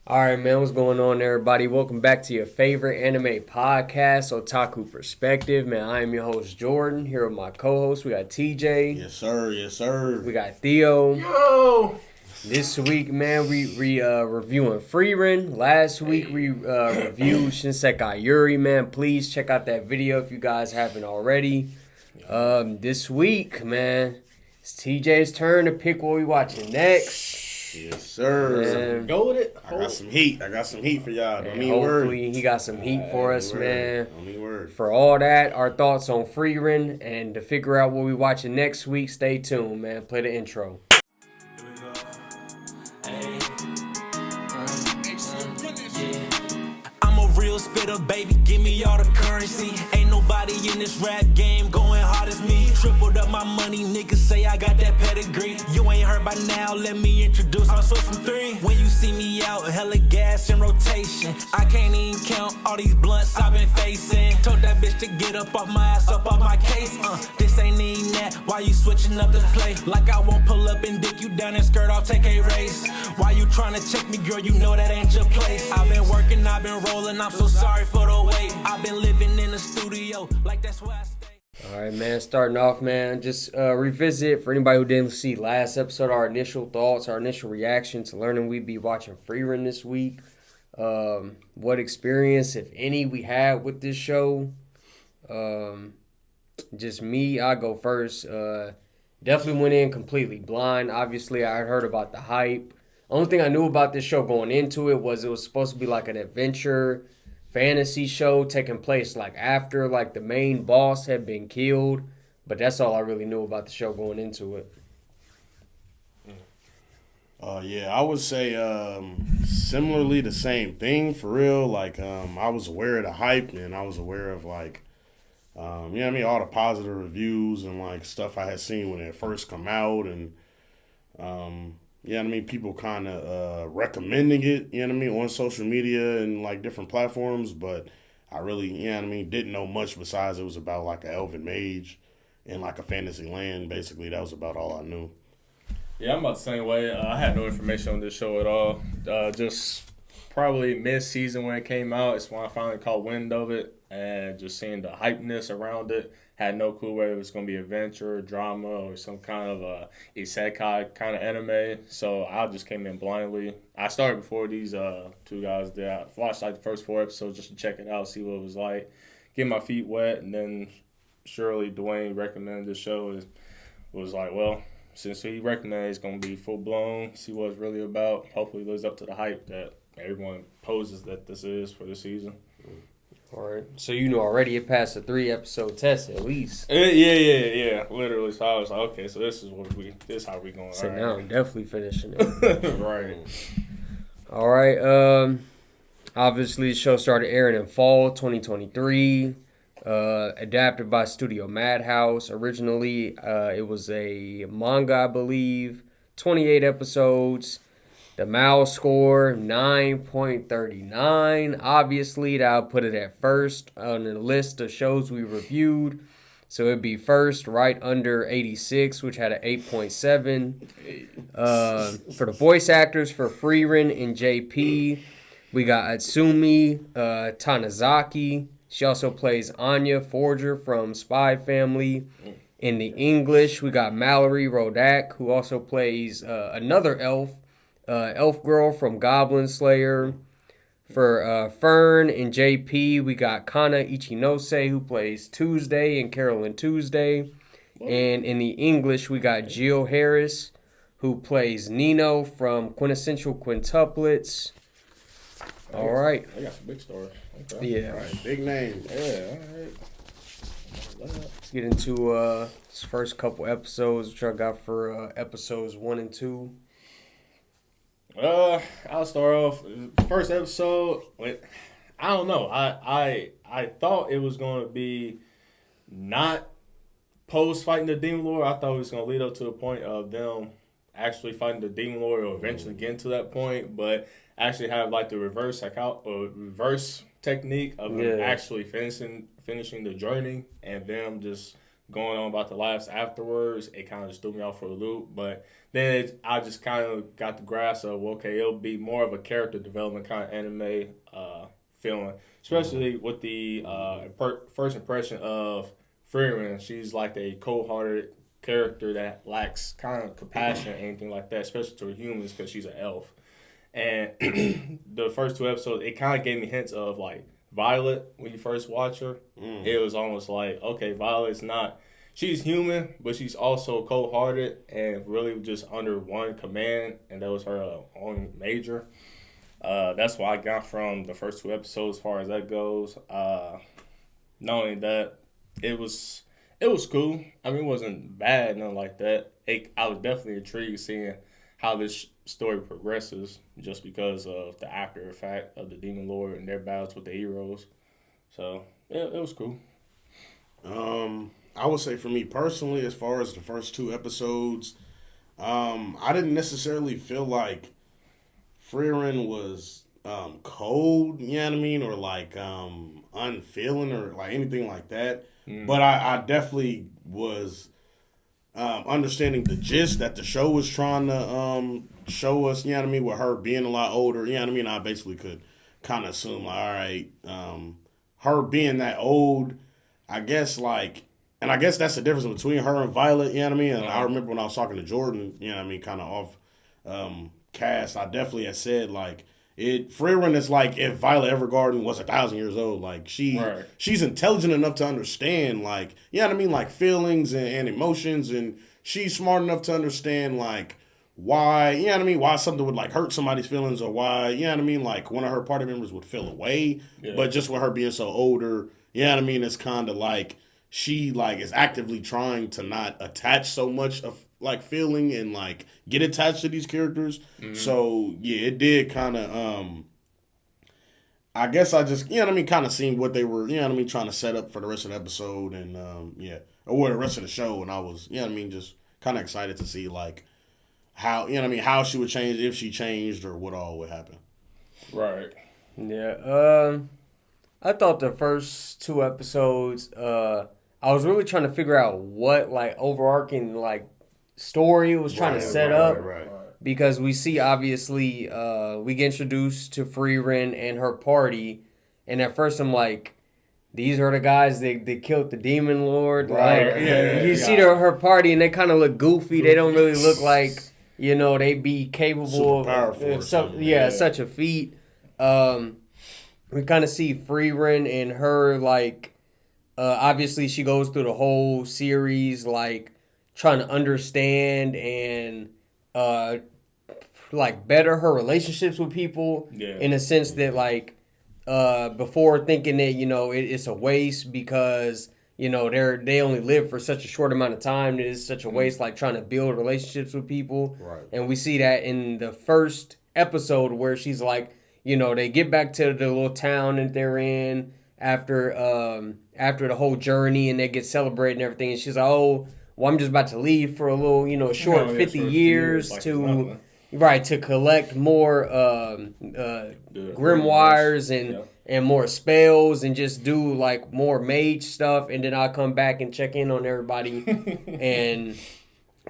All right, man, what's going on, everybody? Welcome back to your favorite anime podcast, Otaku Perspective. Man, I am your host, Jordan, here with my co-host. We got TJ. Yes, sir. Yes, sir. We got Theo. Yo! This week, man, we reviewing Frieren. Last week, we reviewed Shinsekai Yuri, man. Please check out that video if you guys haven't already. This week, man, it's TJ's turn to pick what we watching next. Yes, sir. Man. Go with it. I got some heat. for y'all. Don't And need word. hopefully he got some heat for us, man. Don't need word. For all that, our thoughts on Frieren, and to figure out what we watching next week, stay tuned, man. Play the intro. I'm a real spitter, baby, give me all the currency. Ain't nobody in this rap game going hard as me. Tripled up my money, niggas say I got that pedigree. You ain't heard by now, let me introduce, I'm switch from 3. When you see me out, hella gas in rotation. I can't even count all these blunts I've been facing. Told that bitch to get up off my ass, up off my case. This ain't even that, why you switching up the play? Like I won't pull up and dick you down and skirt off, take a race. Why you tryna check me, girl, you know that ain't your place. I've been working, I've been rolling, I'm so sorry for the wait. I've been living in the studio, like that's where I stay. All right, man. Starting off, man. Just revisit for anybody who didn't see last episode. Our initial thoughts, our initial reaction to learning we'd be watching Frieren this week. What experience, if any, we had with this show. Just me, I go first. Definitely went in completely blind. Obviously, I had heard about the hype. Only thing I knew about this show going into it was supposed to be like an adventure fantasy show taking place like after like the main boss had been killed. But that's all I really knew about the show going into it. Yeah, I would say similarly the same thing for real. Like I was aware of the hype and I was aware of like all the positive reviews and like stuff I had seen when it first come out and people kind of recommending it, on social media and like different platforms, but I really, didn't know much besides it was about like an elven mage in like a fantasy land. Basically, that was about all I knew. Yeah, I'm about the same way. I had no information on this show at all. Just probably mid-season when it came out, it's when I finally caught wind of it and just seeing the hypeness around it. Had no clue whether it was going to be adventure, drama, or some kind of isekai kind of anime. So I just came in blindly. I started before these two guys did. I watched like the first 4 episodes just to check it out, see what it was like, get my feet wet, and then surely Dwayne recommended this show. It was like, well, since he recommended it's going to be full-blown, see what it's really about. Hopefully it lives up to the hype that everyone poses that this is for the season. All right. So you knew already it passed a 3-episode test at least. Yeah. Literally. So I was like, okay, so this is how we going. So all now right. I'm definitely finishing it. Right. All right. Obviously the show started airing in fall 2023. Adapted by Studio Madhouse. Originally, it was a manga, I believe. 28 episodes. The MAL score, 9.39. Obviously, that'll put it at first on the list of shows we reviewed. So it'd be first, right under 86, which had an 8.7. For the voice actors for Frieren and JP, we got Atsumi Tanizaki. She also plays Anya Forger from Spy Family. In the English, we got Mallory Rodak, who also plays another elf. Elf Girl from Goblin Slayer. For Fern and JP, we got Kana Ichinose, who plays Tuesday and Carolyn Tuesday. And in the English, we got Jill Harris, who plays Nino from Quintessential Quintuplets. All right. I got some big stories. Okay. Yeah. All right, big name. Yeah, all right. Let's get into this first couple episodes, which I got for episodes 1 and 2. I'll start off first episode with, I don't know. I thought it was going to be not post fighting the Demon Lord. I thought it was going to lead up to the point of them actually fighting the Demon Lord or eventually getting to that point, but actually have like the reverse technique of them actually finishing the journey and them just going on about the lives afterwards, it kind of just threw me off for a loop. But then I just kind of got the grasp of, okay, it'll be more of a character development kind of anime feeling, especially with the first impression of Frieren. She's like a cold-hearted character that lacks kind of compassion or anything like that, especially to humans because she's an elf. And the first 2 episodes, it kind of gave me hints of like Violet when you first watch her. It was almost like, okay, Violet's not, she's human, but she's also cold-hearted and really just under one command, and that was her only major. That's what I got from the first 2 episodes as far as that goes. Not only that, it was cool. I mean, it wasn't bad, nothing like that. I was definitely intrigued seeing how this story progresses just because of the after effect of the Demon Lord and their battles with the heroes. So, yeah, it was cool. I would say for me personally, as far as the first 2 episodes, I didn't necessarily feel like Frieren was cold, you know what I mean, or like unfeeling or like anything like that. But I definitely was understanding the gist that the show was trying to show us, you know what I mean, with her being a lot older, you know what I mean. I basically could kind of assume, like, all right, her being that old, I guess, like, and I guess that's the difference between her and Violet, you know what I mean. And I remember when I was talking to Jordan, you know what I mean, kind of off cast, I definitely had said, like, Frieren is like if Violet Evergarden was 1,000 years old. Like she's intelligent enough to understand, like, you know what I mean, like feelings and emotions, and she's smart enough to understand like why, you know what I mean, why something would like hurt somebody's feelings, or why, you know what I mean, like one of her party members would feel away. Yeah. But just with her being so older, you know what I mean, it's kind of like she like is actively trying to not attach so much of like feeling and like get attached to these characters. So yeah, it did kind of I guess I just, you know what I mean, kind of seen what they were, you know what I mean, trying to set up for the rest of the episode, and or the rest of the show, and I was, you know what I mean, just kind of excited to see like how, you know what I mean, how she would change, if she changed, or what all would happen. Right. Yeah. I thought the first 2 episodes, I was really trying to figure out what like overarching like story it was trying to set up. Right. Because we see, obviously, we get introduced to Frieren and her party, and at first I'm like, these are the guys that killed the Demon Lord. Right. Like, you see her party, and they kind of look goofy. They don't really look like, you know, they be capable of such a feat. We kind of see Frieren and her, like, obviously she goes through the whole series, like, trying to understand and like better her relationships with people, in a sense that like before thinking that, you know, it's a waste because, you know, they only live for such a short amount of time, that it's such a waste, like trying to build relationships with people. Right. And we see that in the first episode where she's like, you know, they get back to the little town that they're in after the whole journey, and they get celebrated and everything, and she's like, oh, well, I'm just about to leave for a little, you know, short 50 years like to collect more grimoires and more spells, and just do like more mage stuff, and then I'll come back and check in on everybody. And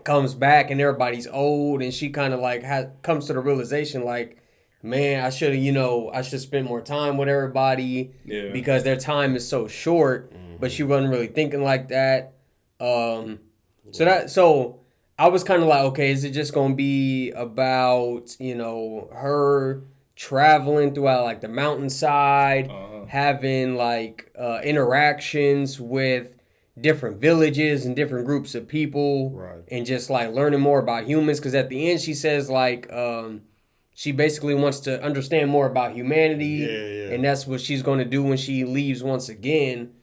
comes back and everybody's old, and she kind of like comes to the realization like, man, I should spend more time with everybody because their time is so short. But she wasn't really thinking like that. So I was kind of like, okay, is it just going to be about, you know, her traveling throughout like the mountainside, having like interactions with different villages and different groups of people, and just like learning more about humans? Because at the end she says like she basically wants to understand more about humanity, and that's what she's going to do when she leaves once again,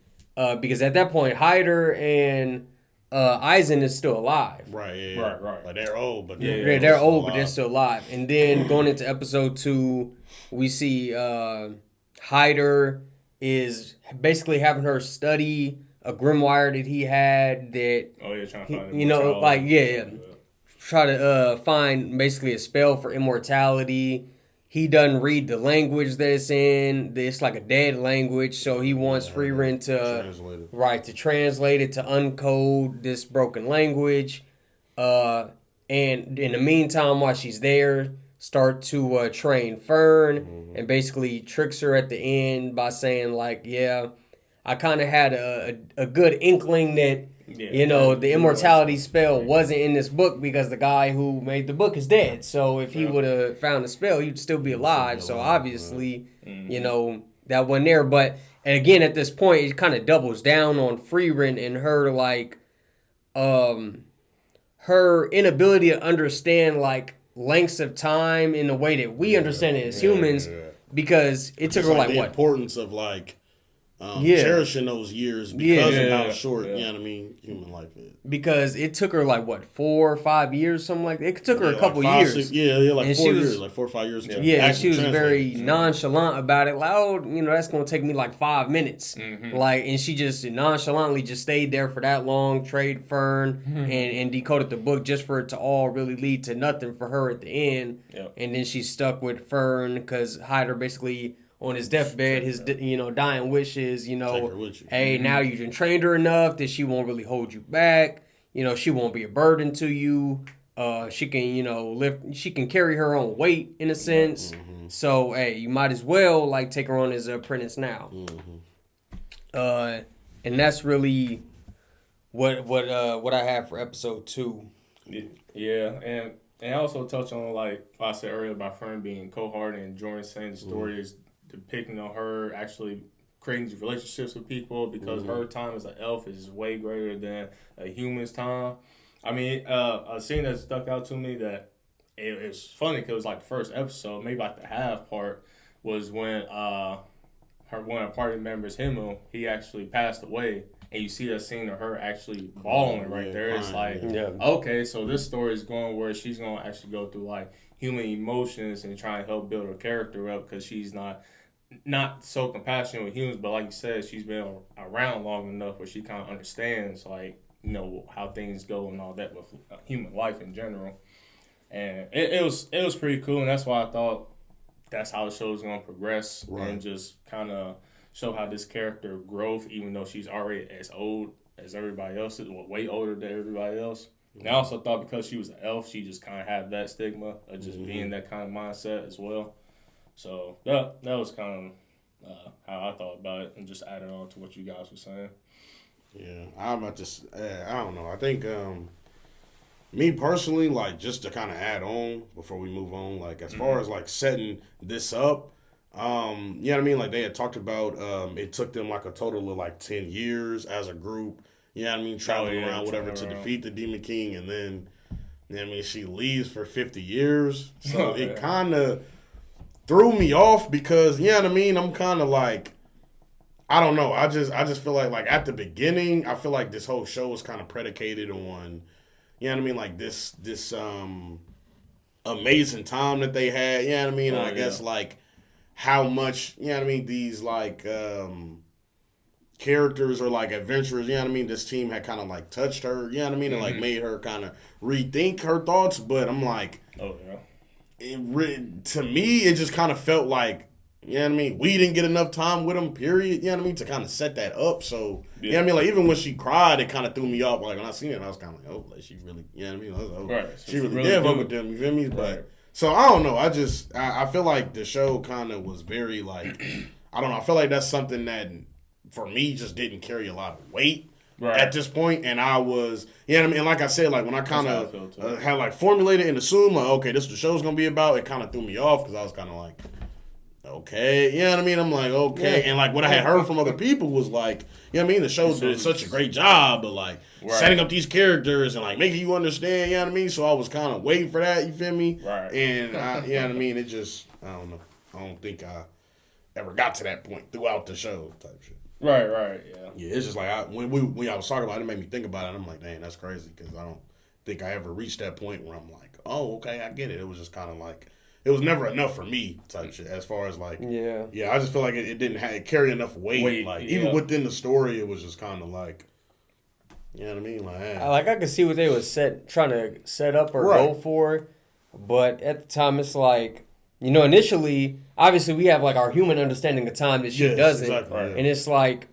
because at that point Hyder and Eisen is still alive. Right. Like they're old, but they're old, but they're still alive. And then going into episode 2, we see Hyder is basically having her study a grimoire that he had that trying to find you know, like try to find basically a spell for immortality. he doesn't read the language that it's in. It's like a dead language, so he wants Frieren to translate it, to uncode this broken language. And in the meantime, while she's there, start to train Fern, and basically tricks her at the end by saying like, yeah, I kind of had a good inkling that, the immortality spell wasn't in this book because the guy who made the book is dead. So if he would have found the spell, he'd still be alive. So obviously, that wasn't there. But, and again, at this point, it kind of doubles down on Frieren and her, like, her inability to understand, like, lengths of time in the way that we understand it as humans, because it took her, like, the what? importance of, like, cherishing those years because of how short, you know what I mean, human life is. Because it took her like what, 4 or 5 years, something like that. It took her a couple like 5, years. 6, like and 4 years, like 4 or 5 years. And she was very nonchalant about it. Like, oh, that's gonna take me like 5 minutes. Like, and she just nonchalantly just stayed there for that long, trade Fern, and decoded the book just for it to all really lead to nothing for her at the end. And then she's stuck with Fern because Hyder basically, on his deathbed, his dying wishes, hey, now you done trained her enough that she won't really hold you back. She won't be a burden to you. She can, she can carry her own weight in a sense. So, hey, you might as well like take her on as an apprentice now. And that's really what I have for episode 2. Yeah, and also touch on like I said earlier about Fern being cold-hearted and Jordan saying the story is depicting on her actually creating these relationships with people because her time as an elf is way greater than a human's time. I mean, a scene that stuck out to me that it was funny because it was like the first episode, maybe like the half part, was when one of her party members, Himmel, he actually passed away. And you see that scene of her actually bawling right there. It's like, okay, so this story is going where she's going to actually go through like human emotions and try and help build her character up because she's not so compassionate with humans, but like you said, she's been around long enough where she kind of understands like, how things go and all that with human life in general. And it was pretty cool, and that's why I thought that's how the show is going to progress and just kind of show how this character growth, even though she's already as old as everybody else, way older than everybody else. And I also thought because she was an elf, she just kind of had that stigma of just being that kind of mindset as well. So that was kind of how I thought about it, and just adding on to what you guys were saying. Yeah, I'm about to. I don't know. I think me personally, like just to kind of add on before we move on, like as far as like setting this up. You know what I mean? Like they had talked about, it took them like a total of like 10 years as a group, you know what I mean? Traveling around, whatever, to defeat the Demon King. And then, you know what I mean? She leaves for 50 years. So it kind of threw me off because, you know what I mean? I'm kind of like, I don't know. I just feel like at the beginning, I feel like this whole show was kind of predicated on, you know what I mean? Like this amazing time that they had, you know what I mean? And I guess like, how much, you know what I mean, these, like, characters or, like, adventurers, you know what I mean, this team had kind of, like, touched her, you know what I mean, and, like, made her kind of rethink her thoughts, but I'm like, to me, it just kind of felt like, you know what I mean, we didn't get enough time with them, period, you know what I mean, to kind of set that up, so, you know what I mean, like, even when she cried, it kind of threw me off, like, when I seen it, I was kind of like, oh, like, she really, you know what I mean, I was like, oh, she really did fuck with them, you feel me, but... So, I don't know. I feel like the show kind of was very, like, I don't know. I feel like that's something that, for me, just didn't carry a lot of weight at this point. And I was, you know what I mean? And like I said, like, when I kind of had, like, formulated and assumed, like, okay, this is what the show's going to be about, it kind of threw me off because I was kind of like, okay. You know what I mean? I'm like, okay. And, like, what I had heard from other people was, like, you know what I mean? The show did such a great job of, like, setting up these characters and, like, making you understand, you know what I mean? So I was kind of waiting for that, you feel me? Right. And, you know what I mean? It just, I don't know. I don't think I ever got to that point throughout the show type shit. Right, yeah. Yeah, it's just like, when I was talking about it, it made me think about it. And I'm like, dang, that's crazy because I don't think I ever reached that point where I'm like, oh, okay, I get it. It was just kind of like, it was never enough for me type shit as far as like, yeah, I just feel like it didn't carry enough weight. Like, even within the story, it was just kind of like, you know what I mean? Like, I could see what they was trying to set up or go for, but at the time, it's like, initially, obviously we have like our human understanding of time that she doesn't. Exactly, yeah. And it's like,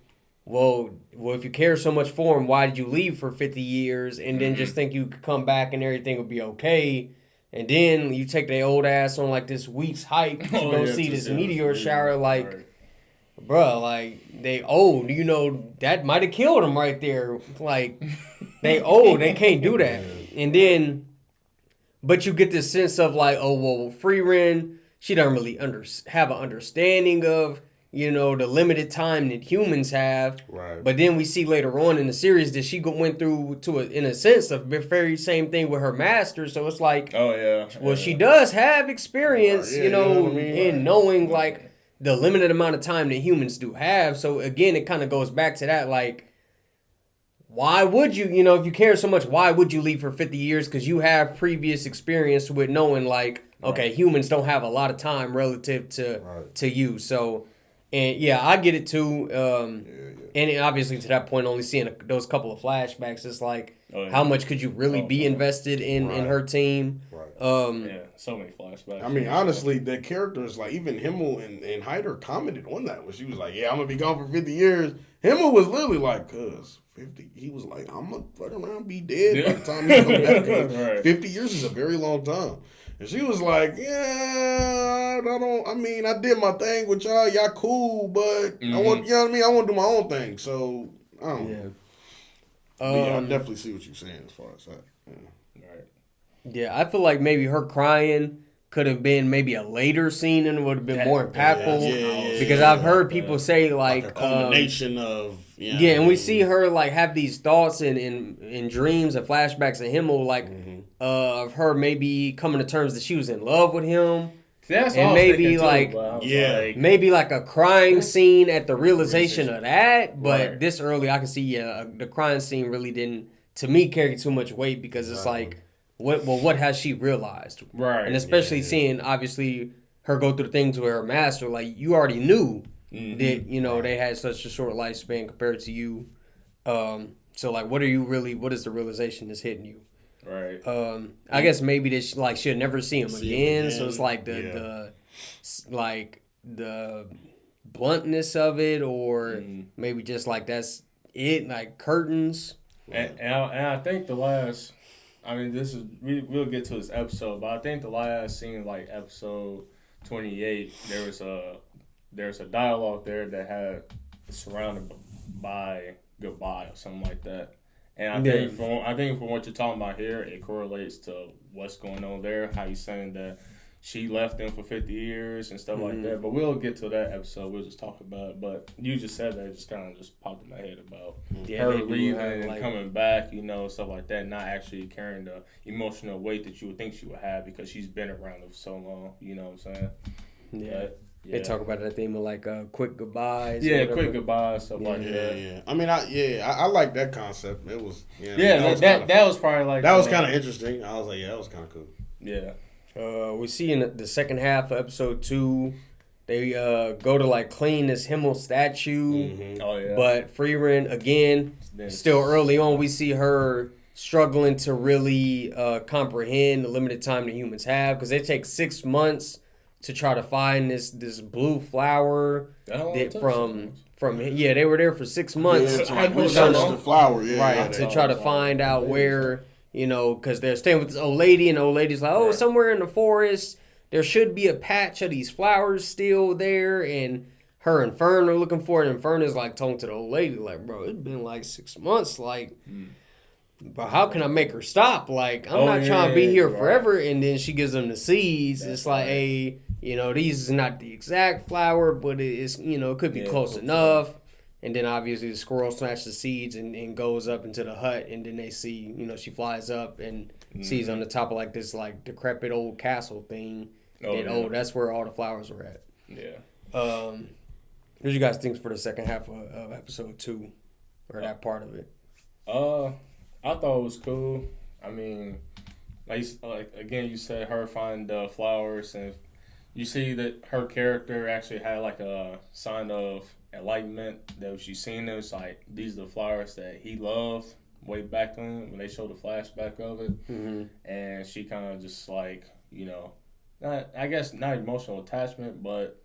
well, if you care so much for him, why did you leave for 50 years and then just think you could come back and everything would be okay? And then you take the old ass on like this week's hike to go see this meteor shower, like, bruh, like, they old. That might have killed him right there. Like, they old. They can't do that. And then, but you get this sense of like, oh, well, Frieren, she doesn't really have an understanding of, the limited time that humans have. Right. But then we see later on in the series that she went through, in a sense, the very same thing with her master. So it's like, well, she does have experience, in knowing, like, the limited amount of time that humans do have. So, again, it kind of goes back to that, like, why would you, if you care so much, why would you leave for 50 years? Because you have previous experience with knowing, like, okay, humans don't have a lot of time relative to you. So, and yeah, I get it too. And obviously to that point, only seeing those couple of flashbacks, it's like, how much could you really be invested in her team? Right. So many flashbacks. I mean, honestly, the characters, like, even Himmel and Hyder commented on that when she was like, yeah, I'm going to be gone for 50 years. Himmel was literally like, 50, he was like, I'm going to fuck around and be dead by the time he comes back. 50 years is a very long time. And she was like, yeah, I did my thing with y'all. Y'all cool, but I want, I want to do my own thing. So, I don't know. I definitely see what you're saying as far as that. Yeah, I feel like maybe her crying could have been maybe a later scene and it would have been more impactful. Because I've heard people say like a culmination of and we see her like have these thoughts in dreams and flashbacks of Himmel, like of her maybe coming to terms that she was in love with him. And maybe like maybe like a crying scene at the realization of that. But this early, I can see the crying scene really didn't, to me, carry too much weight because it's like, what has she realized? Right. And especially seeing obviously her go through things with her master, like you already knew that they had such a short lifespan compared to you. So like, what is the realization that's hitting you? Right. I guess maybe this like she'll never see him again. So it's like the bluntness of it, or maybe just like that's it, like curtains. And I think the last, this is we'll get to this episode, but I think the last scene, like episode 28, there was a dialogue there that had surrounded by goodbye or something like that. And I think from what you're talking about here, it correlates to what's going on there. How you're saying that she left them for 50 years and stuff like that. But we'll get to that episode. We'll just talk about it. But you just said that, it just kind of just popped in my head about her leaving and coming back, stuff like that, not actually carrying the emotional weight that you would think she would have because she's been around them for so long. You know what I'm saying? Yeah. But, they talk about that theme of like quick goodbyes. Yeah, quick goodbyes, stuff like that. Yeah. I like that concept. It was that was probably like that was kind of interesting. I was like, that was kind of cool. Yeah. We see in the second half of episode 2, they go to like clean this Himmel statue. Oh yeah. But Frieren again, still early on, we see her struggling to really comprehend the limited time that humans have because they take 6 months to try to find this blue flower that from they were there for 6 months to research the flower, to try to find out where, because they're staying with this old lady and the old lady's like, somewhere in the forest there should be a patch of these flowers still there, and her and Fern are looking for it, and Fern is like talking to the old lady like, bro, it's been like 6 months, like but how can I make her stop? Like, I'm not trying to be here forever. And then she gives them the seeds. It's like, hey, these is not the exact flower, but it's, it could be close enough. And then obviously the squirrel snatches the seeds and goes up into the hut. And then they see, she flies up and sees on the top of like this like decrepit old castle thing. That's where all the flowers were at. Yeah. What do you guys think for the second half of episode 2 or that part of it? I thought it was cool. Again, you said her find the flowers, and you see that her character actually had like a sign of enlightenment that she's seen. It was like, these are the flowers that he loved way back then when they showed the flashback of it. And she kind of just like, I guess not emotional attachment, but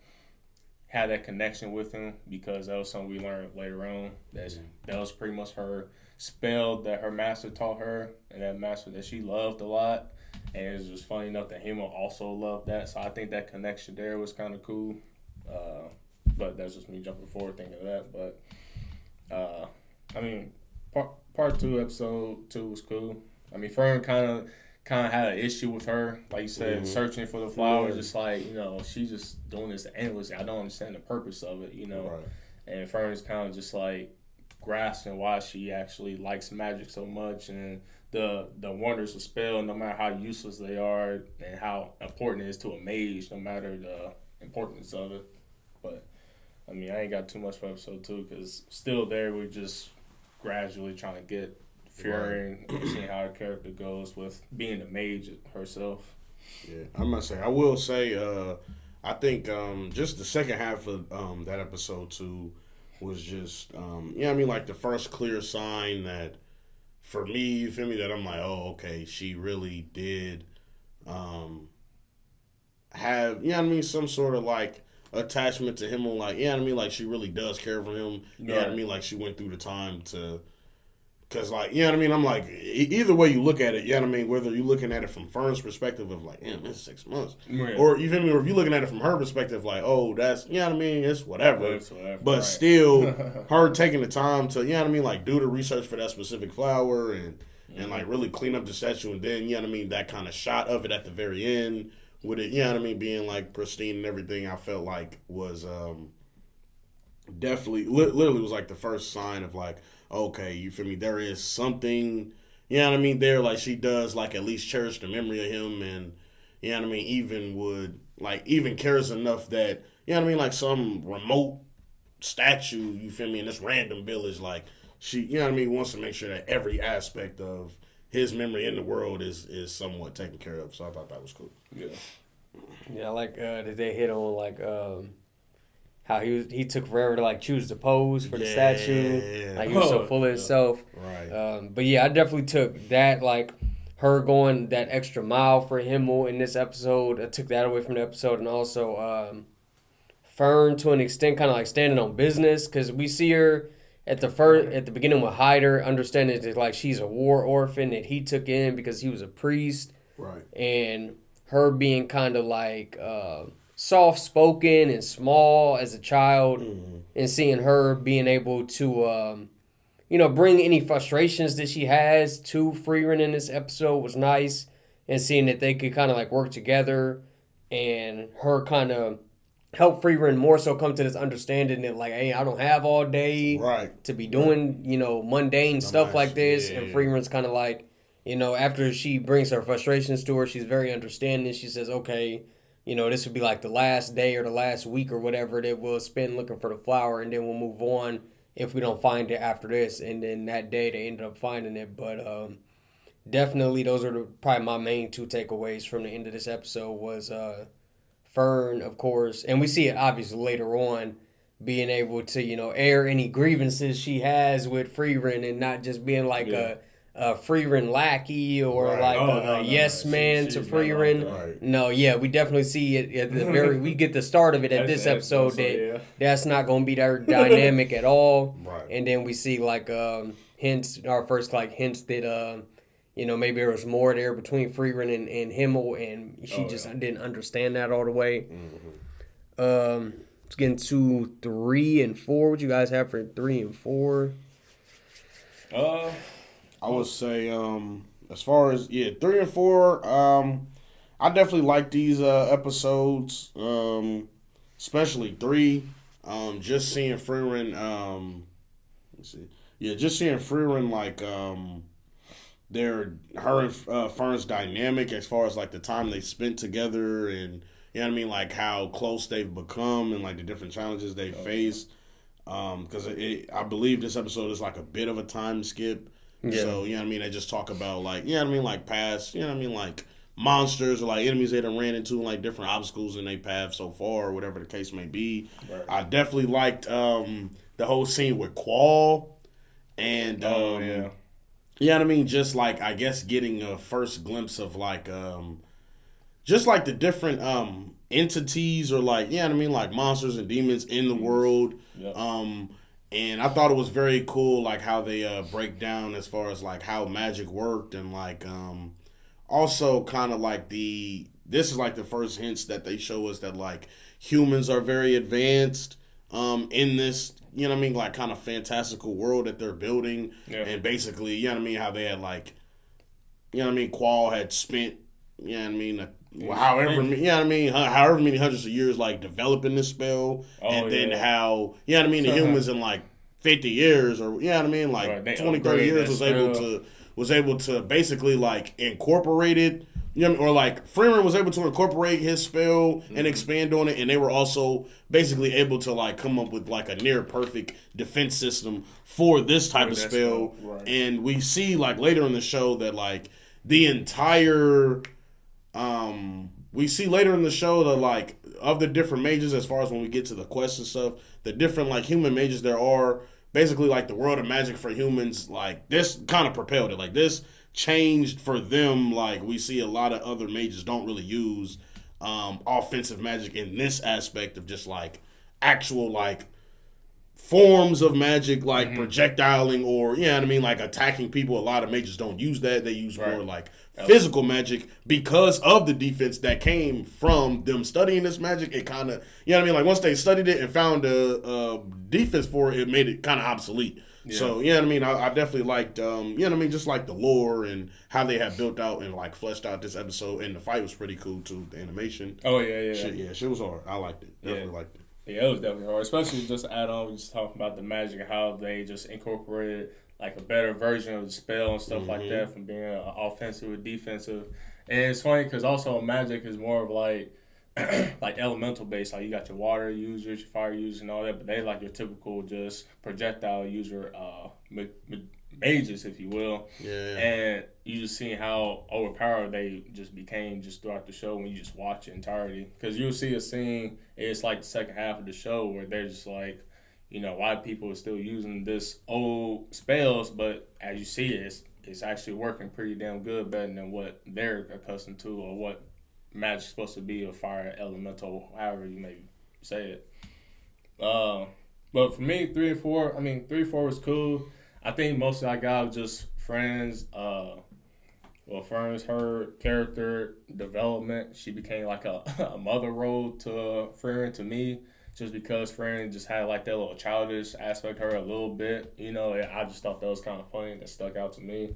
had that connection with him because that was something we learned later on. That was pretty much her spell that her master taught her, and that master that she loved a lot. And it was just funny enough that him also loved that. So I think that connection there was kind of cool. But that's just me jumping forward thinking of that. But I mean, part 2, episode 2 was cool. I mean, Fern kind of had an issue with her, like you said, searching for the flowers. Just like, she's just doing this endlessly. I don't understand the purpose of it, Right. And Fern is kind of just like grasping why she actually likes magic so much and the wonders of spell, no matter how useless they are and how important it is to a mage, no matter the importance of it. But I mean, I ain't got too much for episode 2 because still there we're just gradually trying to get Frieren and seeing how her character goes with being a mage herself. Yeah, I must say, I will say, I think just the second half of that episode 2 was just, like the first clear sign that, for me, you feel me, that I'm like, oh, okay, she really did have, some sort of like attachment to him, or like, like she really does care for him. Like she went through the time to. Because, like, I'm like, either way you look at it, whether you're looking at it from Fern's perspective of, like, damn, it's 6 months. Right. Or, you feel me, or if you're looking at it from her perspective, like, oh, that's, it's whatever. But still, her taking the time to, like, do the research for that specific flower and like, really clean up the statue. And then, that kind of shot of it at the very end with it, being, like, pristine and everything, I felt like was definitely, literally was, like, the first sign of, like, okay, you feel me? There is something, there, like, she does, like, at least cherish the memory of him and, even cares enough that, like, some remote statue, you feel me, in this random village, like, she, wants to make sure that every aspect of his memory in the world is somewhat taken care of. So I thought that was cool. Yeah. Yeah, like, did they hit on, like, how he took forever to like choose the pose for the statue. Like he was so full of himself. Right. But yeah, I definitely took that, like her going that extra mile for Himmel in this episode. I took that away from the episode, and also Fern to an extent, kind of like standing on business, because we see her at the beginning with Hyder, understanding that like she's a war orphan that he took in because he was a priest. Right. And her being kind of like. Soft-spoken and small as a child, and seeing her being able to, bring any frustrations that she has to Frieren in this episode was nice, and seeing that they could kind of like work together, and her kind of help Frieren more so come to this understanding that like, hey, I don't have all day to be doing, mundane stuff like this, and Frieren's kind of like, after she brings her frustrations to her, she's very understanding. She says, okay, this would be like the last day or the last week or whatever that we'll spend looking for the flower, and then we'll move on if we don't find it after this. And then that day they ended up finding it. But definitely those are probably my main 2 takeaways from the end of this episode was Fern, of course. And we see it obviously later on, being able to, air any grievances she has with Frieren and not just being like a Frieren lackey or a yes man to Frieren. No, we definitely see it at the we get the start of it at this episode that's not going to be their dynamic at all. Right. And then we see like hints, our first like hints that maybe there was more there between Frieren and Himmel, and she didn't understand that all the way. Let's get into 3 and 4. What you guys have for 3 and 4? I would say, as far as 3 and 4, I definitely like these episodes, especially 3. Just seeing Frieren, just seeing Frieren like her and Fern's dynamic as far as like the time they spent together, and like how close they've become and like the different challenges they face. Because I believe this episode is like a bit of a time skip. Yeah. So, they just talk about, like, like past, like monsters or, like, enemies they done ran into and, like, different obstacles in their path so far or whatever the case may be. Right. I definitely liked the whole scene with Qual and, just, like, I guess getting a first glimpse of, like, just like the different entities or like, yeah, I mean, like monsters and demons in the world. Yep. And I thought it was very cool, like how they break down as far as like how magic worked, and like also kind of like this is like the first hints that they show us that like humans are very advanced in this, you know what I mean, like kind of fantastical world that they're building. Yeah. And basically, you know what I mean, how they had like, you know what I mean, Qual had spent, you know what I mean, however many hundreds of years like developing this spell, and then how, you know what I mean, the humans in like 50 years or, you know what I mean, like 20, 30 years was able to basically like incorporate it. You know, or like Frieren was able to incorporate his spell and expand on it, and they were also basically able to like come up with like a near perfect defense system for this type of spell. Right. And we see like later in the show that like the entire we see later in the show that like of the different mages, as far as when we get to the quests and stuff, the different like human mages there are, basically like the world of magic for humans, like this kind of propelled it. Like this changed for them. Like we see a lot of other mages don't really use offensive magic in this aspect of just like actual like forms of magic, like projectiling or, you know what I mean, like attacking people. A lot of mages don't use that. They use more like physical magic because of the defense that came from them studying this magic. It kind of, you know what I mean, like once they studied it and found a defense for it, it made it kind of obsolete. Yeah. So, you know what I mean, I definitely liked, you know what I mean, just like the lore and how they have built out and like fleshed out this episode. And the fight was pretty cool too, the animation. Oh, yeah. Shit was hard. I liked it. Definitely liked it. Yeah, it was definitely hard, especially just to add on, just talking about the magic and how they just incorporated like a better version of the spell and stuff like that, from being offensive or defensive. And it's funny because also magic is more of like like elemental based. Like you got your water users, your fire users, and all that, but they like your typical just projectile user, mages, if you will. Yeah. And you just see how overpowered they just became just throughout the show when you just watch it entirely. Because you'll see a scene, it's like the second half of the show where they're just like, you know, why people are still using this old spells, but as you see it, it's actually working pretty damn good, better than what they're accustomed to or what magic's supposed to be, a fire elemental, however you may say it. But for me, 3 and 4, I mean, 3 and 4 was cool. I think mostly I got just Friends. Friends, her character development, she became like a mother role to Frieren to me, just because Frieren just had like that little childish aspect to her a little bit. You know, I just thought that was kind of funny. That stuck out to me.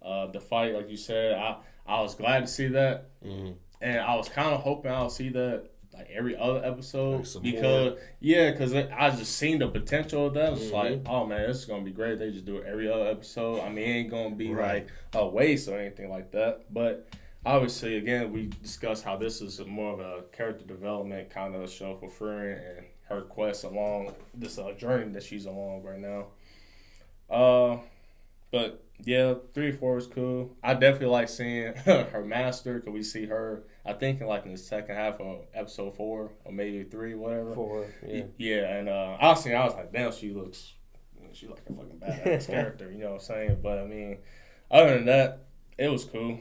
The fight, like you said, I was glad to see that. Mm-hmm. And I was kind of hoping I'll see that like every other episode, because I just seen the potential of that. It's like, oh man, this is gonna be great. They just do it every other episode. I mean, it ain't gonna be like a waste or anything like that. But obviously, again, we discussed how this is more of a character development kind of show for Frieren and her quest along this journey that she's along right now. But yeah, 3 and 4 was cool. I definitely like seeing her master, because we see her, I think, in the second half of episode 4 or maybe 3, whatever. 4, yeah. Yeah, and I was like, damn, she looks like a fucking badass character, you know what I'm saying? But I mean, other than that, it was cool.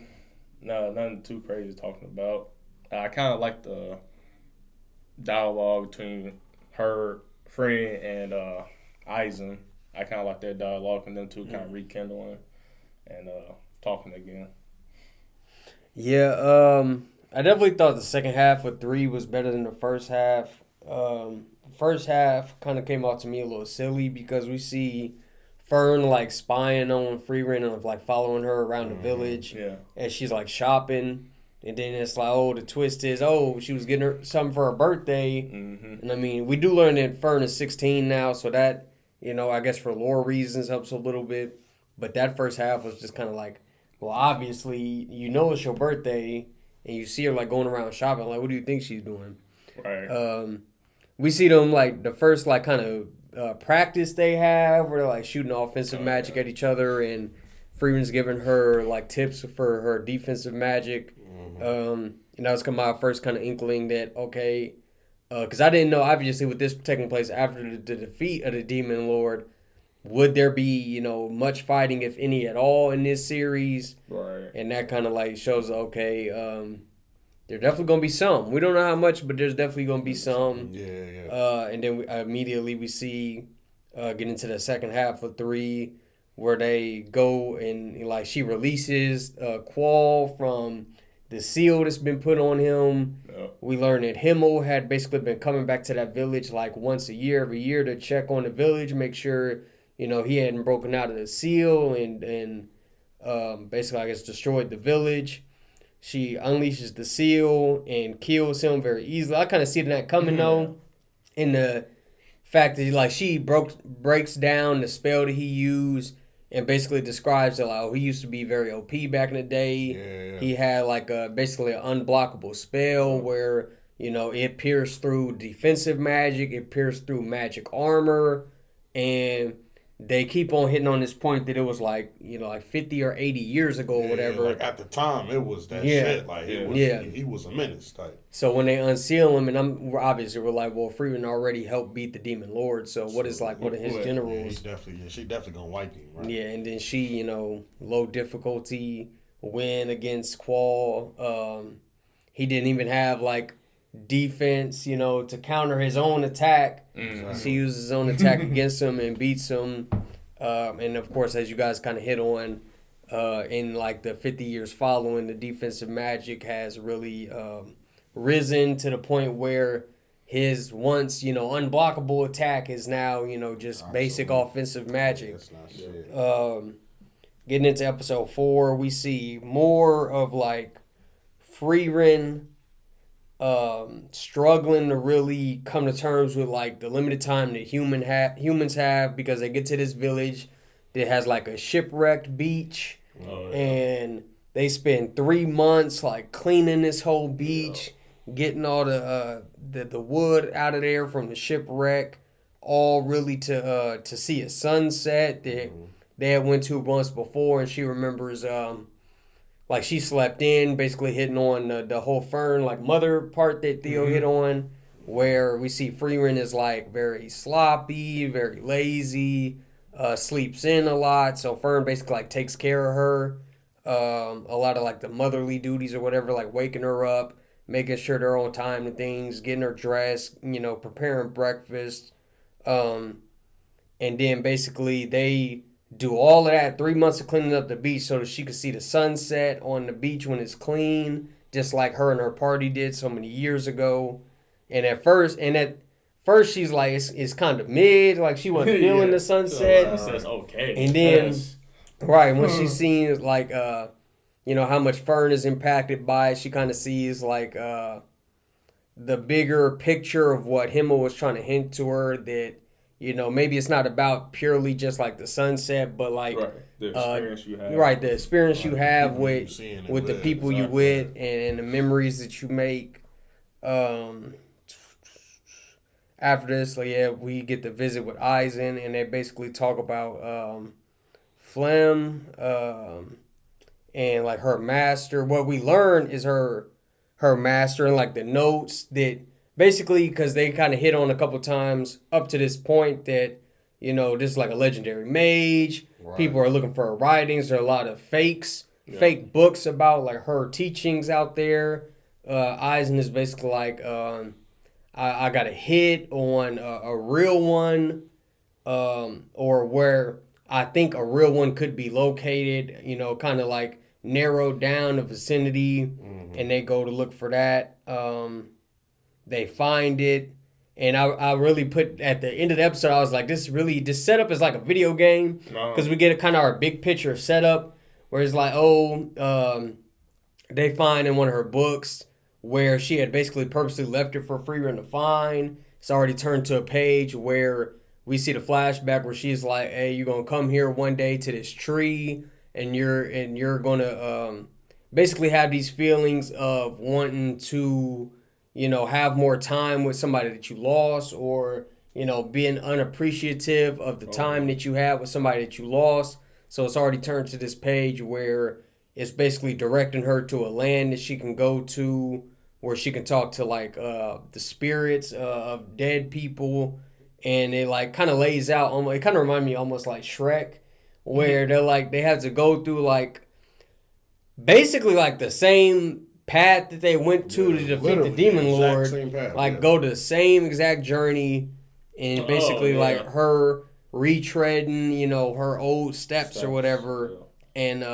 No, nothing too crazy talking about. I kind of like the dialogue between her, Frieren, and Aizen. I kind of like that dialogue, and them two kind of rekindling and talking again. Yeah, I definitely thought the second half of 3 was better than the first half. The first half kind of came out to me a little silly, because we see Fern like spying on Frieren and like following her around the village. Yeah. And she's like shopping. And then it's like, oh, the twist is, oh, she was getting her something for her birthday. Mm-hmm. And I mean, we do learn that Fern is 16 now, so that, you know, I guess for lore reasons helps a little bit. But that first half was just kind of like, well, obviously, you know it's your birthday, and you see her like going around shopping. Like, what do you think she's doing? Right. We see them like the first like kind of practice they have, where they're like shooting offensive magic at each other, and Frieren's giving her like tips for her defensive magic. And that was kind of my first kind of inkling that, okay, because I didn't know, obviously, with this taking place after the defeat of the Demon Lord, would there be, you know, much fighting, if any at all, in this series? Right. And that kind of like shows, okay, There's definitely gonna be some. We don't know how much, but there's definitely gonna be some. Yeah. And then immediately we see get into the second half of 3, where they go and like she releases Qual from the seal that's been put on him. Yeah. We learn that Himmel had basically been coming back to that village like once a year, every year, to check on the village, make sure he hadn't broken out of the seal and basically I guess destroyed the village. She unleashes the seal and kills him very easily. I kind of see that coming though, in the fact that like she breaks down the spell that he used and basically describes it like, oh, he used to be very OP back in the day. Yeah. He had like basically an unblockable spell where it pierced through defensive magic, it pierced through magic armor, and they keep on hitting on this point that it was like 50 or 80 years ago or whatever. Like at the time, it was that shit. Like he was a menace type. So when they unseal him, and we're like, well, Frieren already helped beat the Demon Lord. So what is like one of his generals? She definitely gonna wipe him, right? Yeah, and then she, low difficulty win against Qual. He didn't even have like defense, to counter his own attack. Exactly. She uses his own attack against him and beats him. And of course, as you guys kind of hit on, in like the 50 years following, the defensive magic has really risen to the point where his once unblockable attack is now just basic offensive magic. That's not shit. Getting into episode 4, we see more of like Frieren struggling to really come to terms with like the limited time that humans have, because they get to this village that has like a shipwrecked beach, and they spend 3 months like cleaning this whole beach, getting all the wood out of there from the shipwreck, all really to see a sunset that they had went to once before, and she remembers like she slept in, basically hitting on the whole Fern like mother part that Theo hit on, where we see Frieren is like very sloppy, very lazy, sleeps in a lot. So Fern basically like takes care of her, a lot of like the motherly duties or whatever, like waking her up, making sure they're on time and things, getting her dressed, preparing breakfast, and then basically they do all of that, 3 months of cleaning up the beach so that she could see the sunset on the beach when it's clean, just like her and her party did so many years ago. And at first she's like, it's kind of mid, like she wasn't feeling the sunset. Sunset's okay. And then, when she sees like, how much Fern is impacted by it, she kind of sees like the bigger picture of what Himmel was trying to hint to her, that maybe it's not about purely just like the sunset, but like the experience you have. The experience you have with the people you with, and the memories that you make. After this, we get to visit with Eisen, and they basically talk about Flem, and like her master. What we learn is her master, and like the notes that. Basically, because they kind of hit on a couple times up to this point that, this is like a legendary mage. Right. People are looking for her writings. There are a lot of fake books about like her teachings out there. Eisen is basically like, I got a hit on a real one, or where I think a real one could be located, kind of like narrowed down the vicinity, and they go to look for that. They find it, and I really put at the end of the episode, I was like, this setup is like a video game, because we get a kind of our big picture setup where it's like, they find in one of her books where she had basically purposely left it for Frieren to find. It's already turned to a page where we see the flashback where she's like, hey, you're gonna come here one day to this tree, and you're gonna basically have these feelings of wanting to have more time with somebody that you lost, or, being unappreciative of the time that you had with somebody that you lost. So it's already turned to this page where it's basically directing her to a land that she can go to, where she can talk to like the spirits of dead people. And it like kind of lays out, it kind of reminds me almost like Shrek, where they're like, they have to go through like basically like the same path that they went to defeat the Demon Lord, go the same exact journey, and basically her retreading, her old steps or whatever, and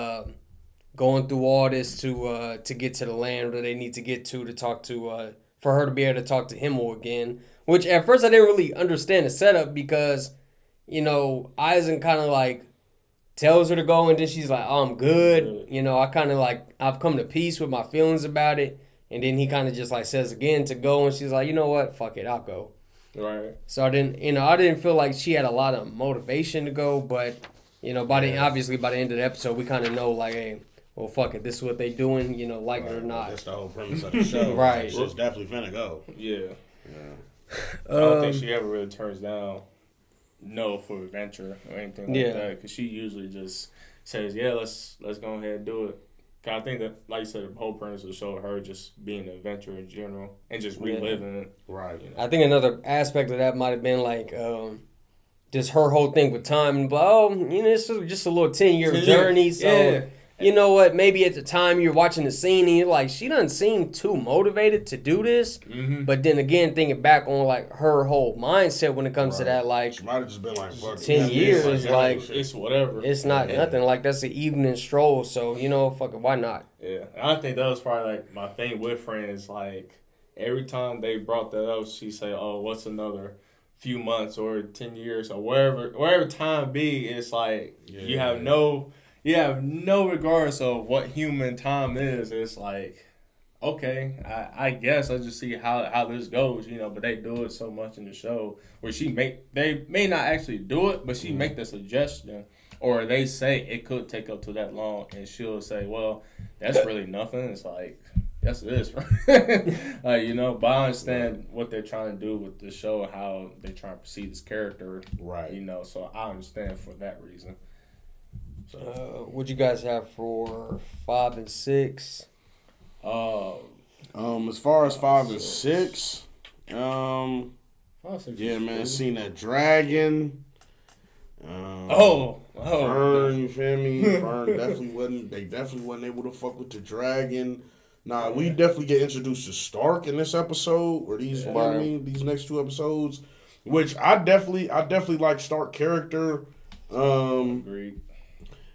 going through all this to get to the land where they need to get to talk to for her to be able to talk to Himmel again. Which at first I didn't really understand the setup because, Aizen kind of tells her to go, and then she's like, "Oh, I'm good." I kind of I've come to peace with my feelings about it, and then he kind of just says again to go, and she's like, "You know what? Fuck it, I'll go." Right. So I didn't feel like she had a lot of motivation to go, but obviously by the end of the episode we kind of know hey, well, fuck it, this is what they doing, it or not. That's the whole premise of the show. Right. She's definitely finna go. Yeah. I don't think she ever really turns down no for adventure or anything like that, because she usually just says, "Yeah, let's go ahead and do it." Cause I think that, like you said, the whole premise of the show, her just being an adventurer in general and just reliving it. Right. I think another aspect of that might have been just her whole thing with time. It's just a little 10-year journey. So you know what? Maybe at the time you're watching the scene and you're like, she doesn't seem too motivated to do this. Mm-hmm. But then again, thinking back on her whole mindset when it comes to that, she might have just been 10 years, it's whatever. It's not nothing. That's an evening stroll. So fuck it, why not? Yeah, I think that was probably my thing with Friends. Every time they brought that up, she say, "Oh, what's another few months or 10 years or wherever time be?" It's you have no. Regardless of what human time is, it's okay, I guess I'll just see how this goes, but they do it so much in the show where they may not actually do it, but she make the suggestion, or they say it could take up to that long, and she'll say, "Well, that's really nothing." It's yes, it is, right? But I understand what they're trying to do with the show, how they try to perceive this character, right? So I understand for that reason. What you guys have for 5 and 6? As far as 5 and 6, yeah, man, seen that dragon. Fern, you feel me? Fern they definitely wasn't able to fuck with the dragon. Nah, we definitely get introduced to Stark in this episode, or these, you know what I mean, these next 2 episodes, which I definitely like Stark character. Agreed.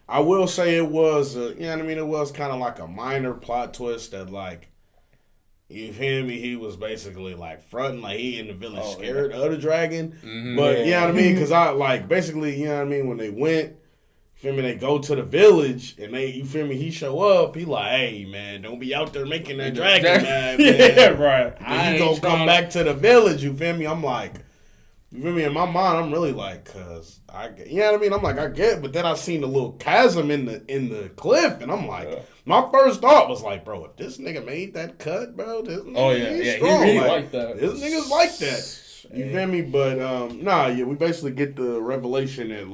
I will say it was, it was kind of like a minor plot twist that, you feel me, he was basically, fronting, he in the village scared of the dragon. Mm-hmm. But, you know what I mean, because basically, you know what I mean, when they went, you feel me, they go to the village, and you feel me, he show up, he "Hey, man, don't be out there making that dragon mad, man." Yeah, right. He gonna come back to the village, you feel me? I'm you feel me? In my mind, I'm really cause you know what I mean? I'm I get, but then I seen the little chasm in the cliff, and I'm my first thought was bro, if this nigga made that cut, bro, this nigga he's strong. He really like that. This nigga's like that. You feel me? But we basically get the revelation that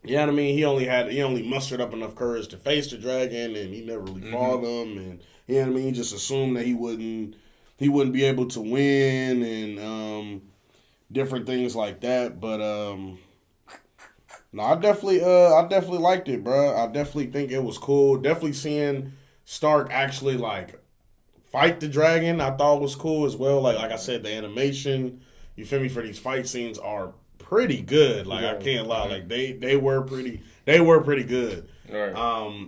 you know what I mean? He only mustered up enough courage to face the dragon, and he never really fought him, and you know what I mean? He just assumed that he wouldn't be able to win, and different things like that. But no, I definitely liked it, bro. I definitely think it was cool. Definitely seeing Stark actually fight the dragon, I thought was cool as well. Like I said, the animation, you feel me, for these fight scenes are pretty good. I can't lie. They were pretty good. Right.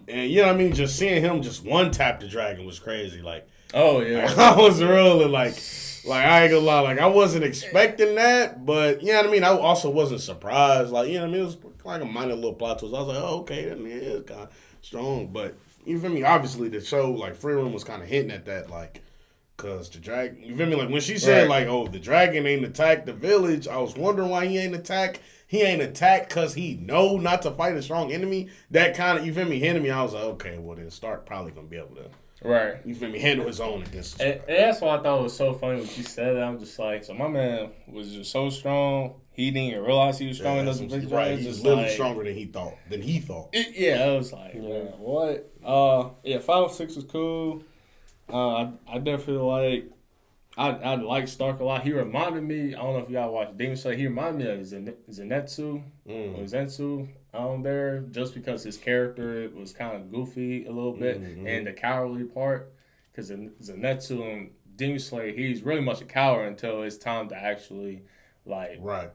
And you know what I mean, just seeing him just one tap the dragon was crazy. Oh yeah. I was really I ain't gonna lie, I wasn't expecting that, but you know what I mean, I also wasn't surprised. You know what I mean, it was a minor little plot twist. I was oh, okay, that man is kind of strong. But you feel me, obviously the show, Frieren was kind of hinting at that, cause the dragon, you feel me, when she said oh, the dragon ain't attacked the village, I was wondering why he ain't attacked. He ain't attacked cause he know not to fight a strong enemy. That kind of, you feel me, hinted me. I was okay, well then Stark probably gonna be able to. Right. You feel me? Handle his own against and that's why I thought it was so funny when she said that. I'm just so my man was just so strong. He didn't even realize he was strong enough to fight. Right. He's literally stronger than he thought. I was man, what? 5 and 6 was cool. I definitely I like Stark a lot. He reminded me, I don't know if y'all watched Demon Slayer, he reminded me of Zenitsu or Zenitsu there, just because his character was kind of goofy a little bit and the cowardly part. because Zenitsu and Demon Slayer, he's really much a coward until it's time to actually, like, Right.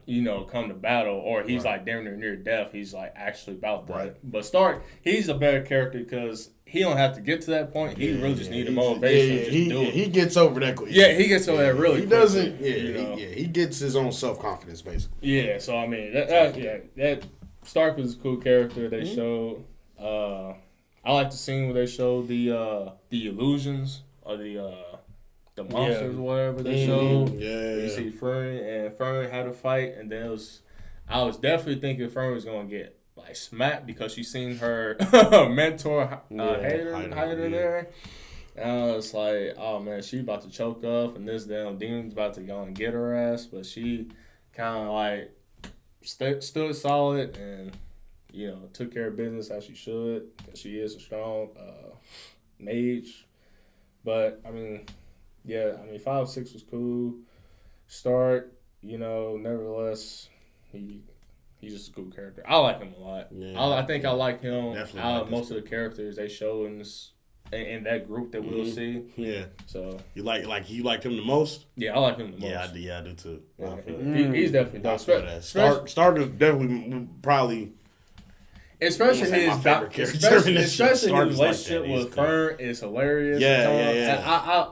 Come to battle, or he's like damn near death. He's like actually about that. Right. But Stark, he's a better character because he don't have to get to that point. He really just need the motivation to just do it. He gets over that quick. Yeah, he gets over that really He quickly, doesn't. He gets his own self-confidence basically. Yeah, so I mean that Stark was a cool character. They showed. I like the scene where they showed the illusions or the monsters or whatever they showed. Yeah. You see Frieren had a fight, and then I was definitely thinking Frieren was gonna get like smacked because she seen her mentor Hater there. And I was like, oh man, she about to choke up, and this damn demon's about to go and get her ass. But she kind of like stood solid and took care of business as she should, because she is a strong mage. But I mean, 5-6 was cool. Stark, nevertheless, he's just a cool character. I like him a lot. Yeah, I think I like him out of most of the characters they show in that group that we'll see. Yeah. So you liked him the most? Yeah, I like him the most. Yeah, I do too. Yeah. He's definitely dope. Stark is definitely probably. Especially his relationship with Fern is hilarious. Yeah.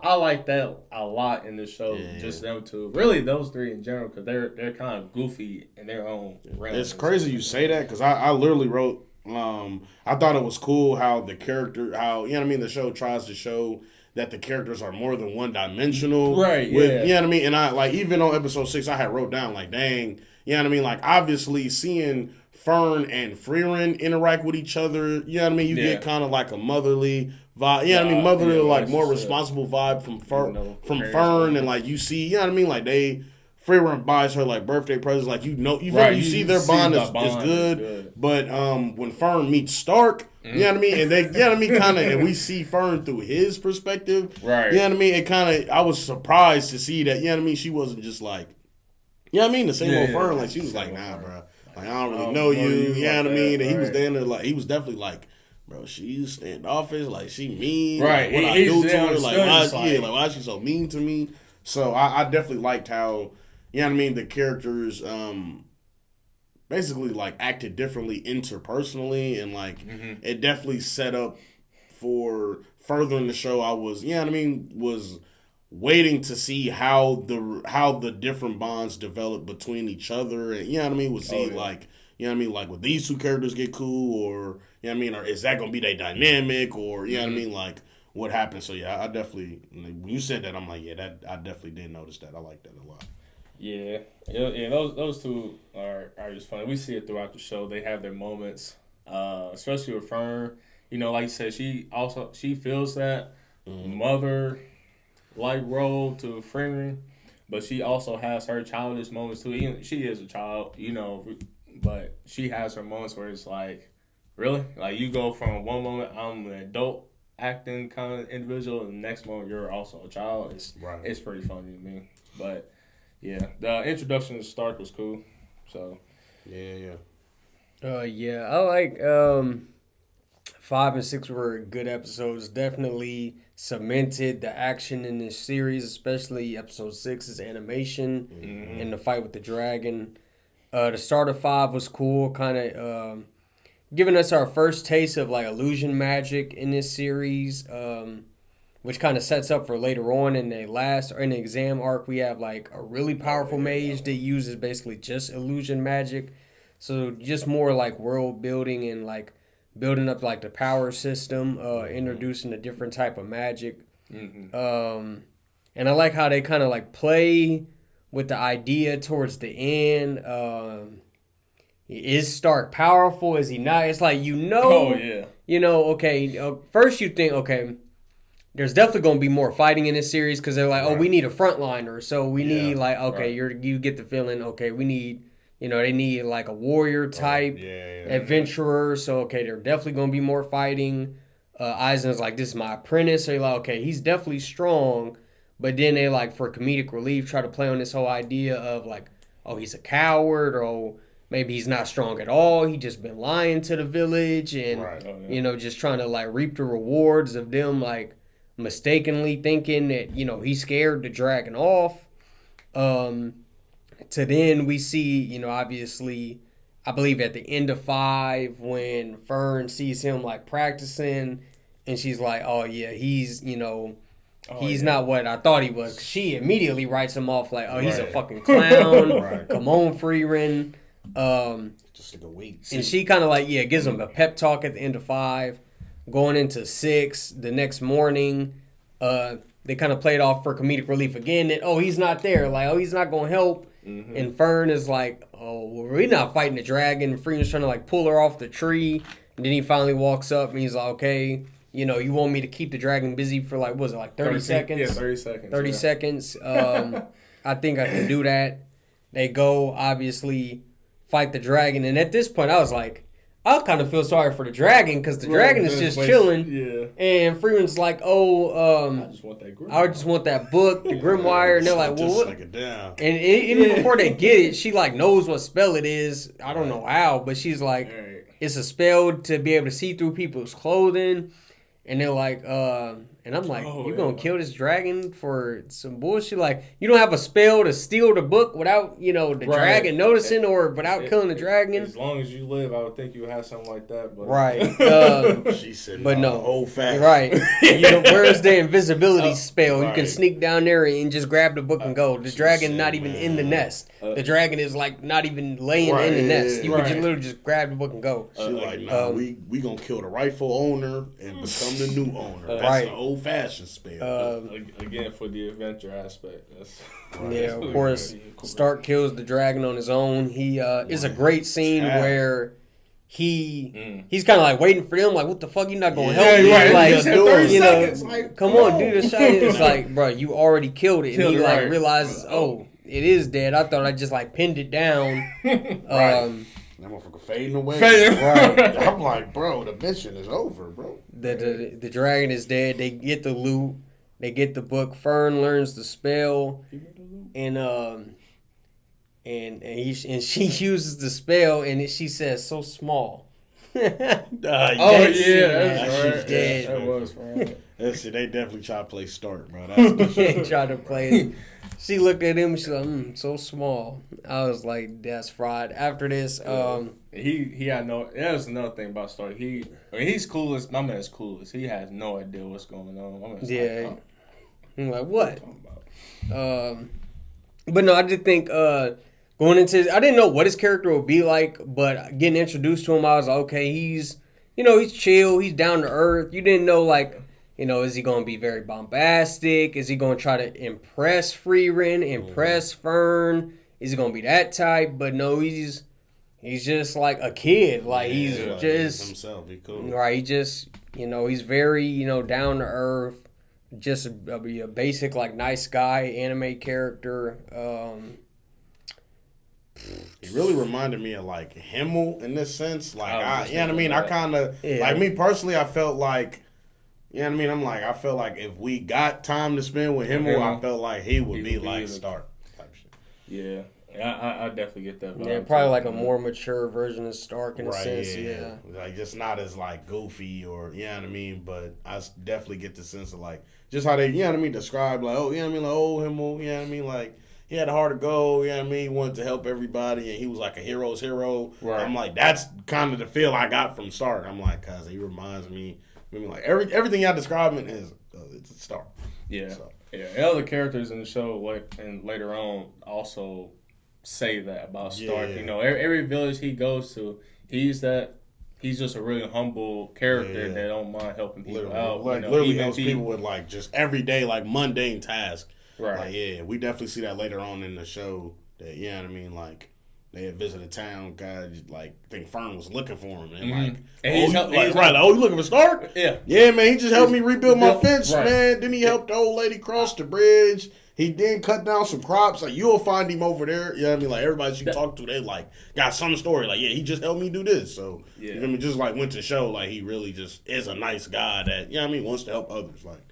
I like that a lot in this show. Yeah. Just them two, really those three in general, because they're kind of goofy in their own realm. It's crazy you say that, because I literally wrote. I thought it was cool how the character, the show tries to show that the characters are more than one dimensional. Right. And I like, even on episode 6, I had wrote down like, dang, like obviously seeing Fern and Frieren interact with each other, you get kind of like a motherly vibe, motherly, like more responsible vibe from Fern, and like you see, like Frieren buys her like birthday presents, like you see their bond is good, but when Fern meets Stark, and they, kind of, and we see Fern through his perspective, right? It kind of, I was surprised to see that, she wasn't just like, the same old Fern, like she was like, nah, bro. Like, I don't really know you, And he was there like, he was definitely like, bro, she's standoffish, like she mean, right? Like, what I do to her, like why is she so mean to me? So I definitely liked how, the characters basically like acted differently interpersonally, and like it definitely set up for further in the show. I was, was waiting to see how the different bonds develop between each other, and we'll see like like would these two characters get cool, or or is that gonna be their dynamic, or like what happened. So yeah, I definitely, when you said that, I'm like, that I definitely did notice that. I like that a lot. Yeah. Those two are just funny. We see it throughout the show. They have their moments, especially with Fern. Like you said, she feels that mother like role to Frieren, but she also has her childish moments too. Even she is a child, but she has her moments where it's like, really, like you go from one moment I'm an adult acting kind of individual, and the next moment you're also a child. It's pretty funny to me, but. Yeah, the introduction to Stark was cool. So, yeah. I like 5 and 6 were good episodes. Definitely cemented the action in this series, especially episode 6's animation and the fight with the dragon. The start of 5 was cool, kind of giving us our first taste of like illusion magic in this series. Which kind of sets up for later on in the exam arc. We have like a really powerful mage that uses basically just illusion magic. So just more like world building and like building up like the power system, introducing a different type of magic. And I like how they kind of like play with the idea towards the end. Is Stark powerful? Is he not? It's like, first you think, okay, there's definitely going to be more fighting in this series, because they're like, we need a frontliner. So we need you get the feeling, we need, they need like a warrior type adventurer. So, they're definitely going to be more fighting. Eisen's like, this is my apprentice. So you're like, he's definitely strong. But then they like, for comedic relief, try to play on this whole idea of like, he's a coward, or maybe he's not strong at all. He just been lying to the village and, just trying to like reap the rewards of them like, mistakenly thinking that, he scared the dragon off. To then we see, obviously, I believe at the end of 5 when Fern sees him like practicing and she's like, oh yeah, he's, he's not what I thought he was. She immediately writes him off like, oh, he's a fucking clown. Come on, Frieren. Just like a week. And she kind of like, gives him a pep talk at the end of 5. Going into 6, the next morning, they kind of played off for comedic relief again that, oh, he's not there. Like, oh, he's not going to help. Mm-hmm. And Fern is like, oh, well, we're not fighting the dragon. And Frieren's trying to like pull her off the tree. And then he finally walks up and he's like, okay, you want me to keep the dragon busy for like, what was it, like 30 seconds? Yeah, 30 seconds. 30 seconds. I think I can do that. They go, obviously, fight the dragon. And at this point, I was like, I kind of feel sorry for the dragon because the dragon is just chilling. Yeah. And Frieren's like, I just want that grimoire. I just want that book, the grimoire. And they're like, well, what? Like it down. And even before they get it, she like knows what spell it is. I don't know how, but she's like, it's a spell to be able to see through people's clothing. And they're like, and I'm like, you gonna kill this dragon for some bullshit? Like, you don't have a spell to steal the book without, the dragon noticing or without killing the dragon? As long as you live, I would think you would have something like that. But. Right. She said, but no. Old fashioned. Right. Where's the invisibility spell? Right. You can sneak down there and just grab the book and go. The dragon not even in the nest. The dragon is like not even laying in the nest. You can just literally just grab the book and go. She like, nah, we gonna kill the rightful owner and become the new owner. That's an old fashioned spell. Again, for the adventure aspect. That's of course. Stark kills the dragon on his own. He is a great scene where he's kind of like waiting for them. Like, what the fuck? You not gonna help me? Right. Like, 30 seconds. Like, come on, do the shot. It's like, bro, you already killed it. And he like realizes, it is dead. I thought I just like pinned it down. That motherfucker fading away. Right. I'm like, bro, the mission is over, bro. The dragon is dead. They get the loot. They get the book. Fern learns the spell, and she uses the spell, and she says, "So small." That's right. Dead. That was right. They definitely tried to play Stark, bro. They tried to play. She looked at him. She's like, so small. I was like, that's fried. After this, he had no. That's another thing about Stark. He's clueless. My man's clueless. He has no idea what's going on. I'm like, what? But no, I did think going into, I didn't know what his character would be like, but getting introduced to him, I was like, okay, he's chill, he's down to earth. You didn't know like. Is he going to be very bombastic? Is he going to try to impress Frieren, impress Fern? Is he going to be that type? But no, he's just like a kid. Like he's just himself. He cool. Right. He just he's very down to earth. Just a basic like nice guy, anime character. He really reminded me of like Himmel in this sense. Like I kind of like me personally. I felt like. You know what I mean? I felt like if we got time to spend with him, I felt like he would be like Stark type shit. Yeah. I definitely get that vibe. Yeah, probably like a more mature version of Stark in a sense, yeah. Like, just not as, like, goofy or, you know what I mean? But I definitely get the sense of, like, just how they, you know what I mean, describe, like, oh, you know what I mean? Like, oh, him, you know what I mean? Like, he had a heart of gold, you know what I mean? He wanted to help everybody, and he was, like, a hero's hero. Right. I'm like, that's kind of the feel I got from Stark. I'm like, cause he reminds me, like, everything y'all describing is, it's a Stark. Yeah. So. Yeah, and other characters in the show, like, and later on, also say that about Stark. Yeah. You know, every village he goes to, he's just a really humble character that don't mind helping people out. Like, literally helps people with, like, just everyday, like, mundane tasks. Right. Like, yeah, we definitely see that later on in the show. That, you know what I mean? Like, they had visited town, guys, like, I think Fern was looking for him. And, like, you looking for Stark? Yeah. Yeah, man, he just helped me rebuild my fence, man. Then he helped the old lady cross the bridge. He did cut down some crops. Like, you'll find him over there. You know what I mean? Like, everybody you talk to, they, like, got some story. Like, yeah, he just helped me do this. So, you know what I mean? Just, like, went to show, like, he really just is a nice guy that, you know what I mean, wants to help others. Like,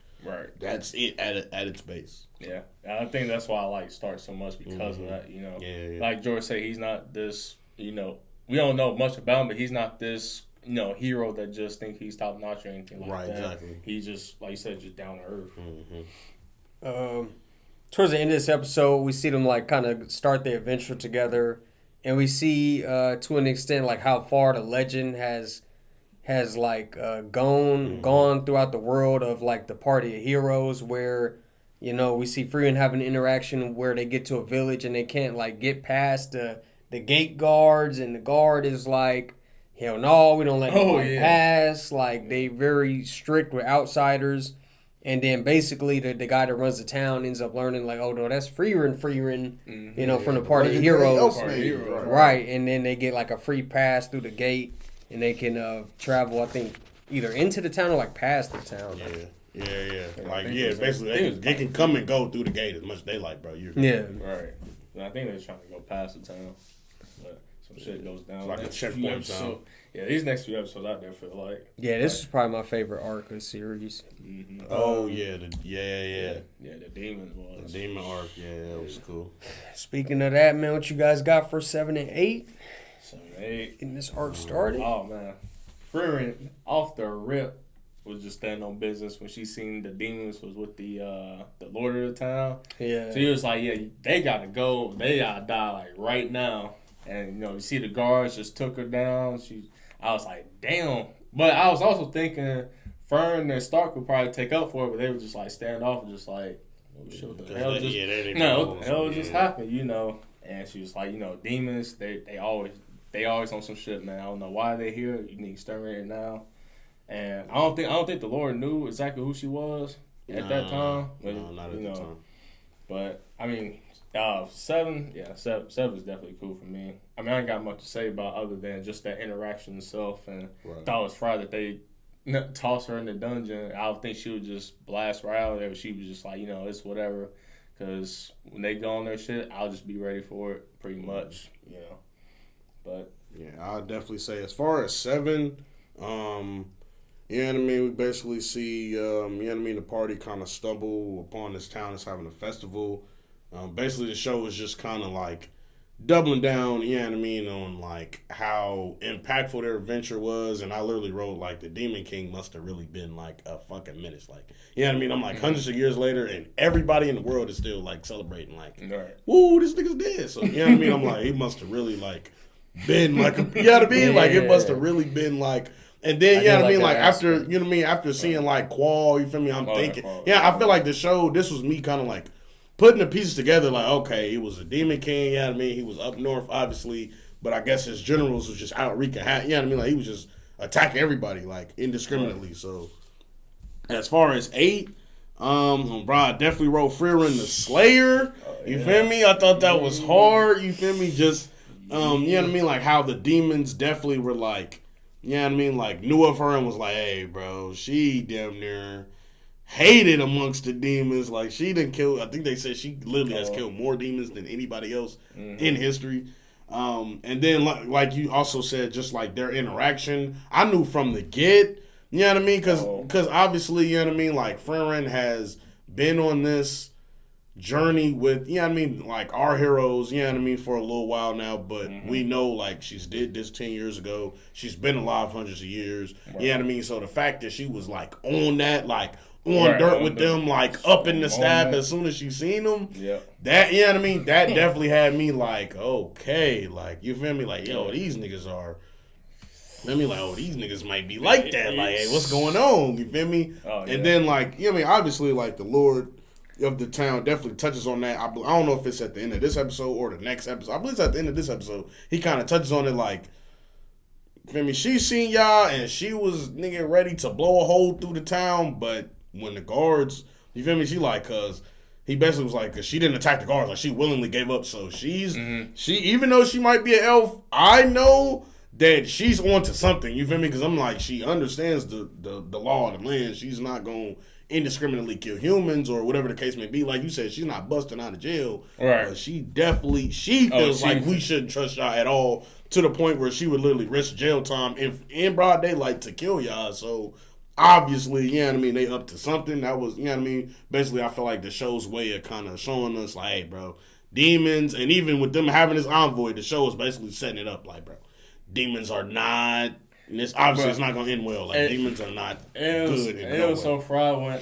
that's it at its base. Yeah. I think that's why I like Stark so much because of that, you know. Yeah. Like George said, he's not this, you know, we don't know much about him, but he's not this hero that just think he's top notch or anything like Right, that. exactly. He's just, like you said, just down to earth. Towards the end of this episode, we see them like kind of start their adventure together, and we see to an extent like how far the legend has like gone throughout the world of like the party of heroes, where we see Frieren have an interaction where they get to a village and they can't like get past the gate guards, and the guard is like, hell no, we don't let nobody pass. Like they very strict with outsiders. And then basically the guy that runs the town ends up learning like, oh no, that's Frieren, from the party of heroes. Right. And then they get like a free pass through the gate, and they can travel, I think, either into the town or like past the town. Yeah. Like, basically they can come and go through the gate as much as they like, bro. Right. And I think they're trying to go past the town. But some shit goes down. It's like a checkpoint town. Yeah, these next few episodes out there feel like. Yeah, this is probably my favorite arc of the series. Mm-hmm. Oh, yeah, the demons was. The demon arc, that was cool. Speaking of that, man, what you guys got for 7 and 8? 7 and 8. Getting this arc started. Oh, man. Frieren, off the rip, was just standing on business when she seen the demons was with the lord of the town. Yeah. So he was like, yeah, they got to go. They got to die, like, right now. And, you see the guards just took her down. I was like, damn. But I was also thinking Fern and Stark would probably take up for it, but they would just like stand off and just like, oh shit, what the hell just happened, And she was like, demons, they always on some shit, man. I don't know why they here. You need to exterminate it now. And I don't think the Lord knew exactly who she was at that time. But, no, not at the time. But I mean, 7 is definitely cool for me. I mean, I ain't got much to say about other than just that interaction itself, and thought it was Friday that they toss her in the dungeon. I would think she would just blast right out of there, but she was just like, it's whatever, because when they go on their shit, I'll just be ready for it, pretty much, But yeah, I'll definitely say as far as 7, we basically see, the party kind of stumble upon this town that's having a festival. Basically, the show is just kind of like doubling down, on like how impactful their adventure was. And I literally wrote like the Demon King must have really been like a fucking menace. Like, I'm like hundreds of years later, and everybody in the world is still like celebrating, like, woo, this nigga's dead. So, I'm like, he must have really like been like, like it must have really been like. And then, after seeing like Qual, you feel me? I'm thinking, I feel like the show, this was me kind of like putting the pieces together, like, okay, he was a Demon King, he was up north, obviously, but I guess his generals was just out wreaking havoc, like, he was just attacking everybody, like, indiscriminately, so, as far as 8, bro, I definitely wrote Frieren the Slayer, you feel me? I thought that was hard, you feel me? Just, like, how the demons definitely were, like, like, knew of her and was like, hey, bro, she damn near hated amongst the demons. Like, she didn't kill, I think they said she literally has killed more demons than anybody else in history. And then, like you also said, just like their interaction, I knew from the get, Because obviously, like Frieren has been on this journey with, like our heroes, for a little while now, but we know like she's did this 10 years ago. She's been alive hundreds of years. Right. So the fact that she was like on that, like on dirt with them, like up in the staff as soon as she seen them. Yeah. That, that definitely had me like, okay, like, you feel me? Like, yo, these niggas are, let me like, these niggas might be like that. Like, hey, what's going on? You feel me? And then like, obviously like the Lord of the town definitely touches on that. I don't know if it's at the end of this episode or the next episode. I believe it's at the end of this episode. He kind of touches on it like, feel me? She seen y'all and she was nigga ready to blow a hole through the town, but when the guards, you feel me? She like, cause he basically was like, cause she didn't attack the guards, like she willingly gave up. So she, even though she might be an elf, I know that she's onto something. You feel me? Cause I'm like, she understands the law of the land. She's not gonna indiscriminately kill humans or whatever the case may be. Like you said, she's not busting out of jail. Right. But she feels like we shouldn't trust y'all at all, to the point where she would literally risk jail time in broad daylight to kill y'all. So obviously, they up to something. That was, basically I feel like the show's way of kind of showing us like, hey, bro, demons, and even with them having this envoy, the show is basically setting it up like, bro, demons are not And it's obviously it's not gonna end well. Like demons are not good. It was so fried when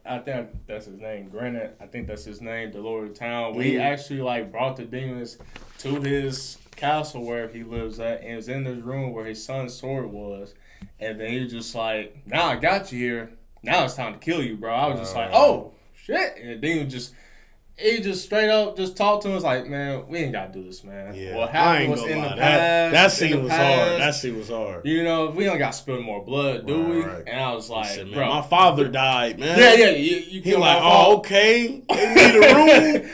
I think that's his name, Granite. I think that's his name, the Lord of the Town. When he actually like brought the demons to his castle where he lives at, and it was in this room where his son's sword was, and then he was just like, "Now I got you here. Now it's time to kill you, bro." I was just like, "Oh shit!" And the demon he just straight up just talked to us like, "Man, we ain't gotta do this, man. Yeah, What happened was in the past. That scene was hard. That scene was hard. You know, we don't got to spill more blood, do we?" Right. And I was like, said, "Bro, my father died, man." Yeah. You He like, "Oh, okay. They need a room."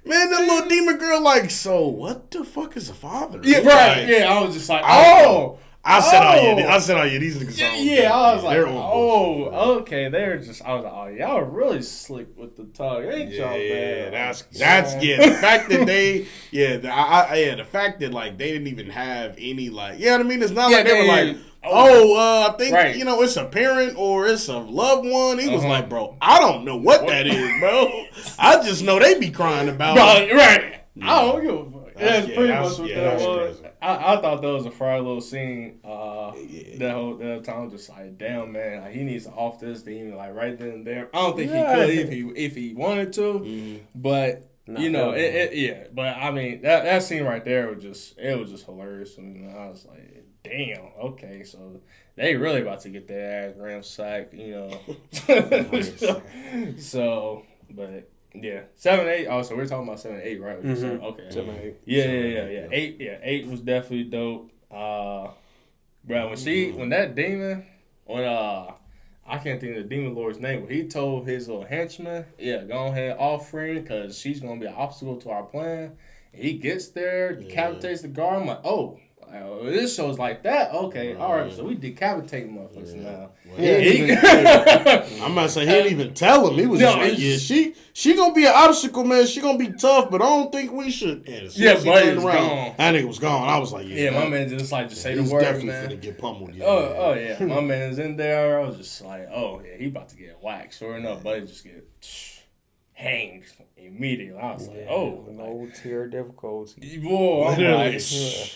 Man, that little demon girl like, "So what the fuck is a father?" Yeah, right. Like, Yeah, I was just like, "Oh." I said, "Oh yeah, these niggas." Yeah, I was like, they're on bullshit, man. okay. They're just, I was like, "Oh, y'all are really slick with the tongue, ain't y'all, man?" That's the fact that the fact that like they didn't even have any like, you know what I mean? It's not like they were like, I think it's a parent or it's a loved one. He was like, "Bro, I don't know what that is, bro. I just know they be crying about it." Right. Yeah. I don't give a fuck. That's pretty much what that was. Crazy. I thought that was a fried little scene. That time, just like, damn, man, like, he needs to off this demon like right then and there. I don't think he could if he wanted to, but you know, But I mean, that scene right there was just hilarious. And I was like, damn, okay, so they really about to get their ass ransacked, you know. So, but. Yeah, 7, 8. Oh, so we're talking about 7, 8, right? Mm-hmm. Okay, 7, 8. Yeah. 8 was definitely dope. Bro, when that demon, I can't think of the demon lord's name, but he told his little henchman, go ahead, offering, because she's gonna be an obstacle to our plan. And he gets there, decapitates the guard. I'm like, oh. This show's like that. Okay, all right. So we decapitate motherfuckers now. I'm about to say he didn't even tell him. He was just like, she gonna be an obstacle, man. She gonna be tough, but I don't think we should. But it's gone. That nigga was gone. I was like, my man just say the word, definitely man. Finna get pummeled. Oh yeah, my man's in there. I was just like, oh yeah, he about to get whacked. Sure enough, buddy just get hanged immediately. I was like, oh, no tier difficulty. Boy, I'm like,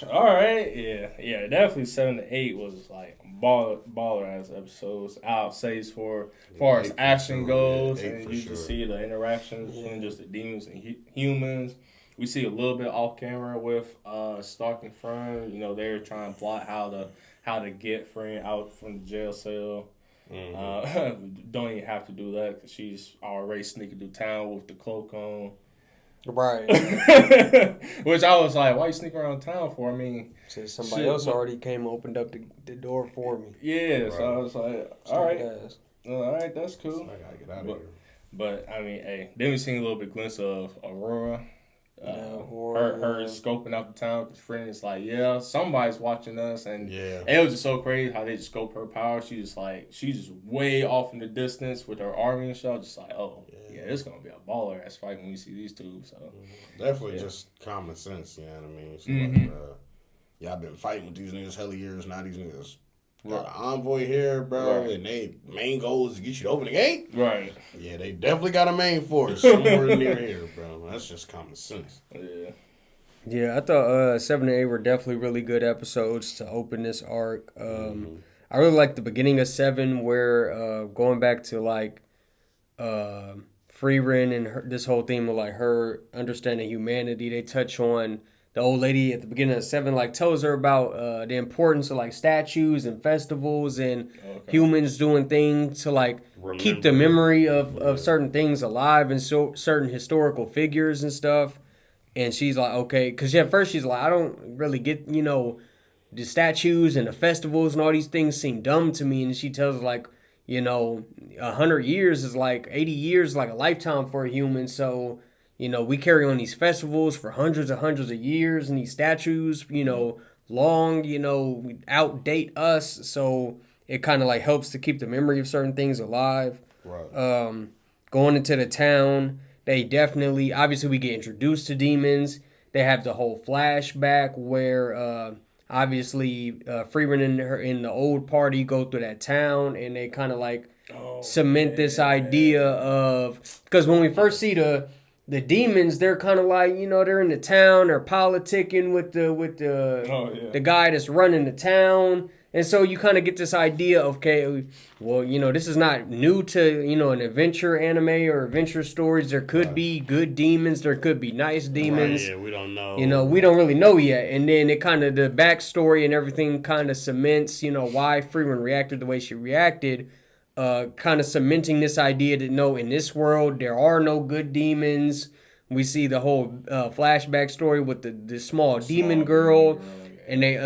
all right, yeah, definitely 7 to 8 was like baller ass episodes. I'll say as far as action goes, and you just see the interactions between just the demons and humans. We see a little bit off camera with Stark and Frieren. You know, they're trying to plot how to get Frieren out from the jail cell. Don't even have to do that because she's already sneaking through town with the cloak on. Right. Which I was like, why you sneaking around town for? I mean, somebody else already came opened up the door for me. Yeah, right. So I was like, all right, that's cool. I gotta get out of here. But I mean, hey, then we seen a little bit glimpse of Aurora. Her scoping out the town because Frieren is like, somebody's watching us, and it was just so crazy how they just scope her power. She's just way off in the distance with her army and stuff. Just like, it's gonna be a baller ass fight when we see these two. So definitely just common sense. You know what I mean? So I've been fighting with these niggas hella years. Now these niggas got an envoy here, bro, and they main goal is to get you to open the gate. Right. Yeah, they definitely got a main force somewhere near here, bro. That's just common sense. Yeah, I thought 7 and 8 were definitely really good episodes to open this arc. I really liked the beginning of 7 where going back to like Frieren and this whole theme of like her understanding humanity. They touch on the old lady at the beginning of 7, like tells her about the importance of like statues and festivals and humans doing things to like keep the memory of certain things alive and certain historical figures and stuff. And she's like, okay, because at first she's like, I don't really get, the statues and the festivals and all these things seem dumb to me. And she tells her like, 100 years is like 80 years, like a lifetime for a human. So, we carry on these festivals for hundreds of years, and these statues, long, outdate us. So it kind of like helps to keep the memory of certain things alive. Right. Going into the town, they definitely, obviously we get introduced to demons. They have the whole flashback where obviously Frieren and the old party go through that town, and they kind of like cement this idea of, because when we first see the demons, they're kind of like, they're in the town, they're politicking with the guy that's running the town, And so you kind of get this idea of, okay, well, this is not new to, an adventure anime or adventure stories. There could be good demons. There could be nice demons. Right, yeah, we don't know. We don't really know yet. And then it kind of, the backstory and everything kind of cements, why Frieren reacted the way she reacted. Kind of cementing this idea that, no, in this world, there are no good demons. We see the whole flashback story with the small demon girl. And they,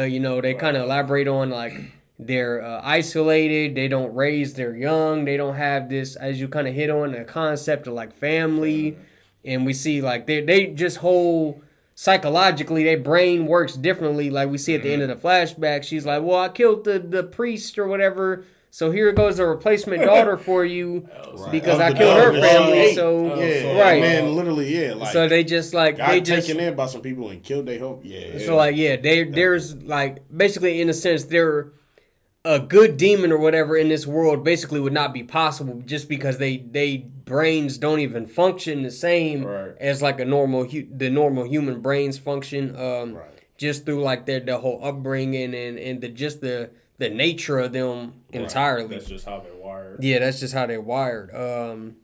they kind of elaborate on, like, they're isolated. They don't raise their young. They don't have this, as you kind of hit on, the concept of, like, family. And we see, like, they just whole, psychologically, their brain works differently. Like, we see at the end of the flashback, she's like, well, I killed the priest or whatever. So here goes a replacement daughter for you because I killed her family. So right, man, literally, like, so they just like got taken in by some people and killed their hope. So like there's like basically in a sense they're a good demon or whatever in this world basically would not be possible just because they brains don't even function the same as like the normal human brains function. Just through like the whole upbringing and the nature of them entirely. That's just how they're wired. Yeah, that's just how they're wired. And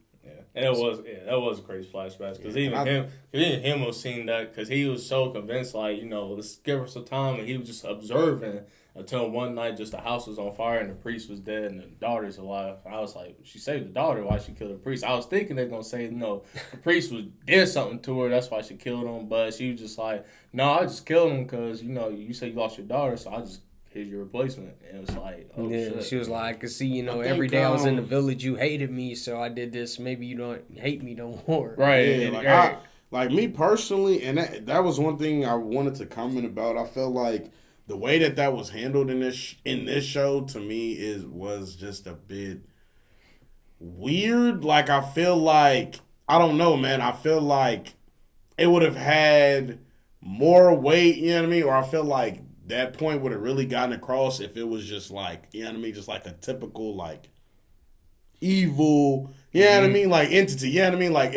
that was a crazy flashback because even him was seeing that because he was so convinced, like, let's give her some time, and he was just observing until one night just the house was on fire and the priest was dead and the daughter's alive. I was like, she saved the daughter, why she killed the priest? I was thinking they're gonna say no, the priest did something to her, that's why she killed him, but she was just like, no, I just killed him because you said you lost your daughter, so I just. Here's your replacement. And it was like, oh, shit. She was like, I could see, every day I was in the village, you hated me, so I did this. Maybe you don't hate me no more. Right. Yeah, like me personally, and that was one thing I wanted to comment about. I felt like the way that was handled in this show to me was just a bit weird. Like, I feel like, I don't know, man. I feel like it would have had more weight, you know what I mean? Or I feel like that point would have really gotten across if it was just like, you know what I mean, just like a typical like evil, you know what I mean, like entity, you know what I mean, like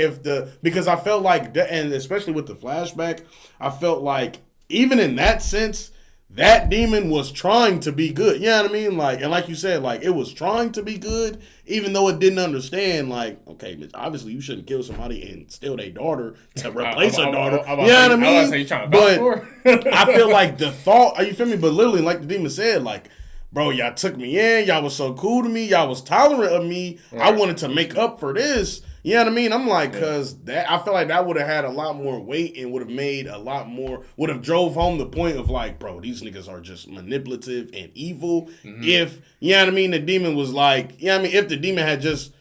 because I felt like, and especially with the flashback, I felt like even in that sense, that demon was trying to be good, you know what I mean, like, and like you said, like it was trying to be good, even though it didn't understand, like, okay, obviously you shouldn't kill somebody and steal their daughter to replace her daughter, you know what I mean, but I feel like the thought, you feel me, but literally like the demon said, like, bro, y'all took me in, y'all was so cool to me, y'all was tolerant of me, I wanted to make up for this. You know what I mean? I'm like, because I feel like that would have had a lot more weight and would have made a lot more, would have drove home the point of like, bro, these niggas are just manipulative and evil. If, you know what I mean, the demon was like, you know what I mean, if the demon had just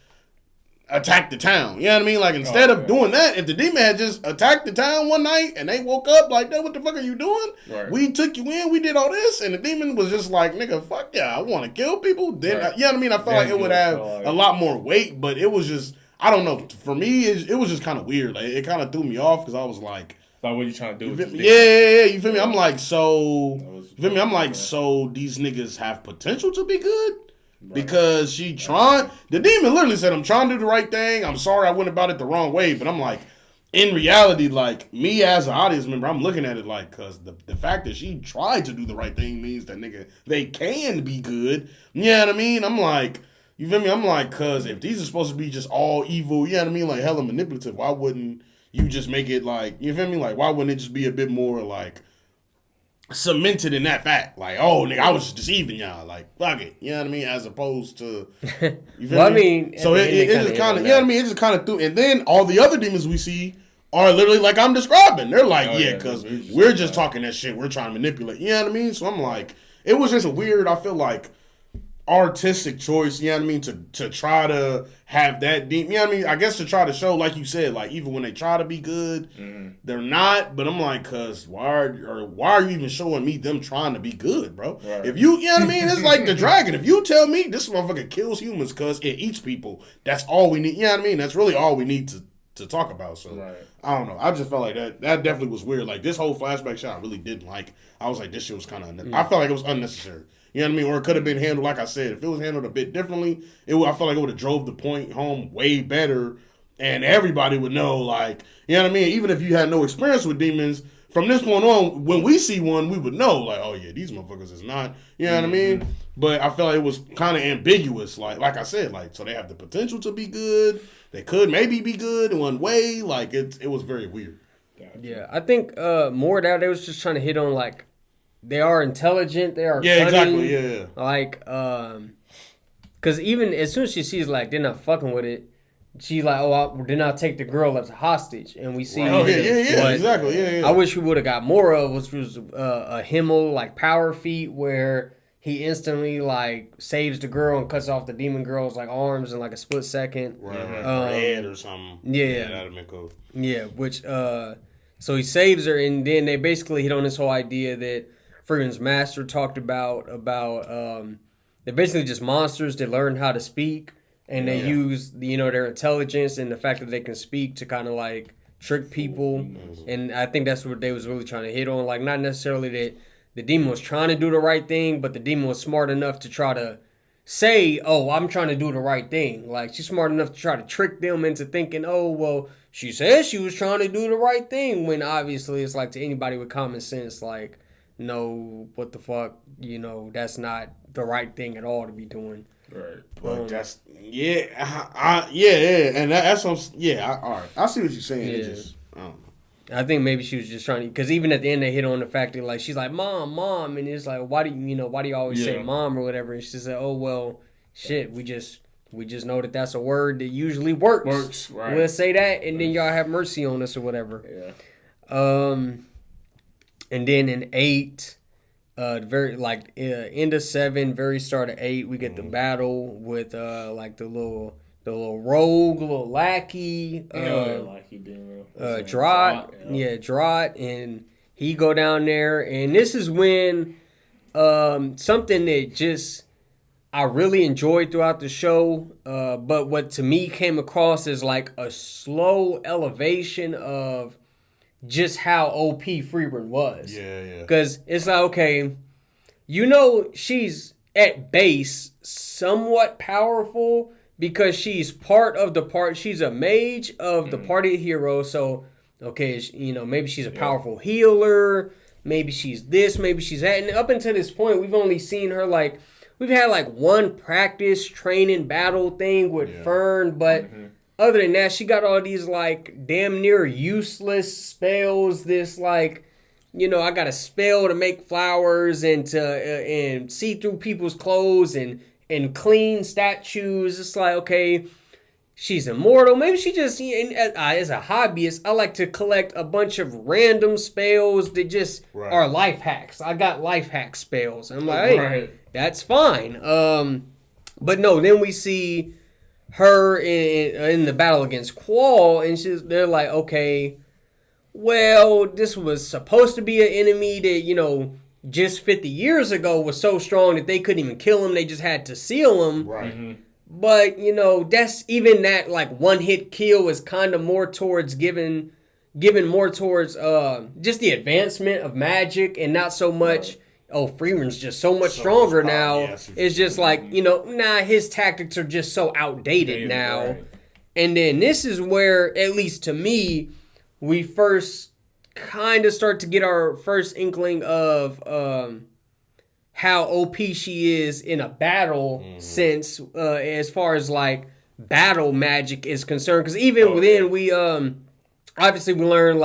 attacked the town, you know what I mean? Like, instead of doing that, if the demon had just attacked the town one night and they woke up like, what the fuck are you doing? Right. We took you in, we did all this, and the demon was just like, nigga, fuck yeah, I want to kill people. Then, you know what I mean? I felt like it would have a lot more weight, but it was just, I don't know. For me, it was just kind of weird. Like, it kind of threw me off because I was like, what are you trying to do? Yeah, you feel me? I'm like, you feel me? I'm like, so these niggas have potential to be good? Because she trying, the demon literally said, I'm trying to do the right thing. I'm sorry I went about it the wrong way. But I'm like, in reality, like, me as an audience member, I'm looking at it like, because the fact that she tried to do the right thing means that, nigga, they can be good. You know what I mean? I'm like, you feel me? I'm like, because if these are supposed to be just all evil, you know what I mean? Like, hella manipulative, why wouldn't you just make it like, you feel me? Like, why wouldn't it just be a bit more, like, cemented in that fact? Like, oh, nigga, I was just deceiving y'all. Like, fuck it. You know what I mean? As opposed to, you feel me? I mean, so it just kind of, you know what I mean? It just kind of threw, and then all the other demons we see are literally like I'm describing. They're like, because we're just talking that shit. We're trying to manipulate. You know what I mean? So I'm like, it was just a weird, I feel like, artistic choice, you know what I mean, to try to have that deep, you know what I mean, I guess to try to show, like you said, like, even when they try to be good, they're not, but I'm like, cause why are you even showing me them trying to be good, bro? Right. If you know what I mean, it's like the dragon, if you tell me this motherfucker kills humans cause it eats people, that's all we need, you know what I mean, that's really all we need to talk about, so, I don't know, I just felt like that definitely was weird, like, this whole flashback shot I really didn't like, I was like, this shit was kind of, I felt like it was unnecessary. You know what I mean? Or it could have been handled, like I said, if it was handled a bit differently, I feel like it would have drove the point home way better, and everybody would know, like, you know what I mean? Even if you had no experience with demons, from this point on, when we see one, we would know, like, oh yeah, these motherfuckers is not, you know what I mean? But I felt like it was kind of ambiguous, like I said, like, so they have the potential to be good. They could maybe be good in one way. Like, it was very weird. Yeah, I think more that they was just trying to hit on, like, they are intelligent, they are cunning. Exactly, yeah. Like, because even as soon as she sees, like, they're not fucking with it, she's like, oh, then I'll take the girl as a hostage. And we see... Oh, yeah, exactly, yeah. I wish we would have got more of, which was a Himmel, like, power feat where he instantly, like, saves the girl and cuts off the demon girl's, like, arms in, like, a split second. Right. Her head or something. Yeah. That'd have been cool. Yeah, which... So he saves her, and then they basically hit on this whole idea that Frieren's master talked about they're basically just monsters that learn how to speak, and they use their intelligence and the fact that they can speak to kind of like trick people. And I think that's what they was really trying to hit on, like not necessarily that the demon was trying to do the right thing, but the demon was smart enough to try to say, oh, I'm trying to do the right thing. Like, she's smart enough to try to trick them into thinking, oh, well, she said she was trying to do the right thing, when obviously it's like, to anybody with common sense, like, no, what the fuck, that's not the right thing at all to be doing. Right. But that's, and that's all right. I see what you're saying. It just, I don't know. I think maybe she was just trying to, because even at the end they hit on the fact that, like, she's like, mom, and it's like, why do you always say mom or whatever? And she said, oh, well, shit, we just know that that's a word that usually works. Right. We'll say that, and then y'all have mercy on us or whatever. Yeah. And then in 8, end of 7, very start of 8, we get the battle with like the little rogue, little lackey, Drott. Yeah, Drott, and he go down there, and this is when something that just I really enjoyed throughout the show, but what to me came across as like a slow elevation of just how OP Frieren was. Yeah. Because it's like, okay, she's at base somewhat powerful, because she's she's a mage of the party of heroes. So, okay, maybe she's a powerful healer. Maybe she's this, maybe she's that. And up until this point, we've only seen her we've had one practice training battle thing with Fern. But other than that, she got all these damn near useless spells. This I got a spell to make flowers and and see through people's clothes and clean statues. It's like, okay, she's immortal. Maybe she just, as a hobbyist, I like to collect a bunch of random spells that just are life hacks. I got life hack spells. I'm like, hey, that's fine. But no, then we see her in the battle against Qual, and they're like, okay, well, this was supposed to be an enemy that, just 50 years ago was so strong that they couldn't even kill him. They just had to seal him. Right. Mm-hmm. But, that's even that, one-hit kill is kind of more towards giving more towards just the advancement of magic, and not so much, Frieren's just so much stronger now. It's just his tactics are just so outdated now. Right. And then this is where, at least to me, we first kind of start to get our first inkling of how OP she is in a battle sense, as far as battle magic is concerned. Because even within, we obviously we learn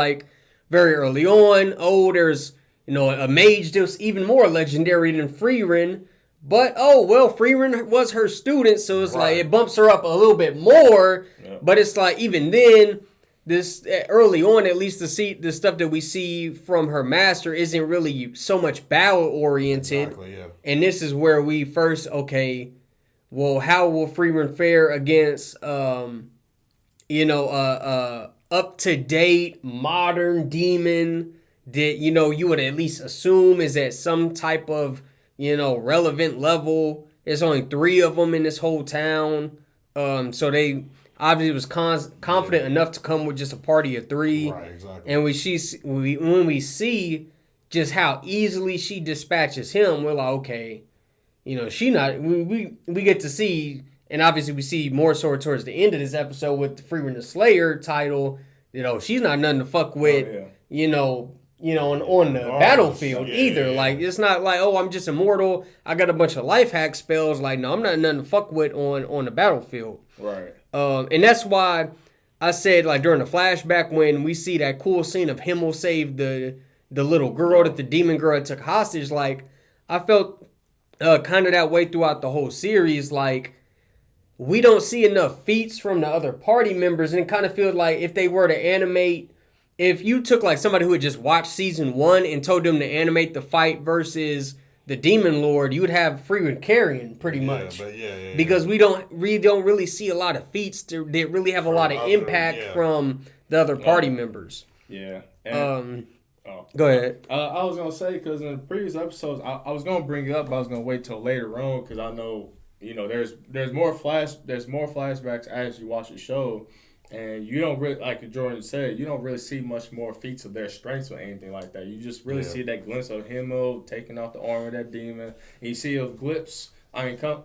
very early on, there's a mage that's even more legendary than Frieren. But Frieren was her student, so it's it bumps her up a little bit more. Yep. But it's even then, this early on, at least the stuff that we see from her master isn't really so much battle oriented. Exactly, yeah. And this is where we first, how will Frieren fare against up to date modern demon that you would at least assume is at some type of relevant level. There's only 3 of them in this whole town, so they obviously was confident enough to come with just a party of 3. Right, exactly. And when we see just how easily she dispatches him, we're like, okay, she not. We get to see, and obviously we see more so towards the end of this episode with the Frieren the Slayer title. She's not nothing to fuck with. on the battlefield either. Yeah. Like, it's not like, oh, I'm just immortal. I got a bunch of life hack spells. Like, no, I'm not nothing to fuck with on the battlefield. Right. And that's why I said, like, during the flashback when we see that cool scene of Himmel save the little girl that the demon girl took hostage, like, I felt kind of that way throughout the whole series. Like, we don't see enough feats from the other party members, and it kind of feels like if they were to animate, if you took like somebody who had just watched season 1 and told them to animate the fight versus the Demon Lord, you would have Frieren carrying pretty much. Because we don't really see a lot of feats that really have a lot of impact from the other party members. Yeah. And, go ahead. I was gonna say, because in the previous episodes, I was gonna bring it up, but I was gonna wait till later on because I know there's more flashbacks as you watch the show. And you don't really, like Jordan said, you don't really see much more feats of their strengths or anything like that. You just really see that glimpse of Himmel taking off the armor of that demon. And you see a glimpse,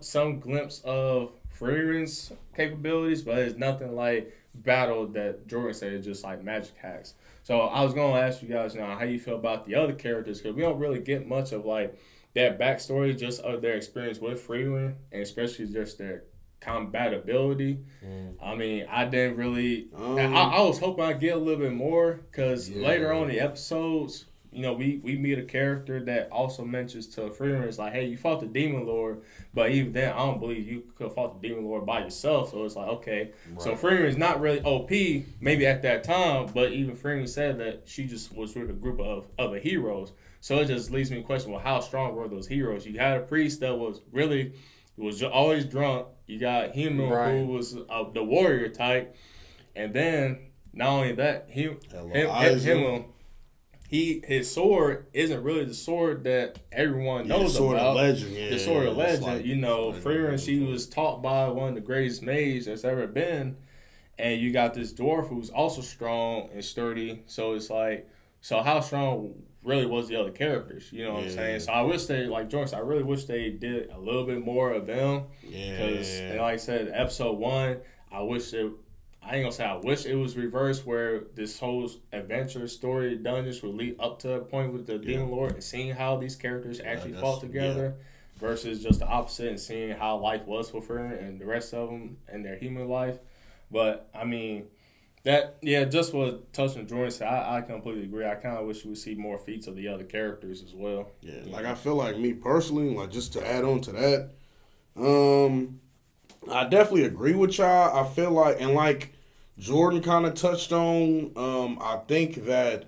some glimpse of Frieren's capabilities, but it's nothing like battle that Jordan said is just like magic hacks. So I was going to ask you guys now how you feel about the other characters, because we don't really get much of like that backstory, just of their experience with Frieren, and especially just their compatibility. I mean, I didn't really. I was hoping I'd get a little bit more because later on in the episodes, we meet a character that also mentions to Frieren, it's like, hey, you fought the Demon Lord, but even then, I don't believe you could have fought the Demon Lord by yourself. So it's like, okay, so Frieren is not really OP, maybe at that time, but even Frieren said that she just was with a group of other heroes. So it just leaves me to question, well, how strong were those heroes? You had a priest that was always drunk. You got Himmel, who was the warrior type, and then not only that, Himmel, his sword isn't really the sword that everyone knows about. The sword of legend. Like, Frieren, she was taught by one of the greatest mages that's ever been, and you got this dwarf who's also strong and sturdy. So it's like, so how strong really was the other characters? You know what I'm saying? So I wish they, like Jordan said, I really wish they did a little bit more of them. Because, like I said, episode 1, I wish it was reversed, where this whole adventure story dungeons would lead up to a point with the Demon Lord and seeing how these characters actually fought together versus just the opposite and seeing how life was for Frieren and the rest of them and their human life. But, I mean, just what touching Jordan said, I completely agree. I kind of wish we would see more feats of the other characters as well. Yeah, like I feel like me personally, like just to add on to that, I definitely agree with y'all. I feel like, and like Jordan kind of touched on, I think that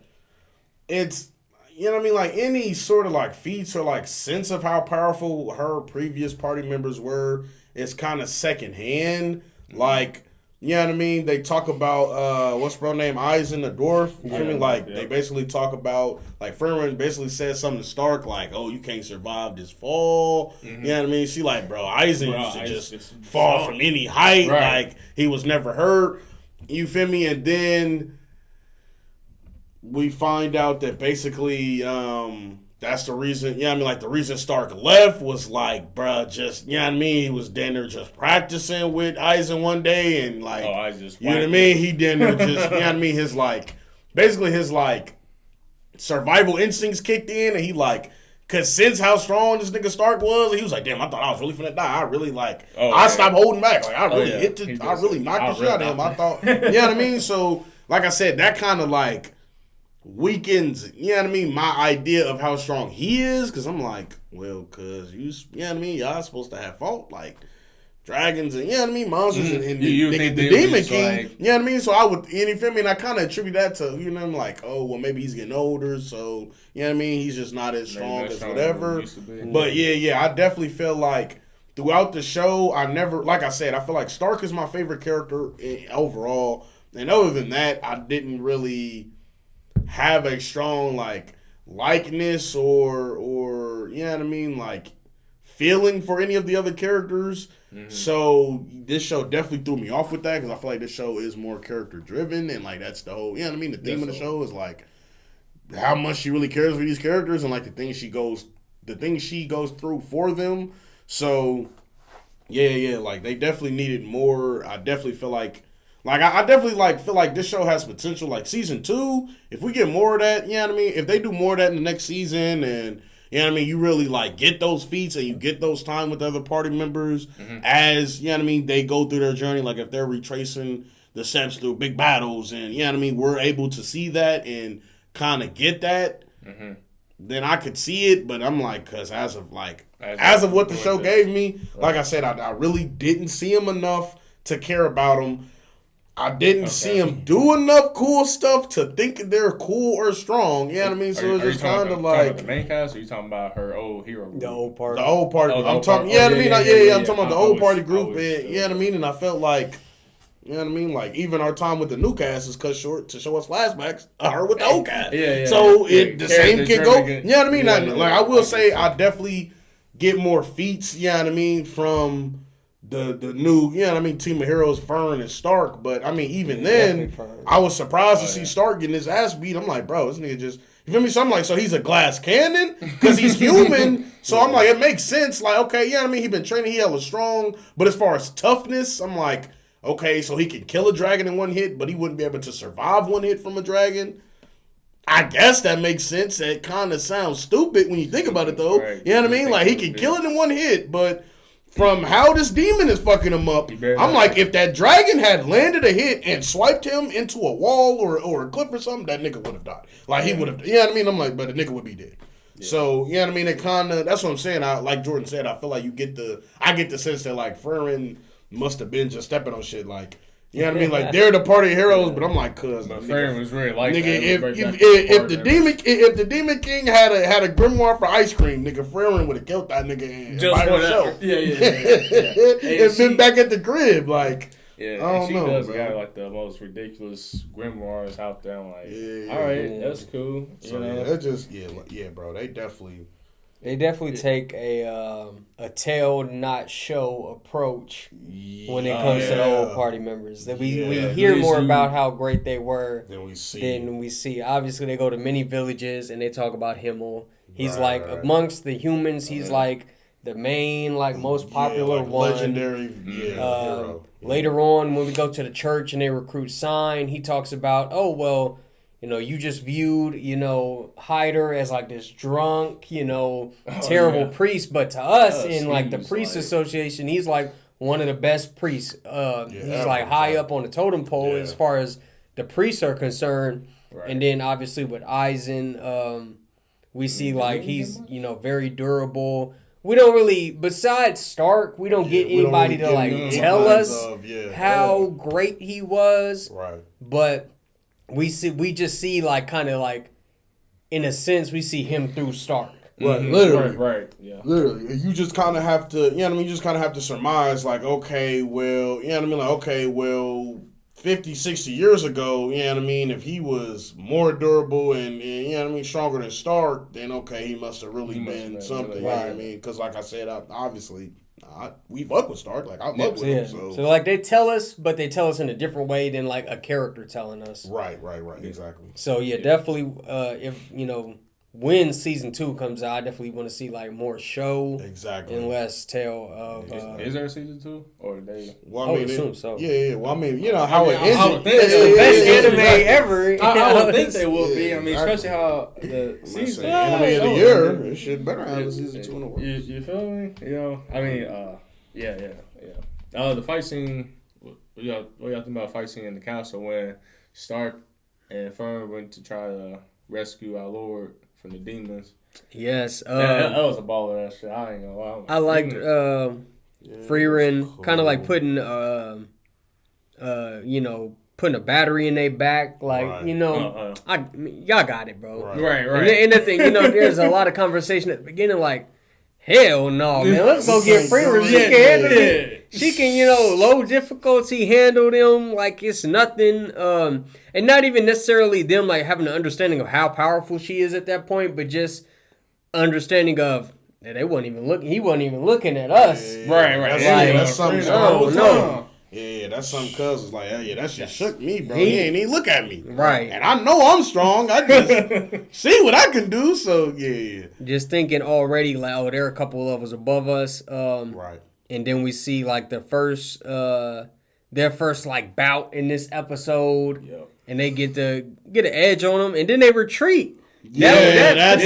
it's, like any sort of like feats or like sense of how powerful her previous party members were is kind of secondhand. Like, you know what I mean? They talk about, what's bro name? Eisen the dwarf. You feel me? Like, they basically talk about, like, Frieren basically says something to Stark, like, oh, you can't survive this fall. You know what I mean? She like, bro, Eisen used to just fall from any height. Right. Like, he was never hurt. You feel me? And then we find out that basically, that's the reason, like the reason Stark left was like, bruh, just, he was down there just practicing with Eisen one day and like, he down there just, his like, basically his like survival instincts kicked in and he like, could sense how strong this nigga Stark was. He was like, damn, I thought I was really finna die. I really like, I stopped holding back. Like, I really I really knocked the shit out of him. I thought, you know what I mean? So, like I said, that kind of like, weakens, my idea of how strong he is, because I'm like, well, because y'all supposed to have fought like dragons and monsters and the Demon King, like, so I would, you feel me, and I kind of attribute that to, I'm like, oh, well, maybe he's getting older, so, he's just not as strong as whatever, but I definitely feel like throughout the show, I never, like I said, I feel like Stark is my favorite character overall, and other than that, I didn't really have a strong like likeness or like feeling for any of the other characters. So this show definitely threw me off with that because I feel like this show is more character driven and like that's the whole the theme of the show is like how much she really cares for these characters and like the things she goes through for them. So like they definitely needed more. I definitely feel like Like I definitely like feel like this show has potential. Like season 2, if we get more of that, you know what I mean? If they do more of that in the next season and you know what I mean, you really like get those feats and you get those time with other party members as, you know what I mean, they go through their journey. Like if they're retracing the steps through big battles and you know what I mean, we're able to see that and kind of get that, then I could see it. But I'm like, because as of what the show gave me, like I said, I really didn't see him enough to care about him. I didn't see him do enough cool stuff to think they're cool or strong. You know what I mean? So it's just kind of like the main cast. Or are you talking about her old hero? The old party. The old party. Oh, I'm talking. Yeah, I mean, I'm talking about the old party group. And you know what I mean? And I felt like, you know what I mean? Like even our time with the new cast is cut short to show us flashbacks of her with the old cast. So the same can go. You know what I mean? Like I will say, I definitely get more feats. You know what I mean? From the new, you know what I mean, team of heroes, Frieren and Stark. But I mean, even then, I was surprised to see Stark getting his ass beat. I'm like, bro, this nigga just, you feel me? So I'm like, so he's a glass cannon because he's human. So I'm like, it makes sense. Like, okay, you know what I mean? He been training, he hella strong. But as far as toughness, I'm like, okay, so he can kill a dragon in one hit, but he wouldn't be able to survive one hit from a dragon. I guess that makes sense. That kind of sounds stupid when you think about it, though. Right. You know what I mean? Like, he can kill it in one hit, but from how this demon is fucking him up, I'm like, if that dragon had landed a hit and swiped him into a wall or a cliff or something, that nigga would have died. Like, he would have, you know what I mean? I'm like, but the nigga would be dead. Yeah. So, you know what I mean? It kind of, that's what I'm saying. Like Jordan said, I feel like I get the sense that, like, Frieren must have been just stepping on shit, like, you know what I mean? Like, they're the party heroes, but I'm like, cuz. But Frieren was really like nigga, that. If the Demon King had a grimoire for ice cream, nigga, Frieren would have killed that nigga just by herself. Yeah. And been back at the crib, like. Yeah, I don't she know, does bro. got like the most ridiculous grimoires out there. I'm like, all right, that's cool. So you know? that's just bro. They definitely take a tell not show approach when it comes to the old party members. That we hear more about how great they were than we see. Obviously, they go to many villages and they talk about Himmel. He's amongst the humans. He's like the main, like most popular one. Legendary, hero. Later on, when we go to the church and they recruit Sign, he talks about, oh well, you know, you just viewed, you know, Hyder as like this drunk, you know, terrible priest. But to us, in like the priest association, he's like one of the best priests. He's like high up on the totem pole as far as the priests are concerned. Right. And then obviously with Eisen, we see like he's, you know, very durable. We don't really, besides Stark, we don't get anybody to like tell us how great he was. Right. But we just see like kind of like, in a sense, we see him through Stark. Right, literally. Right, yeah. Literally. You just kind of have to, you know what I mean? You just kind of have to surmise, like, okay, well, you know what I mean? Like, okay, well, 50, 60 years ago, you know what I mean? If he was more durable and you know what I mean, stronger than Stark, then okay, he must have really been something, you know what I mean? Because like I said, we fuck with Stark. Like, I fuck with him. So, like, they tell us, but they tell us in a different way than, like, a character telling us. Right, exactly. So, definitely, if, you know, when season 2 comes out, I definitely want to see like more show, and less tale of. Is there a season 2 or they? Well, I mean, assume so. Yeah. Well, I mean, you know how it ended. It's the best anime ever. I would think they will be. I mean, especially how the season anime of the year. It should better have a season 2 in the works. You feel me? You know, I mean, yeah. The fight scene. What y'all think about fight scene in the castle when Stark and Frieren went to try to rescue our Lord from the demons? Yes. That was a ball of that shit. I ain't gonna lie. I liked Frieren kind of like putting, you know, putting a battery in their back. Like, you know, y'all got it, bro. Right. And the thing, you know, there's a lot of conversation at the beginning, like, hell no, man. Let's go get Frieren. She can handle it. She can, you know, low difficulty handle them like it's nothing. And not even necessarily them like having an understanding of how powerful she is at that point, but just understanding of they wasn't even looking. He wasn't even looking at us. Right. That's something. No. Yeah, that's something. Cuz was like, that shit shook me, bro. He ain't even look at me. Right. And I know I'm strong. I just see what I can do. So yeah. Just thinking already, like, they're a couple levels above us. Right. And then we see like the first their first like bout in this episode, Yep. and they get an edge on them, and then they retreat. That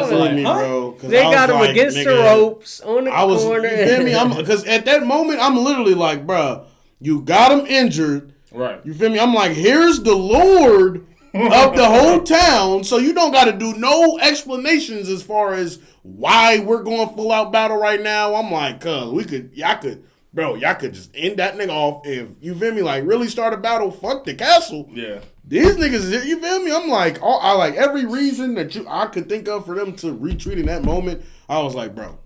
threw me, bro. They got him against the ropes on the corner. You feel me? Because at that moment, I'm literally like, bro, you got him injured. Right. You feel me? I'm like, here's the Lord of the whole town, so you don't got to do no explanations as far as why we're going full out battle right now. I'm like, y'all could just end that nigga off if, you feel me, like really start a battle, fuck the castle. Yeah. These niggas, you feel me? I'm like, I like every reason that I could think of for them to retreat in that moment. I was like, bro,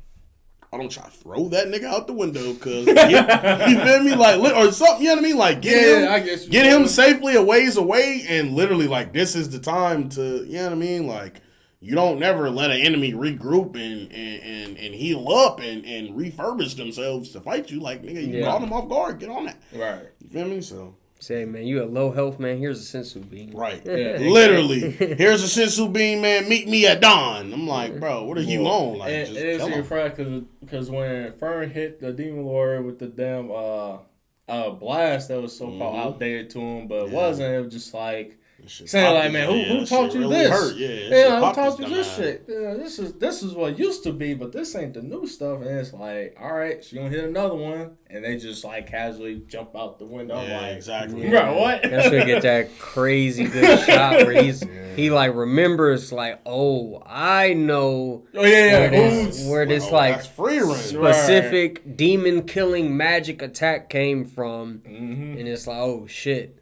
I don't try to throw that nigga out the window because you feel me, like, or something. You know what I mean? Like, get him safely a ways away, and literally, like, this is the time to, you know what I mean? Like, you don't never let an enemy regroup and heal up and refurbish themselves to fight you. Like, nigga, you caught them off guard. Get on that. Right. You feel me? So. Say, man, you at low health, man. Here's a sensu bean. Right. Yeah. Literally. Here's a sensu bean, man. Meet me at dawn. I'm like, bro, what are you on? Like, and just it is tell him. fried because when Frieren hit the Demon Lord with the damn blast that was so-called outdated to him, but it wasn't. It was just like saying like, man, who taught you really this? Hurt. Who taught you this shit? Yeah, this is what used to be, but this ain't the new stuff. And it's like, all right, she gonna hit another one, and they just like casually jump out the window. Yeah, I'm like, exactly. Bro, what? That's where you get that crazy good shot where he like remembers like, oh, I know where this like that's Frieren. specific demon killing magic attack came from, and it's like, oh shit.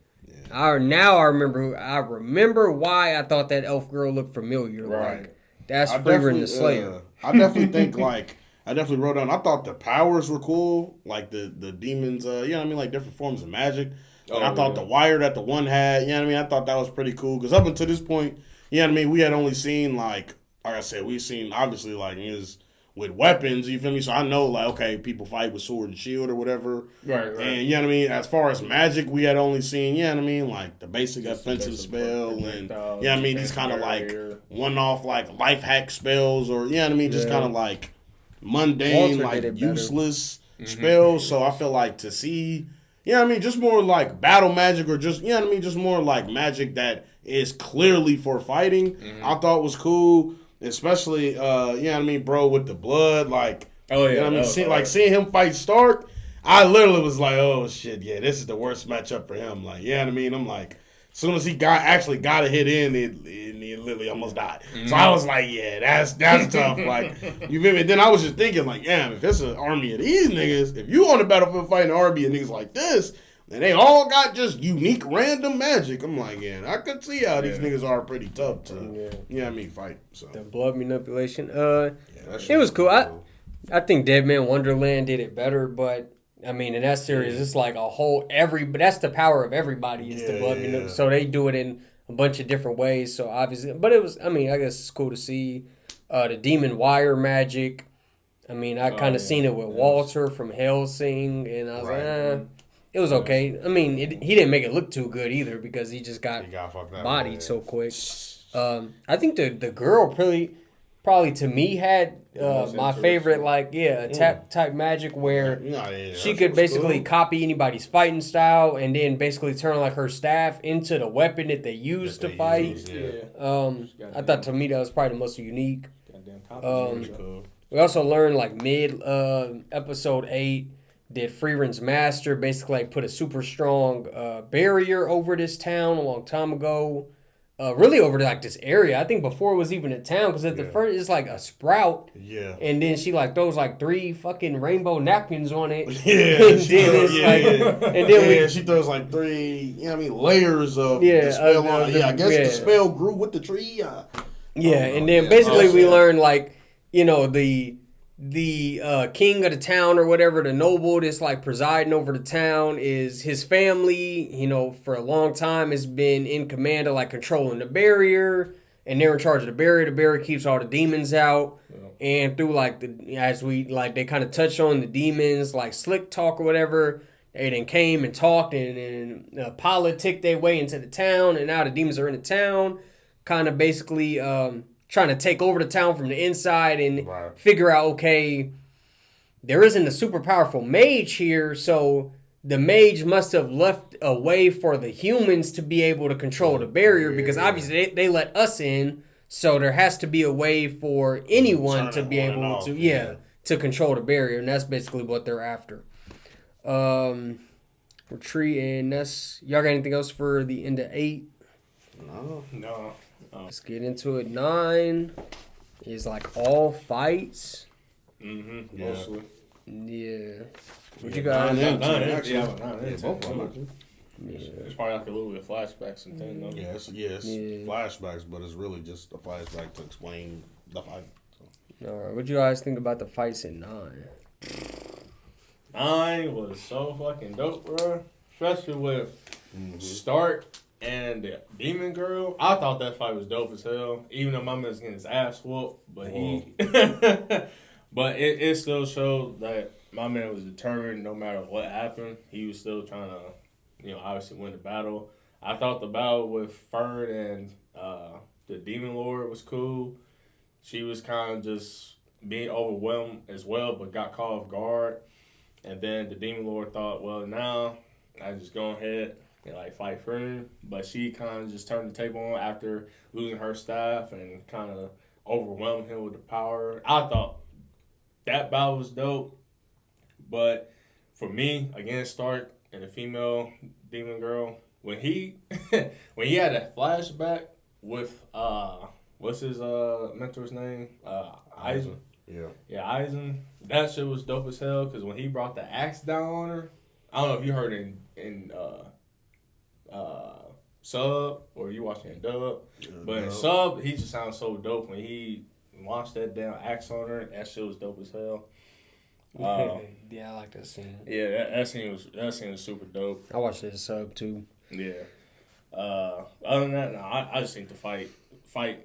I remember why I thought that elf girl looked familiar. Right. Like, that's Frieren the Slayer. I definitely think, like, I definitely wrote down, I thought the powers were cool. Like, the demons, you know what I mean? Like, different forms of magic. And I thought the wire that the one had, you know what I mean? I thought that was pretty cool. Because up until this point, you know what I mean? We had only seen, like I said, we've seen, obviously, like, niggas with weapons, you feel me? So I know, like, okay, people fight with sword and shield or whatever. Right. And, you know what I mean? As far as magic, we had only seen, you know what I mean? Like, the basic offensive spell and, you know what I mean? These kind of, like, one-off, like, life hack spells or, you know what I mean? Just kind of, like, mundane, like, useless spells. So I feel like to see, you know what I mean? Just more, like, battle magic or just, you know what I mean? Just more, like, magic that is clearly for fighting. I thought was cool. Especially, you know what I mean, bro, with the blood, like, you know what I mean, seeing him fight Stark, I literally was like, oh shit, yeah, this is the worst matchup for him, like, you know what I mean, I'm like, as soon as he actually got a hit in, he literally almost died, so I was like, yeah, that's tough, like, you feel me, then I was just thinking, like, damn, if it's an army of these niggas, if you on the battlefield fighting an army of niggas like this, and they all got just unique random magic. I'm like, yeah, I could see how these niggas are pretty tough to, you know what I mean, fight. So the blood manipulation. It was cool. I think Dead Man Wonderland did it better, but I mean, in that series, it's like a whole but that's the power of everybody is the blood manipulation. So they do it in a bunch of different ways. So obviously, but it was, I mean, I guess it's cool to see the demon wire magic. I mean, I kind of seen it with Walter from Hellsing, and I was like, it was okay. I mean, he didn't make it look too good either because he just got bodied so quick. I think the girl probably to me had my favorite attack type magic where she could basically copy anybody's fighting style and then basically turn like her staff into the weapon that they use to fight. I thought to me that was probably the most unique. We also learned like mid episode 8. That Frieren's master basically like put a super strong barrier over this town a long time ago. Really over to like this area. I think before it was even a town because at the first it's like a sprout. Yeah. And then she like throws like 3 fucking rainbow napkins on it. Yeah. And then and then she throws like 3, you know what I mean, layers of the spell on it. I guess the spell grew with the tree. And then basically we learned like, you know, the king of the town or whatever, the noble that's like presiding over the town is his family, you know, for a long time has been in command of like controlling the barrier, and they're in charge of the barrier. The barrier keeps all the demons out. And through like they kind of touch on the demons, like slick talk or whatever, they then came and talked and politicked their way into the town, and now the demons are in the town, kind of basically trying to take over the town from the inside and figure out, okay, there isn't a super powerful mage here, so the mage must have left a way for the humans to be able to control the barrier because obviously they let us in, so there has to be a way for anyone to be able to to control the barrier, and that's basically what they're after. Retreat, and that's y'all got anything else for the end of 8? No. Let's get into it. 9 is like all fights. Mostly. Yeah. What you got? 9 actually. Yeah, 9 Yeah, both of them actually. It's probably like a little bit of flashbacks and things, though. Yeah, it's flashbacks, but it's really just a flashback to explain the fight. So. All right. What you guys think about the fights in 9? 9 was so fucking dope, bro. Especially with Stark and the Demon Girl. I thought that fight was dope as hell. Even though my man was getting his ass whooped, but but it still showed that my man was determined no matter what happened. He was still trying to, obviously win the battle. I thought the battle with Frieren and the Demon Lord was cool. She was kind of just being overwhelmed as well, but got caught off guard. And then the Demon Lord thought, well, now I just go ahead and fight Frieren. But she kind of just turned the table on after losing her staff and kind of overwhelmed him with the power. I thought that battle was dope. But for me, against Stark and the female Demon Girl, when he had that flashback with what's his mentor's name? Eisen. Yeah, Eisen. That shit was dope as hell because when he brought the axe down on her, I don't know if you heard it in sub or you watching it dub, but in sub he just sounds so dope when he launched that damn axe on her. That shit was dope as hell. Yeah, I like that scene. Yeah, that scene was super dope. I watched it in sub too. Yeah. Other than that, no, I just think the fight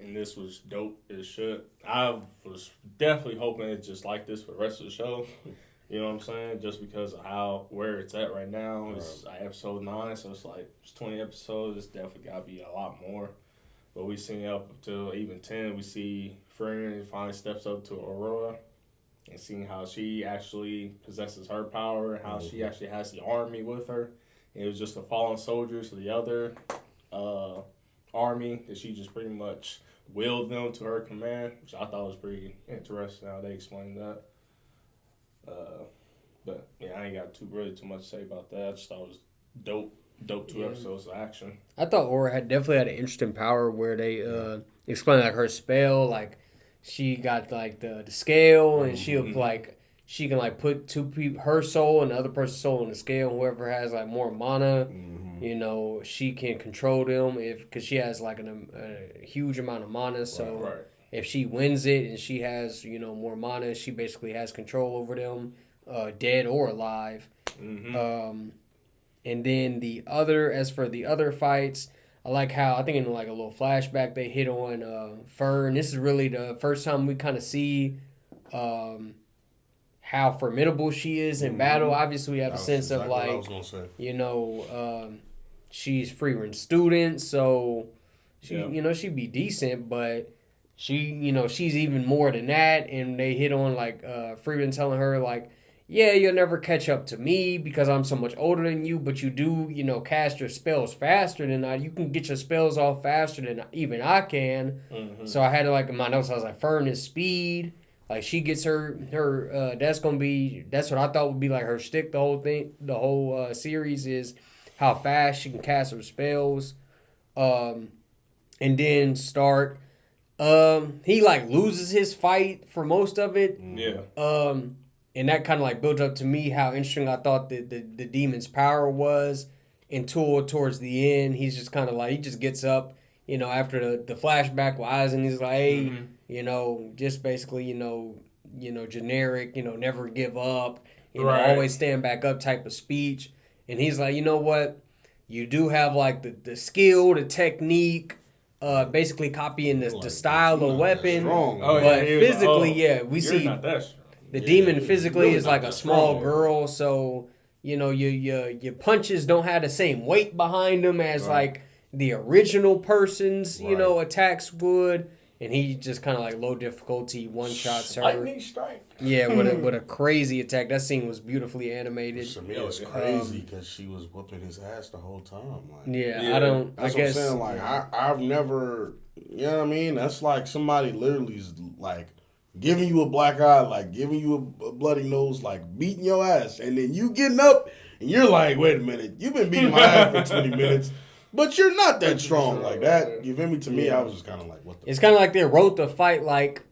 in this was dope as shit. I was definitely hoping it's just like this for the rest of the show. You know what I'm saying? Just because of where it's at right now. It's episode 9, so it's 20 episodes. It's definitely got to be a lot more. But we seen up until even 10, we see Frieren finally steps up to Aurora and seeing how she actually possesses her power and how she actually has the army with her. And it was just the fallen soldiers of the other army that she just pretty much willed them to her command, which I thought was pretty interesting how they explained that. But yeah, I ain't got too much to say about that. I just thought it was dope 2 episodes of action. I thought Aura definitely had an interesting power where they explained her spell, she got the scale and she'll she can put two people, her soul and the other person's soul on the scale. Whoever has more mana, she can control them because she has a huge amount of mana. So if she wins it and she has more mana, she basically has control over them, dead or alive. And then as for the other fights, I like how I think in a little flashback they hit on Fern. This is really the first time we kind of see how formidable she is in battle. Obviously, we have a sense of she's Frieren's student, so she she'd be decent, but she's even more than that. And they hit on Frieren telling her yeah, you'll never catch up to me because I'm so much older than you, but you do, cast your spells faster than I. You can get your spells off faster than even I can. So I had to, in my notes, I was like, Fern is speed. She gets her that's what I thought would be her shtick, the whole series is how fast she can cast her spells. And then Stark, he loses his fight for most of it. Yeah. And that kind of built up to me how interesting I thought the demon's power was until towards the end. He's just kind of he just gets up, after the flashback with Eisen. He's like, hey, just basically, generic, never give up, always stand back up type of speech. And he's like, you know what? You do have the skill, the technique, basically copying the style of weapon. But physically, we see. Not that strong. The demon physically is a small girl, so your punches don't have the same weight behind them as the original person's attacks would. and he just kind of like low difficulty one shots her. Lightning strike. Yeah, with a crazy attack. That scene was beautifully animated. To me, it's crazy because she was whooping his ass the whole time. Like, I don't. That's I guess. what I'm saying. Like, I've never, you know what I mean? That's like somebody literally is like giving you a black eye, like giving you a bloody nose, like beating your ass, and then you getting up and you're like, wait a minute, you've been beating my ass for 20 minutes. But you're not that strong like that. You feel me? To me, I was just kind of like, what the It's kind of like they wrote the fight like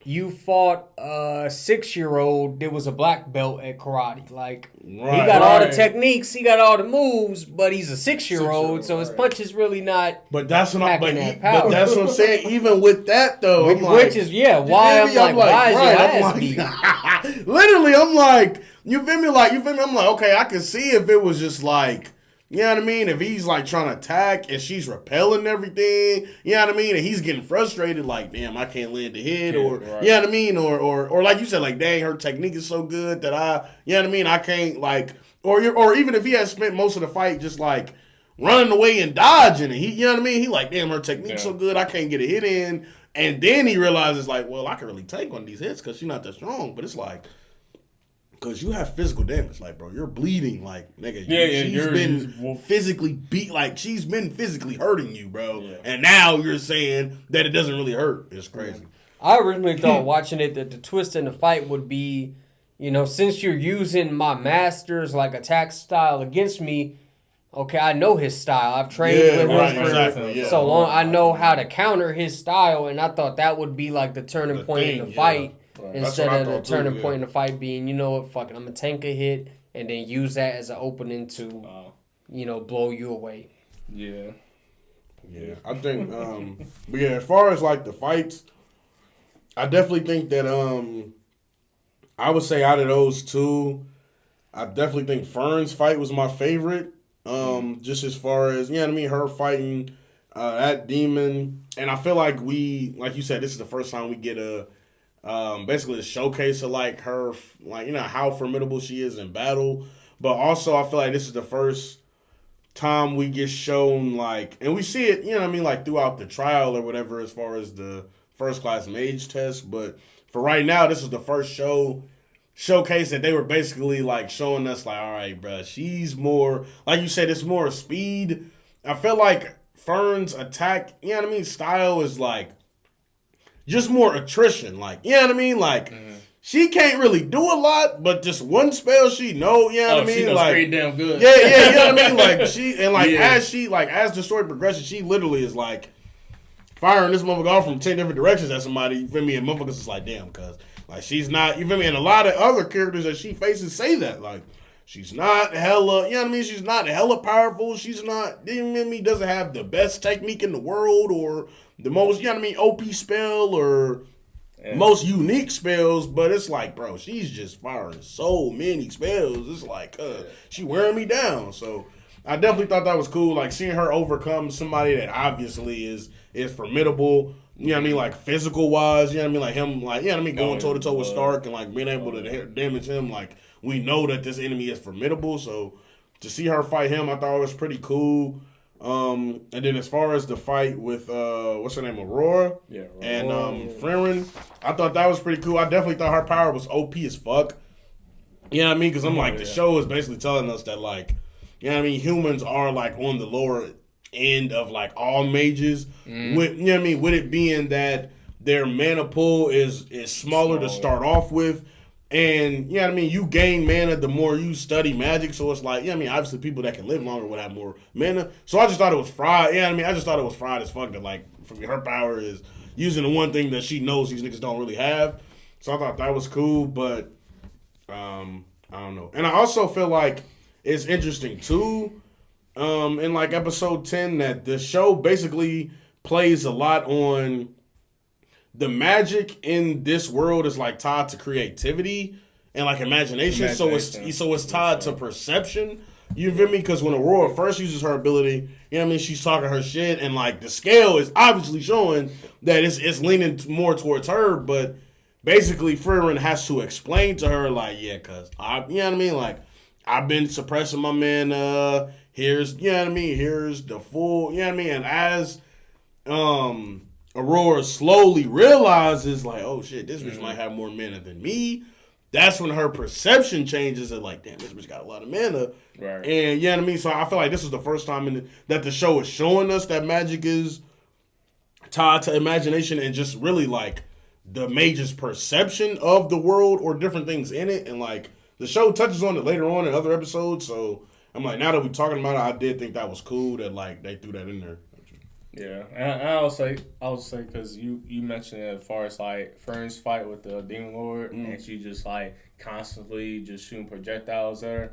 you fought a 6-year-old that was a black belt at karate. Like, he got all the techniques, he got all the moves, but he's a 6-year-old, so his punch is really not. But that's what I'm. But power. that's what I'm saying. Even with that though, Which is why I'm like, why is your ass beat? Literally, I'm like, you feel me? Like, I'm like, okay, I can see if it was just like. You know what I mean? If he's like trying to attack and she's repelling everything, you know what I mean? And he's getting frustrated, like, damn, I can't land the hit, or you know what I mean? Or like you said, like, dang, her technique is so good that you know what I mean? I can't like, or even if he had spent most of the fight just like running away and dodging, and you know what I mean? He like, damn, her technique's so good, I can't get a hit in. And then he realizes like, well, I can really take one of these hits because she's not that strong. But it's like. Because you have physical damage. Like, bro, you're bleeding. Like, nigga, she's been physically she's been physically hurting you, bro. Yeah. And now you're saying that it doesn't really hurt. It's crazy. I originally thought watching it that the twist in the fight would be, you know, since you're using my master's, like, attack style against me, okay, I know his style. I've trained with him for so long. I know how to counter his style, and I thought that would be, like, the turning point in the fight. Right. Instead of the turning point in the fight being, you know what, fuck it, I'm going to tank a hit and then use that as an opening to, you know, blow you away. Yeah. Yeah, I think, but yeah, as far as like the fights, I definitely think that, I would say out of those two, I definitely think Fern's fight was my favorite. Just as far as, you know what I mean, her fighting that demon. And I feel like like you said, this is the first time we get basically a showcase of like her, like, you know, how formidable she is in battle. But also I feel like this is the first time we get shown like, and we see it, you know what I mean, like throughout the trial or whatever as far as the first class mage test. But for right now, this is the first showcase that they were basically like showing us like, all right, bro, she's more, like you said, it's more speed. I feel like Fern's attack, you know what I mean, style is like, just more attrition, like, you know what I mean? Like, she can't really do a lot, but just one spell you know what I mean? She does like, pretty damn good. Yeah, you know what I mean? Like, as the story progresses, she literally is like firing this motherfucker off from 10 different directions at somebody, you feel me? And motherfuckers is like, damn, cuz, like, she's not, you feel me? And a lot of other characters that she faces say that, like, she's not hella, you know what I mean? She's not hella powerful. She's not, you know what I mean? Doesn't have the best technique in the world or the most, you know what I mean, OP spell or most unique spells. But it's like, bro, she's just firing so many spells. It's like, she wearing me down. So I definitely thought that was cool. Like, seeing her overcome somebody that obviously is formidable, you know what I mean, like physical wise, you know what I mean, like him, like, you know what I mean, going toe to toe with Stark and like being able to damage him, like, we know that this enemy is formidable, so to see her fight him, I thought it was pretty cool. And then as far as the fight with what's her name, Aurora, and Frieren, I thought that was pretty cool. I definitely thought her power was OP as fuck. You know what I mean? Because I'm like, the show is basically telling us that, like, you know what I mean, humans are like on the lower end of like all mages. With, you know what I mean, with it being that their mana pool is smaller to start off with. And, you know what I mean, you gain mana the more you study magic, so it's like, you know what I mean, obviously people that can live longer would have more mana. So I just thought it was fried, you know what I mean, I just thought it was fried as fuck that, like, her power is using the one thing that she knows these niggas don't really have. So I thought that was cool, but, I don't know. And I also feel like it's interesting, too, in, like, episode 10, that the show basically plays a lot on the magic in this world is like tied to creativity and like imagination. So it's tied to perception. You feel me? Because when Aurora first uses her ability, you know what I mean, she's talking her shit, and like the scale is obviously showing that it's leaning more towards her. But basically, Frieren has to explain to her like, yeah, cause you know what I mean, like, I've been suppressing my man. Here's, you know what I mean, here's the full, you know what I mean, and as Aurora slowly realizes, like, oh shit, this bitch might have more mana than me. That's when her perception changes and like, damn, this bitch got a lot of mana. Right. And you know what I mean? So I feel like this is the first time that the show is showing us that magic is tied to imagination and just really like the mage's perception of the world or different things in it. And like the show touches on it later on in other episodes. So I'm like, now that we're talking about it, I did think that was cool that like they threw that in there. Yeah, and I'll say because you mentioned it as far as like Fern's fight with the Demon Lord, and she just like constantly just shooting projectiles there.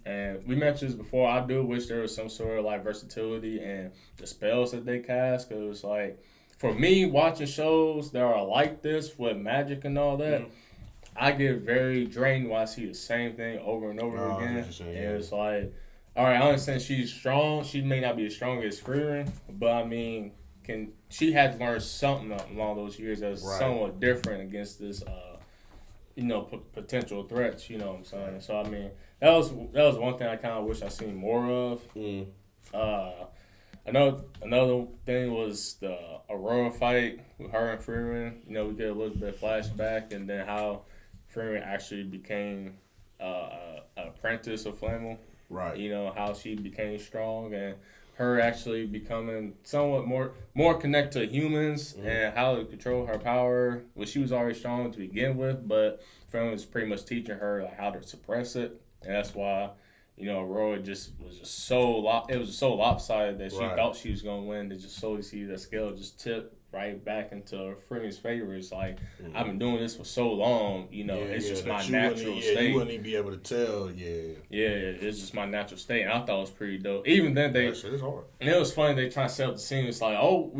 And we mentioned this before. I do wish there was some sort of like versatility and the spells that they cast, because like for me watching shows that are like this with magic and all that, I get very drained when I see the same thing over and over again. And it's like, all right, I understand she's strong. She may not be as strong as Frieren, but I mean, she had to learn something along those years that's somewhat different against this, potential threats. You know what I'm saying? So I mean, that was one thing I kind of wish I seen more of. Another thing was the Aurora fight with her and Frieren. You know, we get a little bit of flashback, and then how Frieren actually became an apprentice of Flammel. Right. You know, how she became strong and her actually becoming somewhat more connected to humans and how to control her power. Well, she was already strong to begin with, but Flammel was pretty much teaching her like how to suppress it. And that's why, you know, Aurora was just so lopsided that she thought she was going to win, to just slowly see the scale just tip right back into Freeney's favor. It's like, I've been doing this for so long, you know, it's just my natural state. You wouldn't even be able to tell, it's just my natural state. And I thought it was pretty dope. Even then, that shit is hard. And it was funny, they trying to set up the scene. It's like, oh,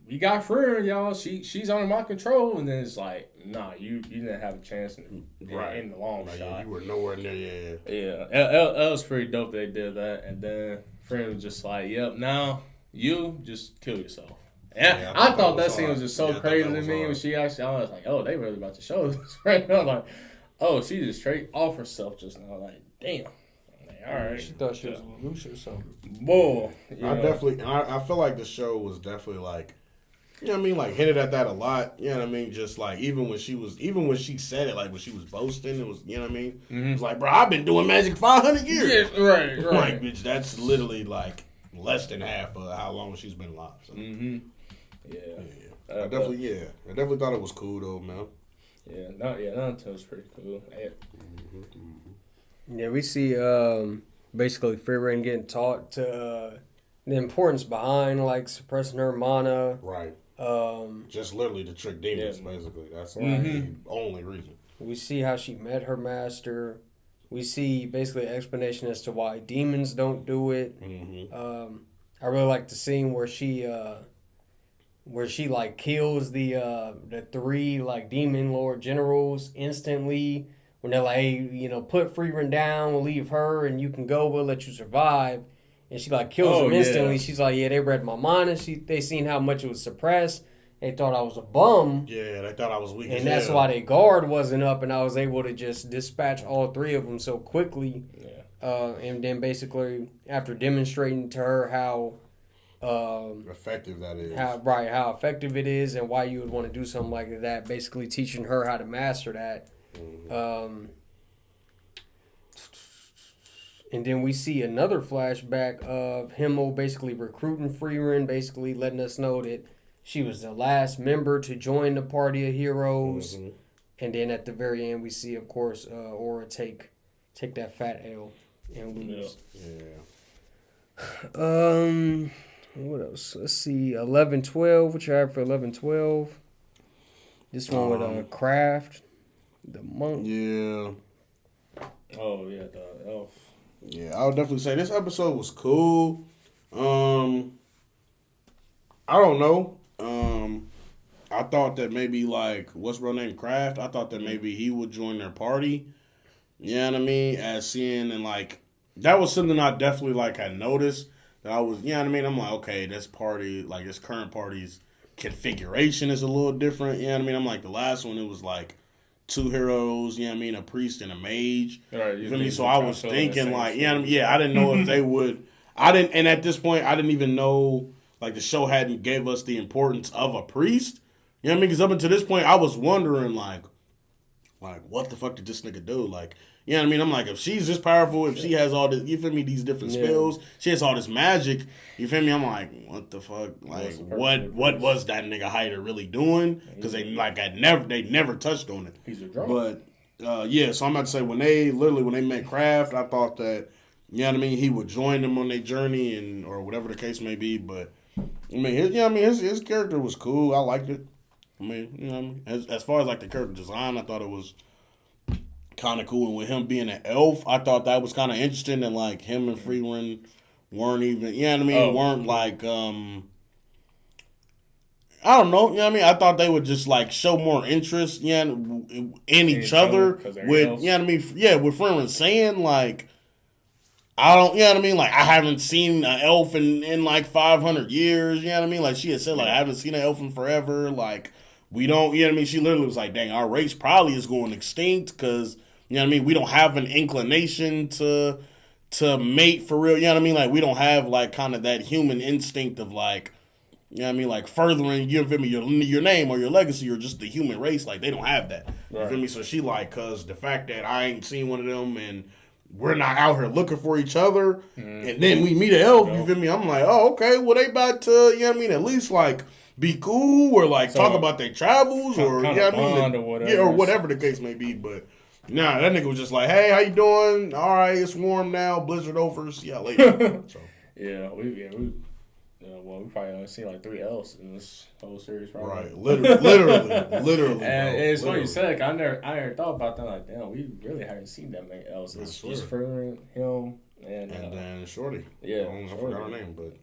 we got Frieren, y'all. She's under my control. And then it's like, nah, you didn't have a chance in the long shot. Yeah, you were nowhere near, Yeah, that was pretty dope they did that. And then Frieren was just like, yep, now you just kill yourself. And I thought that scene was just so crazy to me when she actually, I was like, oh, they really about to show this right now. Like, oh, she just straight off herself just now. Like, damn. Like, all right. She thought she was a loose or something. Whoa. I feel like the show was definitely like, you know what I mean, like hinted at that a lot. You know what I mean? Just like even when she said it, like when she was boasting, it was, you know what I mean? It was like, bro, I've been doing magic 500 years. Yeah, right. Like, bitch, that's literally like less than half of how long she's been alive. So. I definitely thought it was cool though, man. Not until it's pretty cool. Yeah, we see basically Frieren getting taught to the importance behind like suppressing her mana. Right. Just literally to trick demons, basically. That's the only reason. We see how she met her master. We see basically an explanation as to why demons don't do it. I really like the scene where she like kills the three like demon lord generals instantly when they're like, hey, you know, put Frieren down, we'll leave her and you can go, we'll let you survive. And she like kills them instantly. She's like, yeah, they read my mind, and they seen how much it was suppressed. They thought I was a bum. Yeah, they thought I was weak. And that's why their guard wasn't up, and I was able to just dispatch all three of them so quickly. And then basically after demonstrating to her how effective that is. How effective it is and why you would want to do something like that. Basically teaching her how to master that. And then we see another flashback of Himmel basically recruiting Frieren, basically letting us know that she was the last member to join the party of heroes. And then at the very end, we see, of course, Aura take that fat L and lose. What else? Let's see. 11-12. What you have for 11-12? This one with Craft, the monk. Yeah. Oh yeah, the elf. Yeah, I would definitely say this episode was cool. I don't know. I thought that maybe like what's real name Kraft. I thought that maybe he would join their party. You know what I mean? As seeing and like that was something I definitely like had noticed. That I was, you know what I mean? I'm like, okay, this party, like this current party's configuration is a little different. You know what I mean? I'm like the last one, it was like 2 heroes, you know what I mean, a priest and a mage. Right, you feel me? So I was thinking like, you know what I mean? Yeah, I didn't know if they would. And at this point, I didn't even know like the show hadn't gave us the importance of a priest. You know what I mean? Because up until this point, I was wondering like what the fuck did this nigga do? Like, you know what I mean? I'm like, if she's this powerful, if she has all this, you feel me? These different spells, she has all this magic. You feel me? I'm like, what the fuck? Like, what was that nigga Hyder really doing? Because they never touched on it. He's a drunk. But so I'm about to say when they met Kraft, I thought that, you know what I mean, he would join them on their journey or whatever the case may be. But I mean, his character was cool. I liked it. I mean, you know what I mean? As far as like the character design, I thought it was kind of cool. And with him being an elf, I thought that was kind of interesting. And like him and Frieren weren't even, you know what I mean? Weren't like, I don't know, you know what I mean? I thought they would just like show more interest, in each other. With, you know what I mean? Yeah, with Frieren saying like, I don't, you know what I mean? Like, I haven't seen an elf in like 500 years, you know what I mean? Like, she had said, like, I haven't seen an elf in forever. Like, we don't, you know what I mean? She literally was like, dang, our race probably is going extinct because, you know what I mean? We don't have an inclination to mate for real, you know what I mean? Like, we don't have, like, kind of that human instinct of, like, you know what I mean? Like, furthering, you feel me, your name or your legacy or just the human race. Like, they don't have that. You feel me? So she, like, because the fact that I ain't seen one of them and we're not out here looking for each other, and then we meet an elf, you feel me? I'm like, oh, okay, well, they about to, you know what I mean, at least, like, be cool or, like, talk about their travels or, you know what I mean? Or whatever. Yeah, or whatever the case may be, but, nah, that nigga was just like, hey, how you doing? All right, it's warm now, blizzard over, see y'all later. So. We probably only seen like 3 elves in this whole series, probably. Right, literally. And it's funny you said, I never thought about that. Like, damn, we really haven't seen that many elves. It's just Frieren, him, and then Shorty. Yeah, I forgot her name, but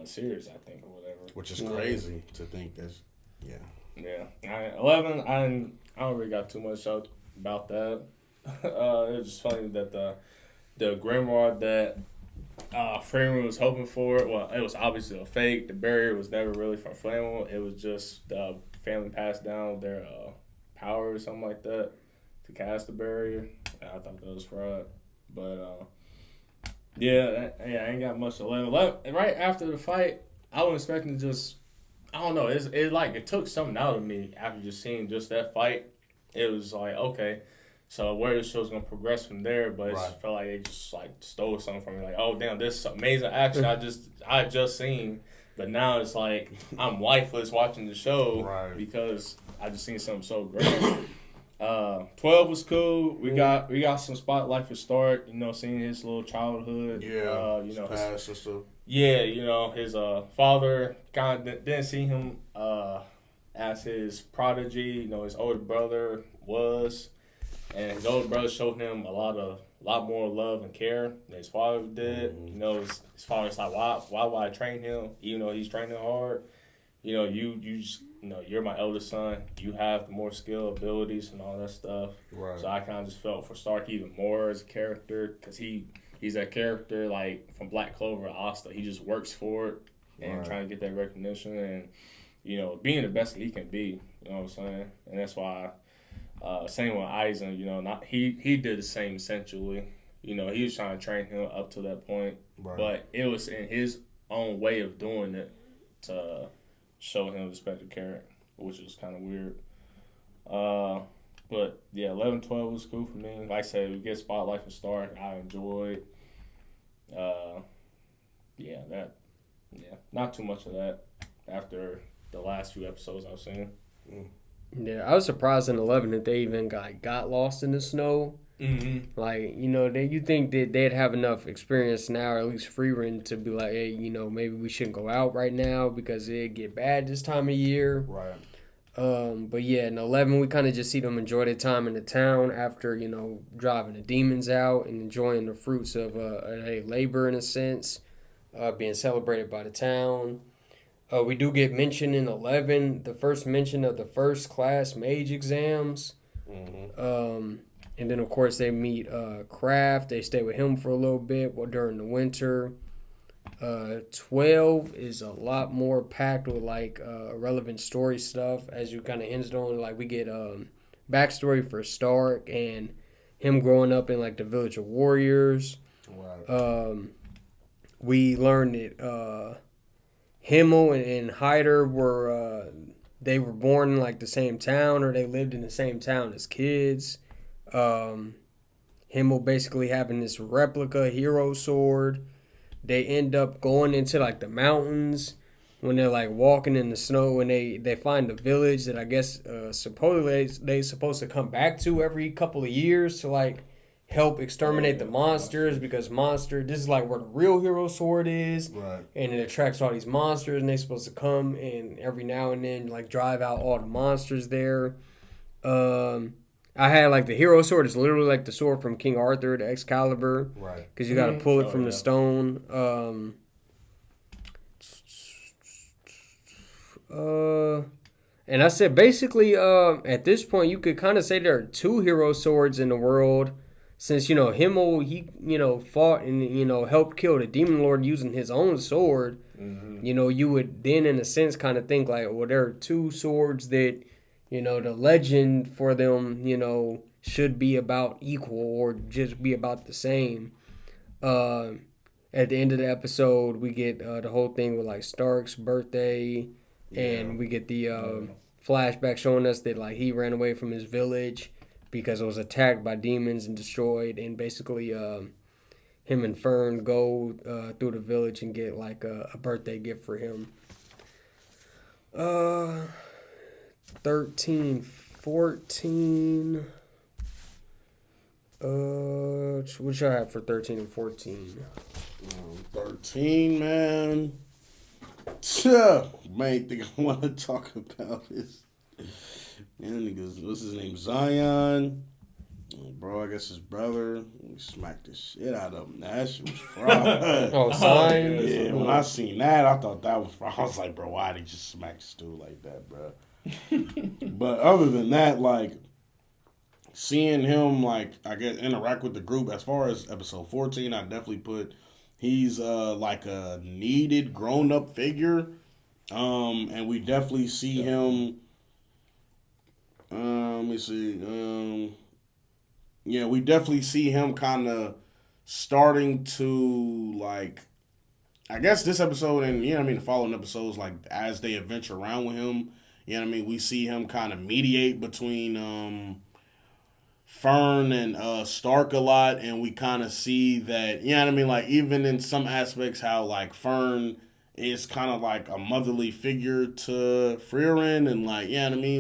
Sirius, I think, or whatever. Which is crazy to think that's Yeah. 11. I don't really got too much out about that. It was just funny that the grimoire that Frieren was hoping for, well, it was obviously a fake. The barrier was never really from Flammable. It was just the family passed down their power or something like that to cast the barrier. And I thought that was fraud. But, I ain't got much to 11. Right after the fight, I wasn't expecting to just, I don't know, it took something out of me after just seeing just that fight. It was like, okay, so where the show's gonna progress from there, but it felt like it just like stole something from me. Like, oh damn, this amazing action I just seen, but now it's like I'm lifeless watching the show because I just seen something so great. 12 was cool. We got some spotlight for Stark. You know, seeing his little childhood. Yeah. You know, his past and stuff. Yeah, you know, his father kind of didn't see him as his prodigy. You know, his older brother was. And his older brother showed him a lot more love and care than his father did. You know, his father's like, why would I train him? Even though he's training hard. You know, you just, you know, you're my eldest son. You have the more skill, abilities, and all that stuff. Right. So I kind of just felt for Stark even more as a character because he's that character like from Black Clover, Asta. He just works for it and trying to get that recognition and, you know, being the best that he can be. You know what I'm saying? And that's why. Same with Eisen, you know, he did the same essentially. You know, he was trying to train him up to that point, but it was in his own way of doing it to show him respect the character, which was kind of weird. But yeah, 11, 12 was cool for me. Like I said, we get spotlight for Stark. I enjoyed. Not too much of that after the last few episodes I've seen. Yeah, I was surprised in 11 that they even got lost in the snow. Mm-hmm. Like, you know, you think that they'd have enough experience now, or at least Frieren, to be like, hey, you know, maybe we shouldn't go out right now because it'd get bad this time of year. Right. But yeah, in 11, we kind of just see them enjoy their time in the town after, you know, driving the demons out and enjoying the fruits of labor in a sense, being celebrated by the town. We do get mentioned in 11, the first mention of the first class mage exams. Mm-hmm. And then, of course, they meet Kraft. They stay with him for a little bit during the winter. 12 is a lot more packed with, like, relevant story stuff, as you kind of hinted on. Like, we get backstory for Stark and him growing up in, like, the Village of Warriors. Right. We learn that Himmel and Hyder were they were born in like the same town, or they lived in the same town as kids. Himmel basically having this replica hero sword. They end up going into like the mountains when they're like walking in the snow, and they find a village that I guess supposedly they supposed to come back to every couple of years to like help exterminate the monsters, because this is like where the real hero sword is, Right. and it attracts all these monsters, and they're supposed to come and every now and then like drive out all the monsters there. I had like the hero sword is literally like the sword from King Arthur, the Excalibur, Right. because you got to pull it from the stone. And I said basically at this point you could kind of say there are two hero swords in the world, since Himmel, he fought and helped kill the demon lord using his own sword. You would then in a sense kind of think like, well, there are two swords that the legend for them should be about equal or just be about the same. At the end of the episode we get the whole thing with like Stark's birthday, and we get the flashback showing us that like he ran away from his village because it was attacked by demons and destroyed, and basically him and Fern go through the village and get like a birthday gift for him. 13, 14. What y'all have for 13 and 14? 13, man. Main thing I want to talk about is, niggas, what's his name? Zion. Bro, I guess his brother. We smacked the shit out of him. That shit was fried. Zion? Yeah, when I seen that, I thought that was fried. I was like, bro, why'd he just smack this dude like that, bro? But other than that, like, seeing him, like, I guess, interact with the group, as far as episode 14, I definitely put he's like a needed grown-up figure. And we definitely see him, let me see, yeah, we definitely see him kind of starting to, like, I guess this episode and, the following episodes, like, as they adventure around with him, we see him kind of mediate between Fern and Stark a lot, and we kind of see that, like, even in some aspects how, like, Fern is kind of like a motherly figure to Frieren, and, like,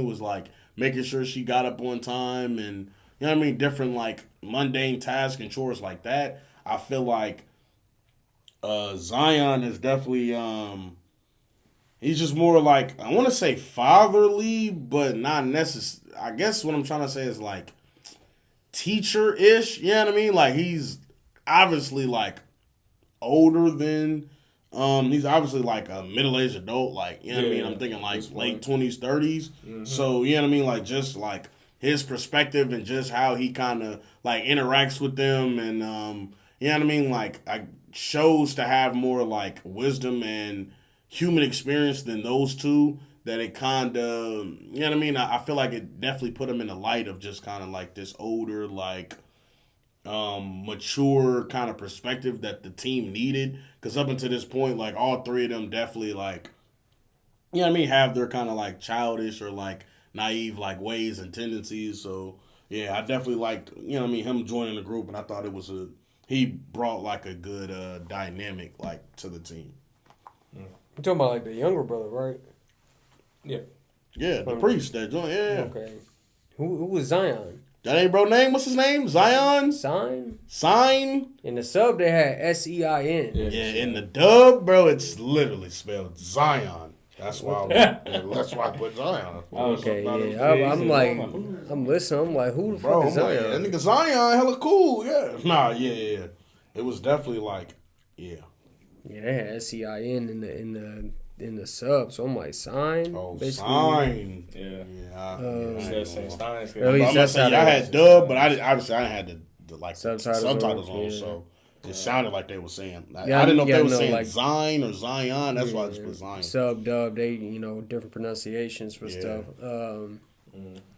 was, like, making sure she got up on time, and, different, like, mundane tasks and chores like that. I feel like Zion is definitely, he's just more like, I want to say fatherly, but not necessarily. I guess what I'm trying to say is, like, teacher-ish, Like, he's obviously, like, older than, he's obviously, like, a middle-aged adult, like, I'm thinking, like, late 20s, 30s. Mm-hmm. So, like, just, like, his perspective and just how he kind of, like, interacts with them and, like, shows to have more, like, wisdom and human experience than those two, that it kind of, I feel like it definitely put him in the light of just kind of, like, this older, like, mature kind of perspective that the team needed. Because up until this point, like, all three of them definitely, like, have their kind of, like, childish or, like, naive, like, ways and tendencies. So, yeah, I definitely liked, him joining the group, and I thought it was he brought, like, a good dynamic, like, to the team. You're talking about, like, the younger brother, right? Yeah. Yeah, the priest that joined, yeah. Okay. Who was Zion? That ain't bro name? What's his name? Zion? Sign? In the sub, they had S-E-I-N. Yeah, in the dub, bro, it's literally spelled Zion. That's why I put Zion. Okay, yeah. I'm listening. I'm like, who the fuck is Zion? That nigga Zion, hella cool, yeah. Nah, yeah. It was definitely like, yeah. Yeah, they had S-E-I-N in the sub, so I'm like, Sign? Oh, basically. Sign. Yeah. At least that's how I had dub, but I didn't have the like subtitles on, yeah. So it sounded like they were saying. I Yeah, didn't know if they were saying like, Zion or Zion. That's why I just put Zion. Sub, dub, they different pronunciations for stuff.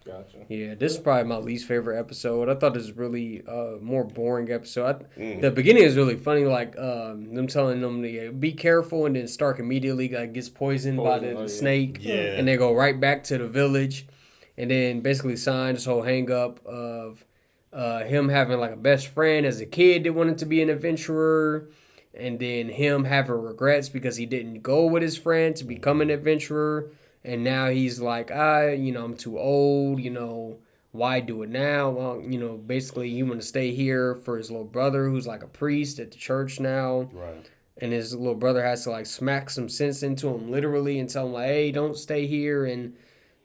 Gotcha. Yeah, this is probably my least favorite episode. I thought this was really more boring episode. The beginning is really funny, like them telling them to be careful, and then Stark immediately gets poisoned by the snake, and they go right back to the village, and then basically sign this whole hang up of him having like a best friend as a kid that wanted to be an adventurer, and then him having regrets because he didn't go with his friend to become an adventurer. And now he's like, I'm too old, why do it now? Well, basically he want to stay here for his little brother who's like a priest at the church now. Right. And his little brother has to like smack some sense into him literally and tell him like, hey, don't stay here and,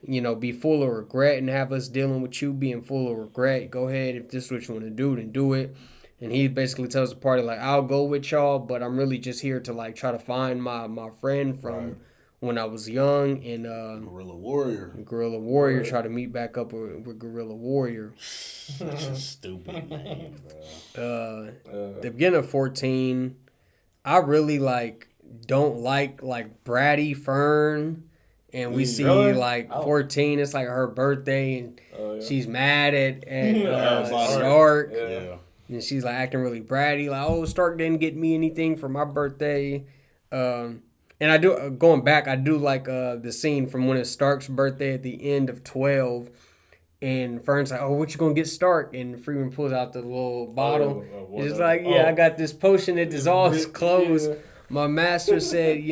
be full of regret and have us dealing with you being full of regret. Go ahead. If this is what you want to do, then do it. And he basically tells the party like, I'll go with y'all, but I'm really just here to like try to find my friend from when I was young, and Guerrilla Warrior. Try to meet back up with Guerrilla Warrior. Such a stupid name, bro. The beginning of 14, I really don't like bratty Fern, and we see 14. It's like her birthday, and she's mad at Stark. Yeah. And she's like acting really bratty, like, oh, Stark didn't get me anything for my birthday. And I do, going back, I do like the scene from when it's Stark's birthday at the end of 12. And Fern's like, oh, what you going to get Stark? And Frieren pulls out the little bottle. He's like, I got this potion that dissolves clothes. Yeah. My master said,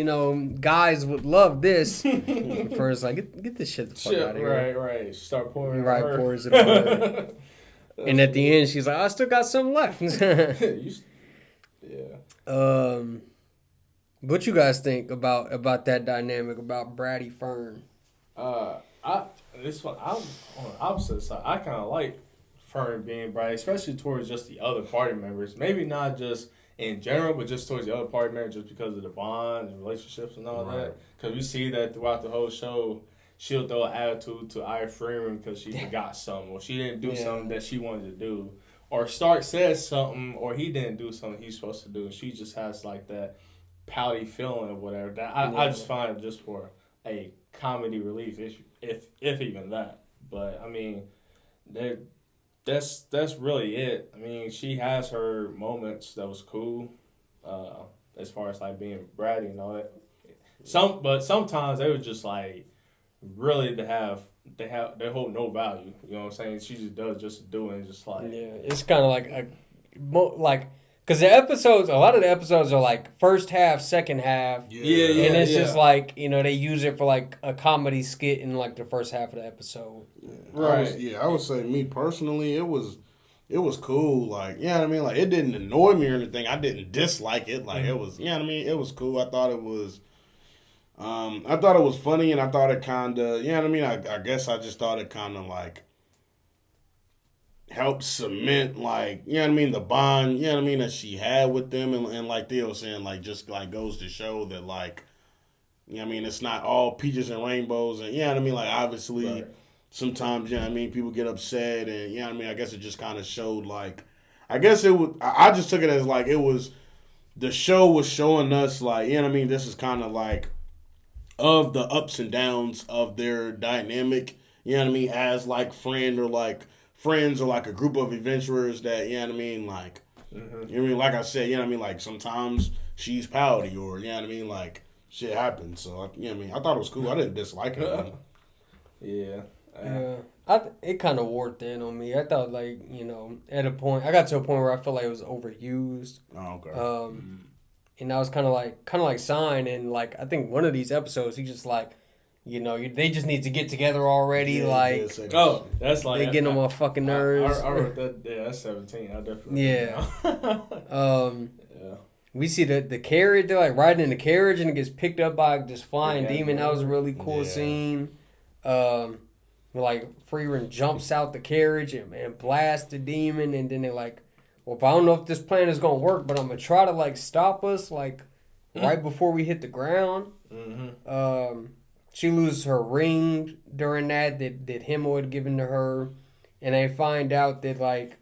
guys would love this. And Fern's like, get this shit the fuck out of here. Right. Start pouring it on her. Pours it on her. And at the end, she's like, I still got some left. What you guys think about that dynamic, about Bratty Fern? I'm on the opposite side. I kind of like Fern being Bratty, especially towards just the other party members. Maybe not just in general, but just towards the other party members, just because of the bond and relationships and all that. Because we see that throughout the whole show, she'll throw an attitude to Frieren because she forgot something, or she didn't do something that she wanted to do, or Stark says something, or he didn't do something he's supposed to do, and she just has like that pouty feeling or whatever. That I just find it just for a comedy relief, if even that. But I mean, that's really it. I mean, she has her moments that was cool, as far as like being bratty and all that. But sometimes they were just like really they hold no value. You know what I'm saying? She just does just to do it, and just like it's kind of like. Because a lot of the episodes are like first half, second half. And it's just like, they use it for like a comedy skit in like the first half of the episode. Right. I would say me personally, it was cool. Like, like it didn't annoy me or anything. I didn't dislike it. Like it was, it was cool. I thought it was funny, and I thought it kind of, I guess I just thought it kind of like helped cement, like, the bond, that she had with them. And like Theo was saying, like, just like goes to show that, like, it's not all peaches and rainbows. And, like, obviously sometimes, people get upset. And, I guess it just kind of showed, like, I guess it was, I just took it as, like, it was, the show was showing us, like, this is kind of, like, of the ups and downs of their dynamic, as, like, friends or like a group of adventurers that, like, like I said, like sometimes she's pouty or, like shit happens. So, I thought it was cool. I didn't dislike it. It kind of wore thin on me. I thought like, at a point, I got to a point where I felt like it was overused. Oh, okay. And I was kind of like Sign, and like, I think one of these episodes, he just like, they just need to get together already. That's like... They getting on my fucking nerves. I wrote that, that's 17. I definitely... We see the carriage, they're like riding in the carriage, and it gets picked up by this flying demon. That was a really cool scene. Like, Frieren jumps out the carriage and blasts the demon, and then they're like, well, I don't know if this plan is going to work, but I'm going to try to, like, stop us, like, right before we hit the ground. She loses her ring during that Hemo had given to her. And they find out that, like,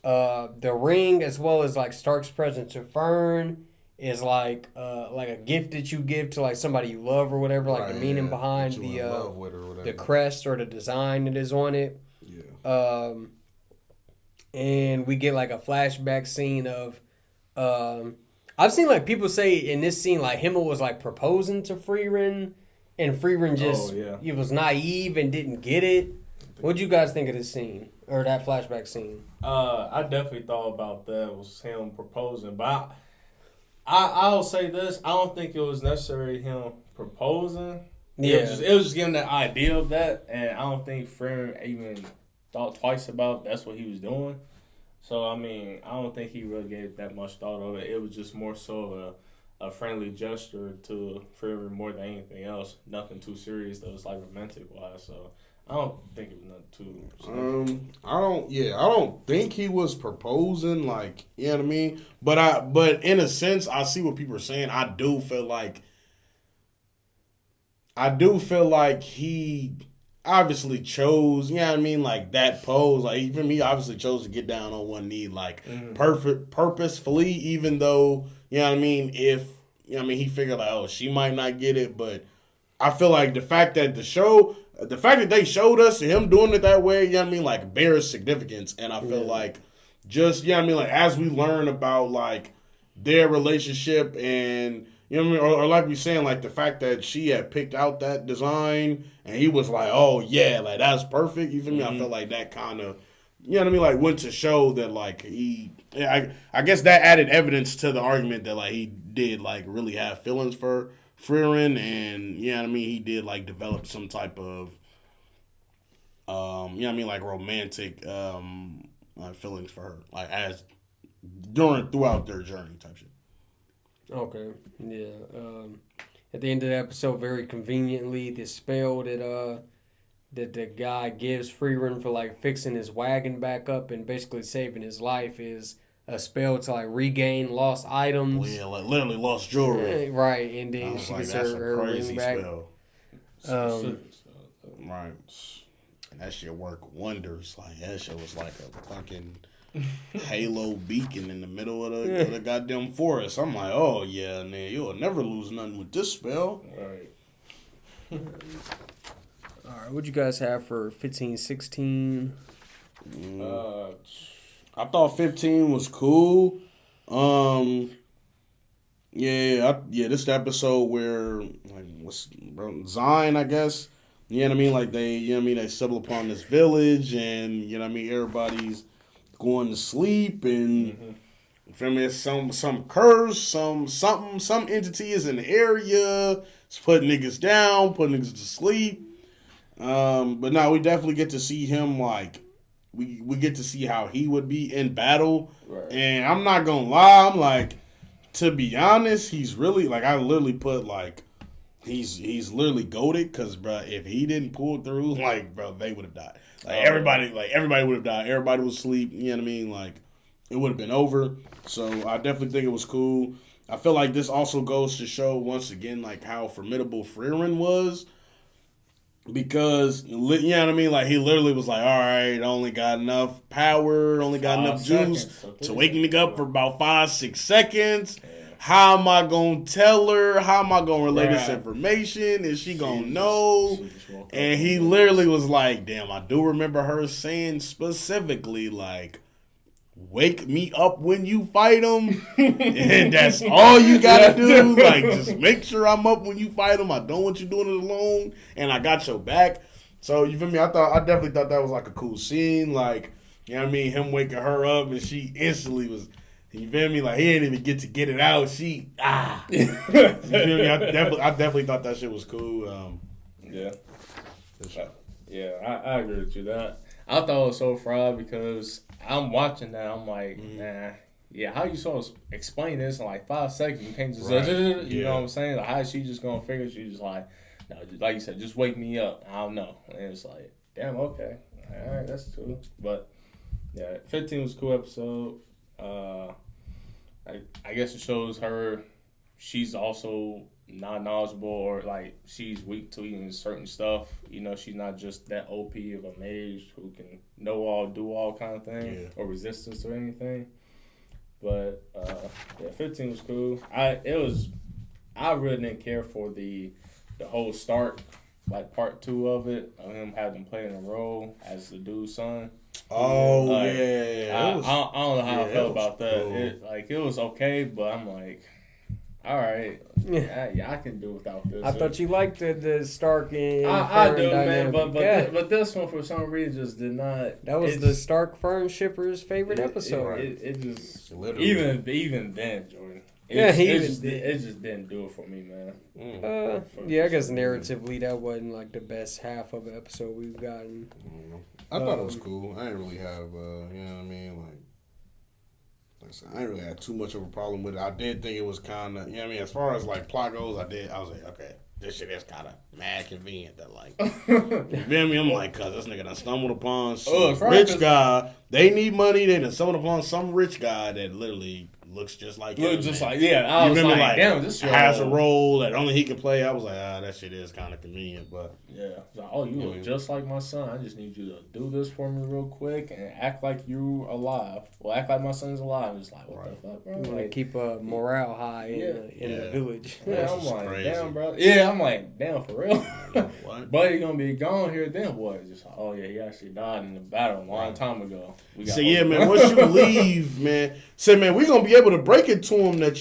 the ring, as well as, like, Stark's present to Fern is like a gift that you give to like somebody you love or whatever, like the meaning behind the crest or the design that is on it. Yeah. And we get like a flashback scene of I've seen like people say in this scene like Himmel was like proposing to Frieren and Frieren just he was naive and didn't get it. What'd you guys think of this scene or that flashback scene? I definitely thought about that was him proposing, but I'll say this: I don't think it was necessarily him proposing. Yeah, it was just giving the idea of that, and I don't think Frieren even thought twice about that's what he was doing. So I mean, I don't think he really gave that much thought of it. It was just more so a friendly gesture to Frieren more than anything else. Nothing too serious that was like romantic wise. So I don't think it was nothing too. I don't think he was proposing, like, you know what I mean. But in a sense, I see what people are saying. I do feel like he obviously chose, you know what I mean, like that pose. Like even he obviously chose to get down on one knee, like purposefully, even though, you know what I mean, if, you know what I mean, he figured like, oh, she might not get it, but I feel like the fact that they showed us him doing it that way, you know what I mean, like bears significance. And I feel like just, you know what I mean, like as we learn about like their relationship and, you know what I mean? Or like we saying, like the fact that she had picked out that design and he was like, oh yeah, like that's perfect. You feel me? I felt like that kind of, you know what I mean? Like went to show that like I guess that added evidence to the argument that like he did like really have feelings for Frieren, and you know what I mean? He did like develop some type of, you know what I mean? Like romantic feelings for her, like as throughout their journey type shit. Okay, yeah. At the end of the episode, very conveniently, the spell that the guy gives Frieren for like fixing his wagon back up and basically saving his life is a spell to like regain lost items. Well, yeah, like literally lost jewelry. Right, and then she gets her ring back. Spell. Right. And that shit worked wonders. Like that shit was like a fucking halo beacon in the middle of the goddamn forest. I'm like, oh yeah, man, you'll never lose nothing with this spell. Right. All right, what'd you guys have for 15-16? I thought 15 was cool. Yeah, this is the episode where like Zion, I guess. You know what I mean? Like they, you know what I mean? They stumble upon this village, and you know what I mean? Everybody's going to sleep, and feel me? Some curse, some entity is in the area. It's putting niggas down, putting niggas to sleep. But now we definitely get to see him like we get to see how he would be in battle. Right. And I'm not gonna lie, I'm like, to be honest, he's really like I literally put like he's literally goated because bro, if he didn't pull through, like bro, they would have died. Like everybody would have died. Everybody would sleep. You know what I mean? Like it would have been over. So I definitely think it was cool. I feel like this also goes to show once again like how formidable Frieren was. Because, you know what I mean? Like, he literally was like, all right, only got enough power, only got enough juice to wake me up for about 5-6 seconds. Yeah. How am I going to tell her? How am I going to relay this information? Is she going to know? And he literally was like, damn, I do remember her saying specifically, like, wake me up when you fight him, and that's all you gotta do. Like, just make sure I'm up when you fight him. I don't want you doing it alone, and I got your back. So you feel me? I definitely thought that was like a cool scene. Like, you know what I mean? Him waking her up, and she instantly was. You feel me? Like he didn't even get it out. She You feel me? I definitely thought that shit was cool. Yeah, I agree with you. That I thought it was so fried because I'm watching that. I'm like, nah. Yeah, how you supposed to explain this in like 5 seconds? You can't just, you know what I'm saying? Like, how is she just going to figure? She's just like, no, like you said, just wake me up. I don't know. And it's like, damn, okay. All right, that's cool. But, yeah, 15 was a cool episode. I guess it shows her she's also not knowledgeable or, like, she's weak to even certain stuff. You know, she's not just that OP of a mage who can know all, do all kind of thing or resistance or anything. But yeah, 15 was cool. I really didn't care for the whole Stark, like part 2 of it, of him having playing a role as the dude's son. Oh Like, yeah, I don't know how I felt about that. Cool. It was okay, but I'm like, all right, yeah, I can do without this. I thought you liked the Stark and I Fern do, man, dynamic. but this one for some reason just did not. That was the Stark Fern shippers' favorite episode. It just Literally. even then, Jordan. It just didn't do it for me, man. Yeah, I guess narratively that wasn't like the best half of an episode we've gotten. I thought it was cool. I didn't really have, you know what I mean, like I said, I didn't really have too much of a problem with it. I did think it was kind of, you know what I mean, as far as like plot goes, I was like, okay, this shit is kind of mad convenient that like, you feel me? I'm like, cause this nigga done stumbled upon some rich guy. They need money. They done stumbled upon some rich guy that literally looks just like him. I was like, damn, this shit has a role that only he can play. I was like, that shit is kind of convenient, but yeah, like, oh, you look just like my son. I just need you to do this for me real quick and act like you alive. Well, act like my son's alive. I'm just like, what the fuck, bro? You want to keep a morale high in the village. Yeah, I'm like, crazy. Damn, bro. Yeah, I'm like, damn, for real. What? Buddy gonna be gone here. Then what? Just like, oh yeah, he actually died in the battle a long time ago. So yeah, man. Once you leave, man. Say, man, we gonna be able to break it to him that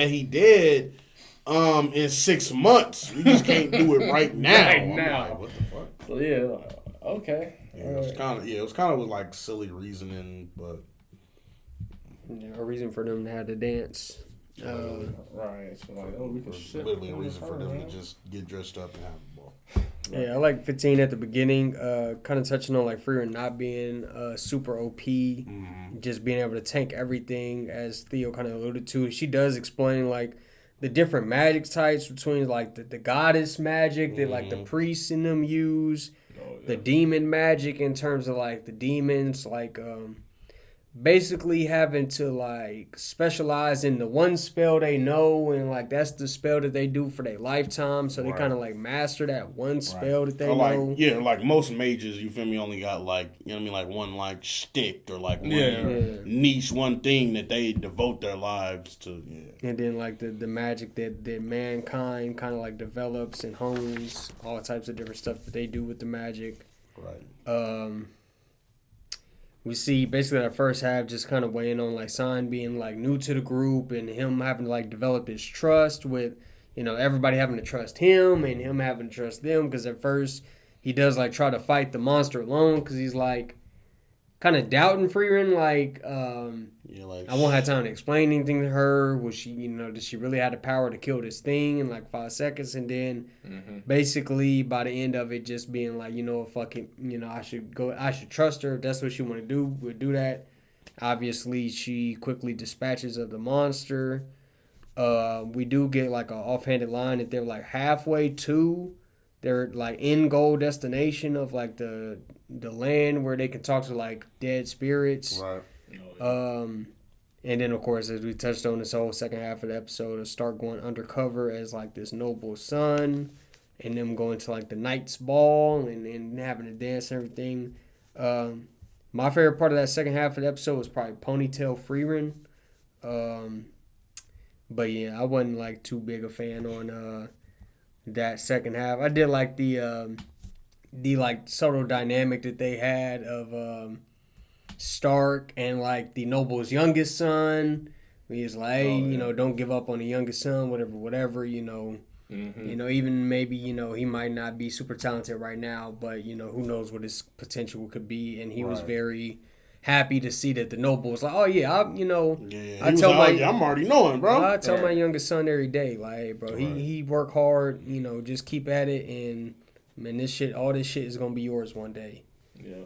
he did in 6 months. We just can't do it right now. Like, what the fuck? So yeah, okay. Yeah, it was kind of with like silly reasoning, but a reason for them to have to dance. Right. So like, we can shit. Literally a reason for them to just get dressed up and have a ball. Yeah, I like 15 at the beginning, kind of touching on like Frieren not being super OP, just being able to tank everything, as Theo kind of alluded to. She does explain like the different magic types between like the goddess magic that like the priests in them use, the demon magic in terms of like the demons, like basically having to like specialize in the one spell they know, and like that's the spell that they do for their lifetime, so they kind of like master that one spell that they know. Yeah, like most mages, you feel me, only got like, you know what I mean, like one like shtick or like one niche, one thing that they devote their lives to. Yeah. And then like the magic that mankind kind of like develops and hones, all types of different stuff that they do with the magic. Right. We see basically that first half just kind of weighing on like Sign being like new to the group and him having to like develop his trust with, you know, everybody having to trust him and him having to trust them, because at first he does like try to fight the monster alone because he's like kind of doubting Frieren, like I won't have time to explain anything to her. Was she, you know, did she really have the power to kill this thing in like 5 seconds? And then basically by the end of it just being like, you know, fucking, you know, I should trust her. If that's what she want to do, we'll do that. Obviously she quickly dispatches of the monster. We do get like an offhanded line that they're like halfway to their like end goal destination of like the land where they can talk to like dead spirits. Right. And then of course, as we touched on this whole second half of the episode, start going undercover as like this noble son, and them going to like the knight's ball and having to dance and everything. My favorite part of that second half of the episode was probably Ponytail Frieren. But yeah, I wasn't like too big a fan on that second half. I did like the like subtle dynamic that they had of Stark and like the noble's youngest son. He's like, hey, you know, don't give up on the youngest son, whatever, you know. You know, even maybe, you know, he might not be super talented right now, but, you know, who knows what his potential could be. And he was very happy to see that the noble was like, oh, yeah, I'm already knowing, bro. I tell my youngest son every day, like, hey, bro, he work hard, you know, just keep at it, and, man, all this shit is going to be yours one day. Yeah.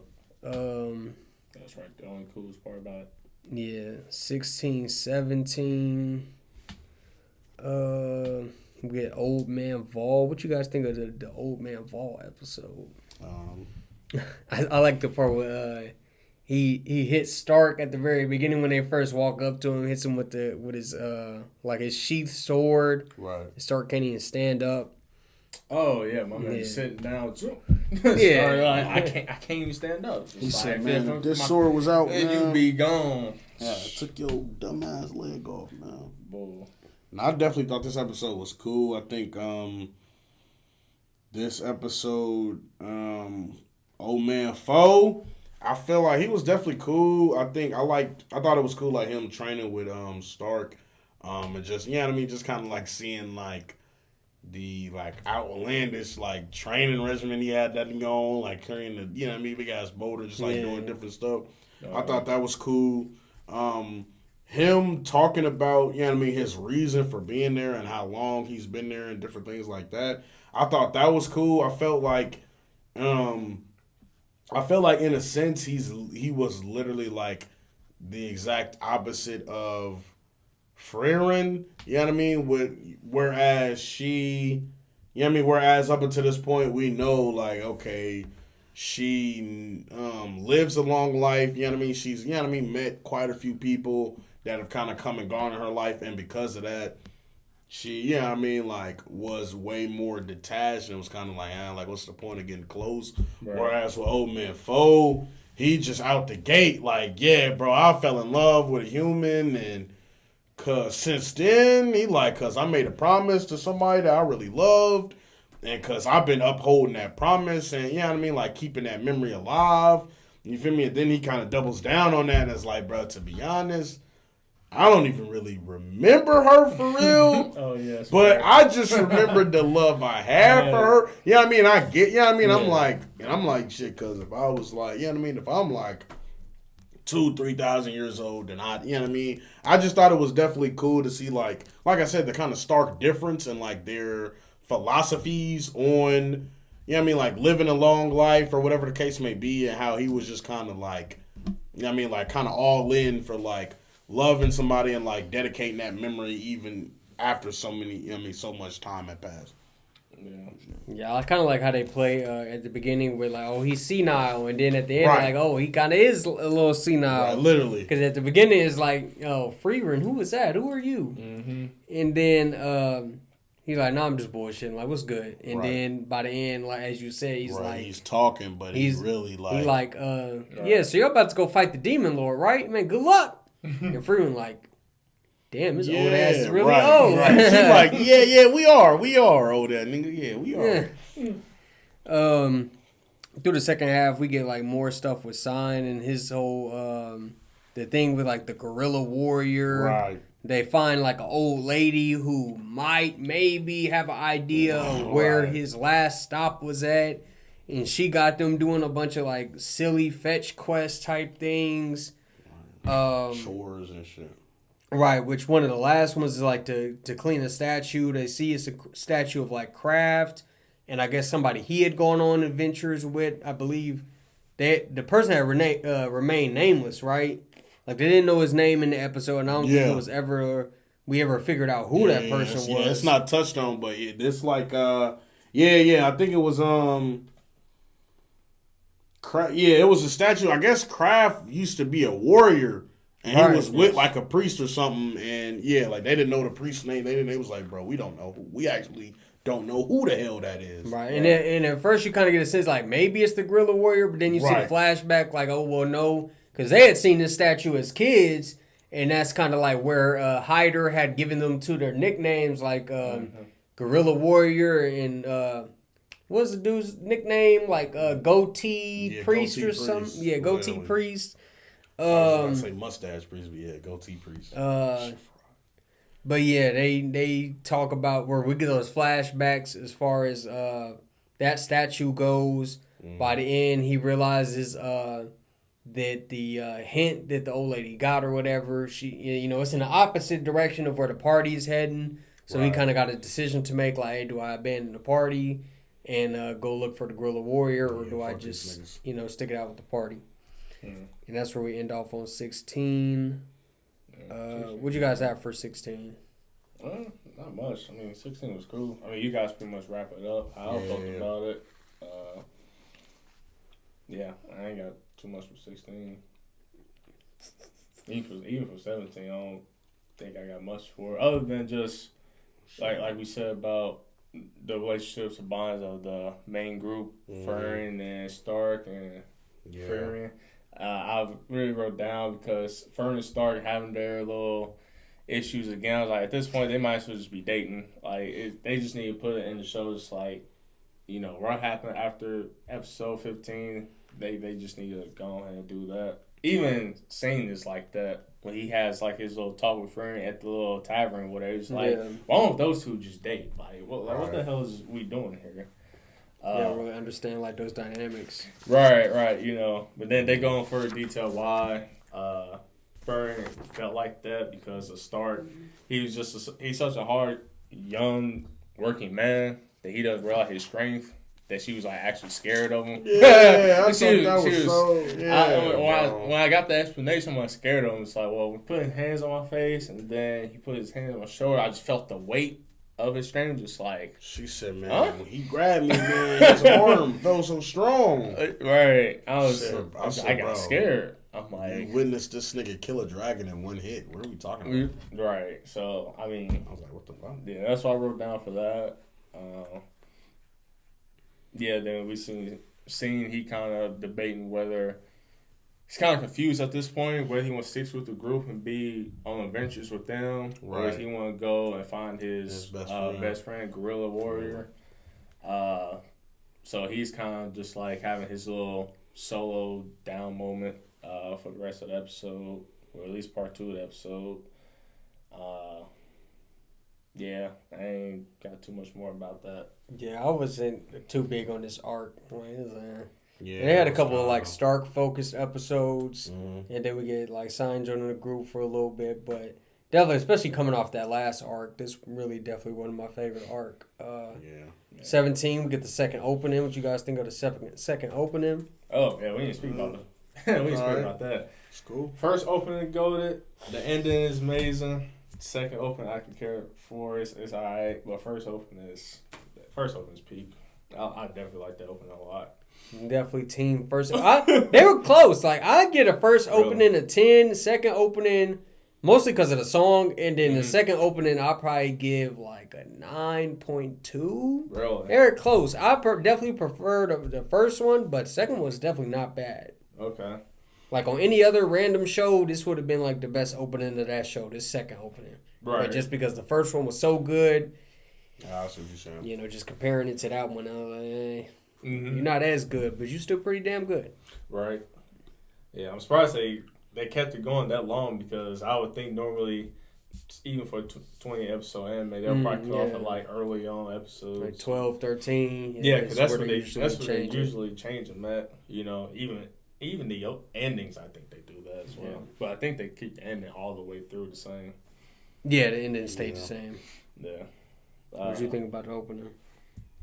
That's right. The only coolest part about it. Yeah. 16, 17. We get Old Man Vol. What you guys think of the Old Man Vol episode? I like the part where he hits Stark at the very beginning when they first walk up to him, hits him with his like his sheath sword. Right. Stark can't even stand up. Oh yeah, my man sitting down. Yeah, I can't even stand up. He said, "Man, if this sword was out, and you be gone." Yeah, it took your dumbass leg off, man. Bull. And I definitely thought this episode was cool. I think this episode, Old Man Foe, I feel like he was definitely cool. I thought it was cool, like him training with Stark, and just, you know what I mean, just kind of like seeing like the like outlandish like training regimen he had that going, like carrying the, you know what I mean, big ass boulder, just like doing different stuff. I thought that was cool. Him talking about, you know what I mean, his reason for being there and how long he's been there and different things like that. I thought that was cool. I felt like in a sense he was literally like the exact opposite of Frieren, you know what I mean? Whereas she, you know what I mean? Whereas up until this point, we know, like, okay, she lives a long life, you know what I mean? She's, you know what I mean, met quite a few people that have kind of come and gone in her life, and because of that, she, you know what I mean, like, was way more detached and was kind of like, what's the point of getting close? Right. Whereas with Old Man Foe, he just out the gate, like, yeah, bro, I fell in love with a human, and cause since then, cause I made a promise to somebody that I really loved, and cause I've been upholding that promise, and you know what I mean, like keeping that memory alive. You feel me? And then he kind of doubles down on that, and it's like, bro, to be honest, I don't even really remember her for real. Oh yeah, but I just remembered the love I had for her. You know what I mean? I get. You know what I mean? Yeah. I'm like shit. Cause if I was like, you know what I mean? If I'm like 2,000-3,000 years old, then you know what I mean? I just thought it was definitely cool to see, like I said, the kind of stark difference in like their philosophies on, you know what I mean, like living a long life or whatever the case may be, and how he was just kind of like, you know what I mean, like kind of all in for like loving somebody and like dedicating that memory even after so many, you know what I mean, so much time had passed. Yeah, I kind of like how they play at the beginning with like, oh, he's senile, and then at the end, like, oh, he kind of is a little senile. Right, literally. Because at the beginning, it's like, oh, Frieren, who was that? Who are you? Mm-hmm. And then he's like, no, I'm just bullshitting. Like, what's good? And then by the end, like as you said, he's like, he's talking, but he's really like, he's like, yeah, so you're about to go fight the demon lord, right? Man, good luck. And Frieren like, damn, this old ass is really old. Right. She's like, yeah, we are old ass nigga. Yeah, we are. Yeah. Through the second half, we get like more stuff with Sign and his whole the thing with like the guerrilla warrior. Right. They find like an old lady who maybe have an idea of where his last stop was at, and she got them doing a bunch of like silly fetch quest type things. Chores and shit. Right, which one of the last ones is like to clean a statue. They see it's a statue of like Kraft, and I guess somebody he had gone on adventures with. I believe the person had remained nameless, right? Like they didn't know his name in the episode, and I don't think it was we ever figured out who that person was. Yeah, it's not touched on, but this like I think it was it was a statue. I guess Kraft used to be a warrior. And he was with like a priest or something, and like they didn't know the priest's name. They was like, bro, we don't know. We actually don't know who the hell that is. Right, and at first you kind of get a sense like maybe it's the guerrilla warrior, but then you see the flashback like, oh well, no, because they had seen this statue as kids, and that's kind of like where Hyder had given them to their nicknames like guerrilla warrior and what was the dude's nickname, like goatee priest or something? Yeah, goatee priest. I was going to say mustache priest, but goatee priest. But yeah, they talk about where we get those flashbacks as far as that statue goes. By the end, he realizes that the hint that the old lady got or whatever, she it's in the opposite direction of where the party is heading. So he kind of got a decision to make, like, hey, do I abandon the party and go look for the guerrilla warrior, or do I just stick it out with the party? And that's where we end off on 16. What'd you guys have for 16? Not much. I mean, 16 was cool. I mean, you guys pretty much wrap it up. How I felt about it. I ain't got too much for 16. Even for 17, I don't think I got much for it. Other than just, like we said about the relationships and bonds of the main group, Frieren and Stark and Frieren. I really wrote down because Fern started having their little issues again. I was like, at this point, they might as well just be dating. Like, they just need to put it in the show. Just like, what happened after episode 15? They just need to go ahead and do that. Even Sane is like that when he has like his little talk with Frieren at the little tavern, whatever. It's like, why don't those two just date? Like, what the hell is we doing here? I don't really understand like those dynamics. Right. But then they go in further detail why Frieren felt like that because at the start he's such a hard young working man that he doesn't realize his strength. That she was like actually scared of him. Yeah, I thought that was so. Yeah, when I got the explanation, when I was scared of him, it's like, well, we put his hands on my face, and then he put his hands on my shoulder. I just felt the weight of his strength, just like. She said, "Man, when he grabbed me, man, his arm felt so strong." Right, I got scared. I'm like, you witnessed this nigga kill a dragon in one hit. What are we talking about? Right. So I mean, I was like, what the fuck? Yeah, that's what I wrote down for that. Yeah, then we seen he kind of debating whether he's kind of confused at this point whether he wants to stick with the group and be on adventures with them, or if he want to go and find his best friend, Gorilla Warrior. So he's kind of just like having his little solo down moment for the rest of the episode, or at least part 2 of the episode. Yeah, I ain't got too much more about that. Yeah, I wasn't too big on this arc. Yeah, they had a couple of like Stark focused episodes, and then we get like Sign joining the group for a little bit. But definitely, especially coming off that last arc, this really definitely one of my favorite arc. 17, we get the second opening. What you guys think of the second opening? Oh yeah, we didn't speak about that. We didn't speak about that. It's cool. First opening goated. The ending is amazing. Second opening I can care for. It's alright, but first opening is peak. I definitely like that opening a lot. Definitely team first. They were close. Like I get a first opening a 10, second opening mostly because of the song, and then the second opening I'll probably give like a 9.2. Really? They were close. I definitely prefer the first one, but the second one was definitely not bad. Okay. Like on any other random show, this would have been like the best opening of that show, this second opening. Right. But just because the first one was so good, I see what you're saying. just comparing it to that one, I was like, hey, you're not as good, but you're still pretty damn good. Right. Yeah, I'm surprised they kept it going that long because I would think normally, even for a 20-episode anime, they'll probably cut off at like early on episodes. Like 12, 13. Yeah, because that's what they usually change them at. Even the endings, I think they do that as well. Yeah. But I think they keep the ending all the way through the same. Yeah, the ending stayed the same. Yeah. What did you think about the opener?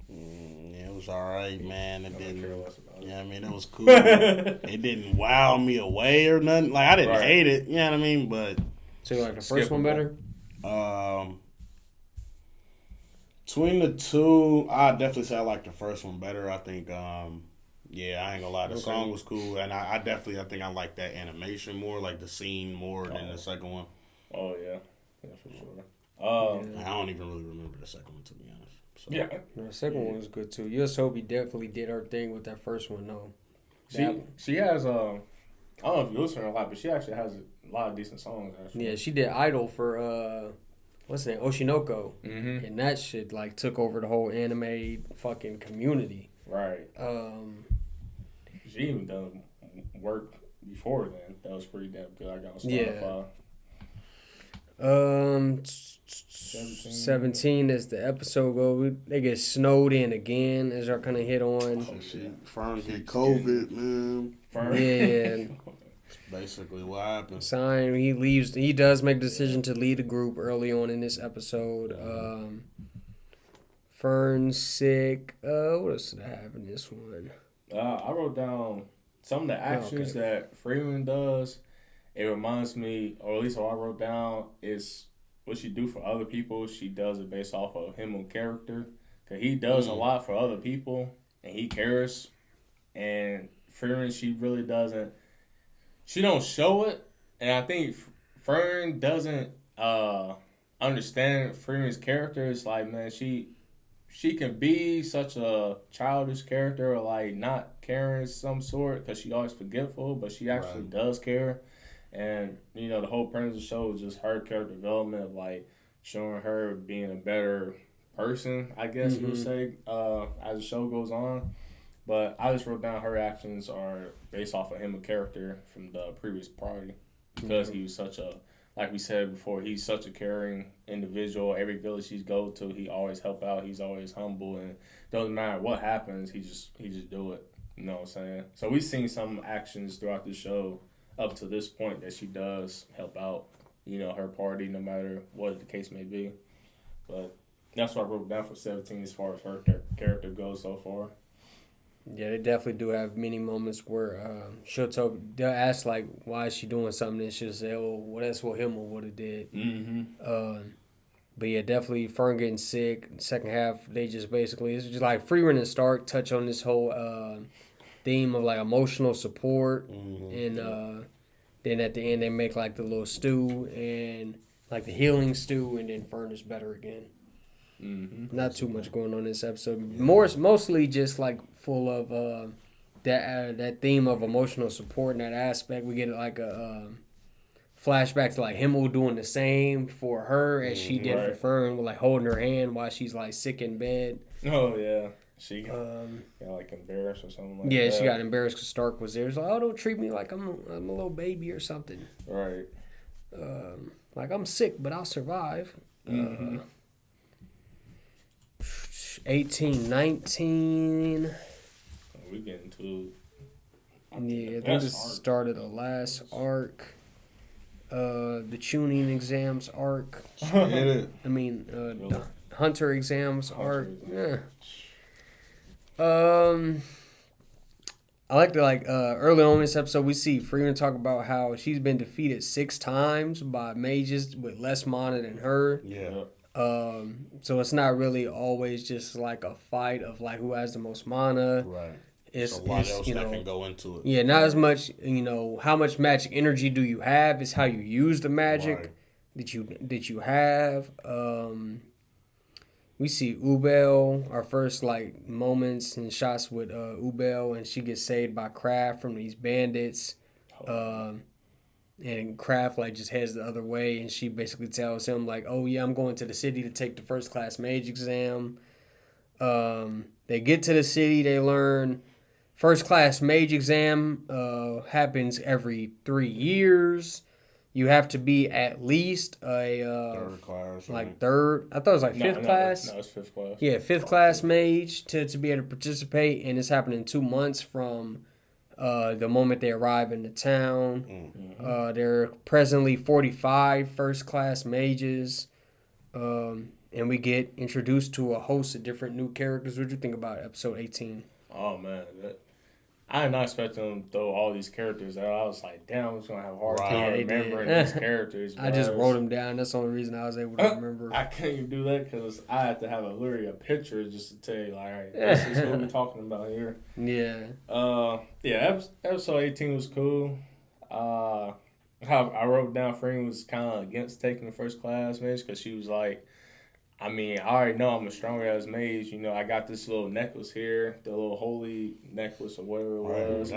It was all right, man. It didn't. It was cool. It didn't wow me away or nothing. Like I didn't hate it. You know what I mean? But so you like the first one better? Between the two, I definitely say I like the first one better. I think. I ain't gonna lie. The song was cool, and I think I like that animation more, like the scene more than the second one. Oh yeah, for sure. I don't even really remember the second one, to be honest. So. Yeah, the second one was good too. Yoasobi definitely did her thing with that first one, though. She has I don't know if you listen to her a lot, but she actually has a lot of decent songs. Actually. Yeah, she did Idol for what's the name, Oshinoko, and that shit like took over the whole anime fucking community. Right. She even done work before then. That was pretty damn good. I got on Spotify. Yeah. 17 as the episode goes. They get snowed in again, as I kind of hit on. Oh, shit. Fern get COVID, man. Yeah. Basically what happened. Sign, he leaves. He does make the decision to lead the group early on in this episode. Fern's sick. What else did I have in this one? I wrote down some of the actions that Frieren does. It reminds me, or at least what I wrote down, is what she do for other people. She does it based off of him on character. Because he does a lot for other people, and he cares. And Frieren, she really doesn't. She don't show it. And I think Frieren doesn't understand Frieren's character. It's like, man, she she can be such a childish character or like not caring some sort because she always forgetful, but she actually does care. And you know, the whole premise of the show is just her character development of like showing her being a better person, I guess you would say, as the show goes on. But I just wrote down her actions are based off of him, a character from the previous party, because he was such a, like we said before, he's such a caring individual. Every village he's go to, he always help out. He's always humble, and doesn't matter what happens, he just do it. You know what I'm saying? So we've seen some actions throughout the show up to this point that she does help out, you know, her party, no matter what the case may be. But that's what I wrote down for 17 as far as her character goes so far. Yeah, they definitely do have many moments where they'll ask, like, why is she doing something? And she'll say, oh, well, that's what Himmel would have did. But yeah, definitely Fern getting sick. Second half, they just basically, it's just like Frieren and Stark touch on this whole theme of, like, emotional support. And then at the end, they make, like, the little stew and, like, the healing stew, and then Fern is better again. Not too much going on in this episode. Mostly just like full of that theme of emotional support and that aspect. We get like a flashback to like Himmel doing the same for her as she did for Fern, like holding her hand while she's like sick in bed. Oh yeah, she got like embarrassed or something like that. Yeah, she got embarrassed because Stark was there. She's like, oh, don't treat me like I'm a little baby or something. Right. Like I'm sick, but I'll survive. 18, 19. We getting to. Yeah, they just started the last arc. The tuning exams arc. The Hunter exams arc. Yeah. I like to early on in this episode we see Frieren talk about how she's been defeated 6 times by mages with less mana than her. Yeah. So it's not really always just like a fight of like who has the most mana. Right. It's a lot else that can go into it. Yeah, not as much. You know, how much magic energy do you have? It's how you use the magic that you have. We see Ubel, our first like moments and shots with Ubel, and she gets saved by Kraft from these bandits. And Kraft like just heads the other way, and she basically tells him like, "Oh yeah, I'm going to the city to take the first class mage exam." They get to the city, they learn first class mage exam happens every 3 years. You have to be at least a third class, like third. I thought it was like fifth class. No, it's 5th class. Yeah, fifth class mage to be able to participate, and it's happening in 2 months from the moment they arrive in the town. There are presently 45 first-class mages, and we get introduced to a host of different new characters. What do you think about episode 18? Oh, man. I did not expect them to throw all these characters out. I was like, damn, I'm just going to have a hard time remembering these characters. I just wrote them down. That's the only reason I was able to remember. I can't even do that because I had to have literally a picture just to tell you, like, all right, this is what we're talking about here. Yeah. Episode 18 was cool. I wrote down Frieren was kind of against taking the first class mage because she was like, I mean, I already know I'm a stronger ass mage. You know, I got this little necklace here, the little holy necklace or whatever it was.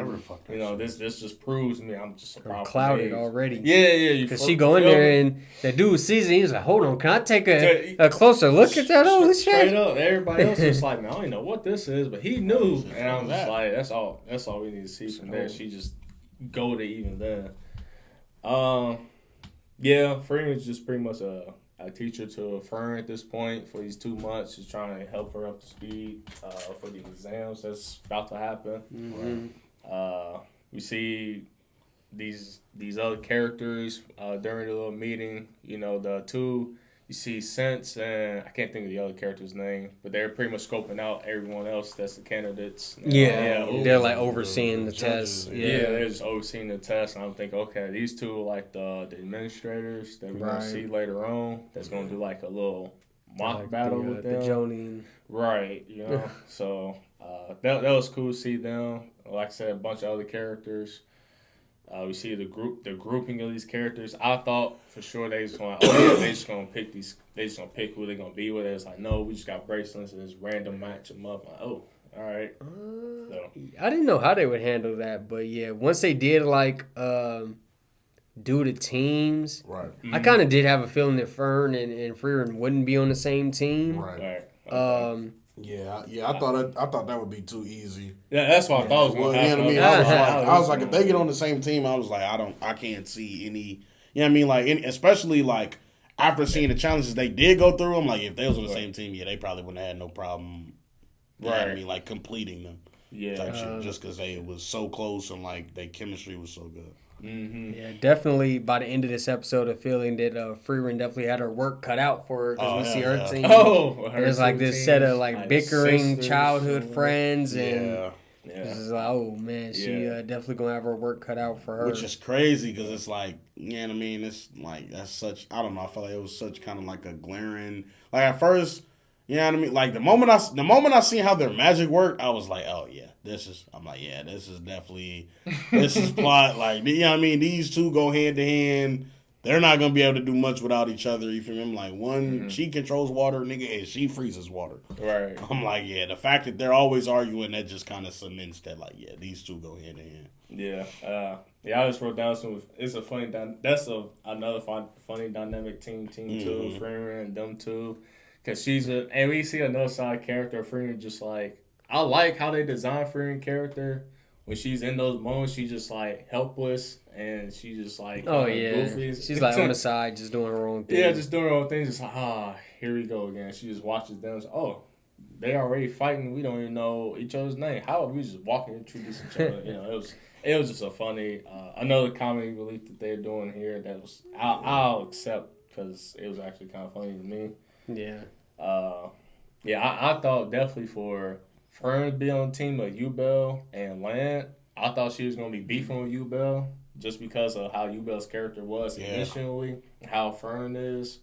You know, this just proves to me I'm just a powerful clouded mage. already. Yeah. Because she go in there and the dude sees it. He's like, hold on, can I take a closer look at that? Holy shit! Straight up, everybody else was like, man, I don't even know what this is, but he knew, and I'm just like, that's all we need to see from there. She just goaded even then. Yeah, Frieren is just pretty much a teacher to Fern at this point for these 2 months. She's trying to help her up to speed for the exams that's about to happen. We see these other characters during the little meeting. You know, the two, you see Sense and I can't think of the other character's name, but they're pretty much scoping out everyone else that's the candidates. They're like overseeing the tests. They're just overseeing the test, and I'm thinking, okay, these two are like the administrators that we're gonna see later on. That's gonna do like a little mock battle with them. The Jonin. Right, you know. So that was cool to see them. Like I said, a bunch of other characters. We see the grouping of these characters. I thought for sure they just going, they just gonna pick who they gonna be with. It's like, no, we just got bracelets and just random match them up. Like, oh, all right. So. I didn't know how they would handle that, but yeah, once they did like do the teams, Right. I kind of did have a feeling that Fern and Frieren wouldn't be on the same team. Right. Okay. I thought that would be too easy. Yeah, that's what I thought was Well, going to you know happen. what I mean? I was like, if they get on the same team, I was like, I can't see any. You know what I mean? Like, especially like after seeing the challenges they did go through, I'm like, if they was on the same team, yeah, they probably wouldn't have had no problem. You know what I mean? Like completing them. Yeah. Type shit, just because they was so close and like their chemistry was so good. Mm-hmm. Yeah, definitely by the end of this episode, a feeling that Frieren definitely had her work cut out for her because we see her team. Oh, there's like this set of like bickering sisters, childhood friends, and Yeah. this is like, oh man, she definitely gonna have her work cut out for her. Which is crazy because it's like, you know what I mean? It's like, that's such, I don't know, I felt like it was such kind of like a glaring, like at first, you know what I mean? Like the moment I seen how their magic worked, I was like, oh yeah, this is definitely, this is plot. Like, you know what I mean? These two go hand to hand. They're not going to be able to do much without each other. You feel me? I'm like, one, she controls water, nigga, and she freezes water. Right. I'm like, yeah, the fact that they're always arguing, that just kind of cements that, like, yeah, these two go hand in hand. Yeah. I just wrote down some. It's a funny. That's another funny dynamic team too. Frieren and them two, because and we see another side character. Frieren just like, I like how they design Frieren character. When she's in those moments, she's just like helpless and she just like goofy. She's like on the side, just doing her own thing. Yeah, just doing her own thing. Just like, here we go again. She just watches them. Oh, they already fighting. We don't even know each other's name. How are we just walking and introducing each other? You know, it was just a funny another comedy relief that they're doing here. That was I'll accept because it was actually kind of funny to me. Yeah. I thought definitely for Fern to be on the team of Ubel and Land, I thought she was going to be beefing with Ubel just because of how Ubel's character was initially, how Fern is.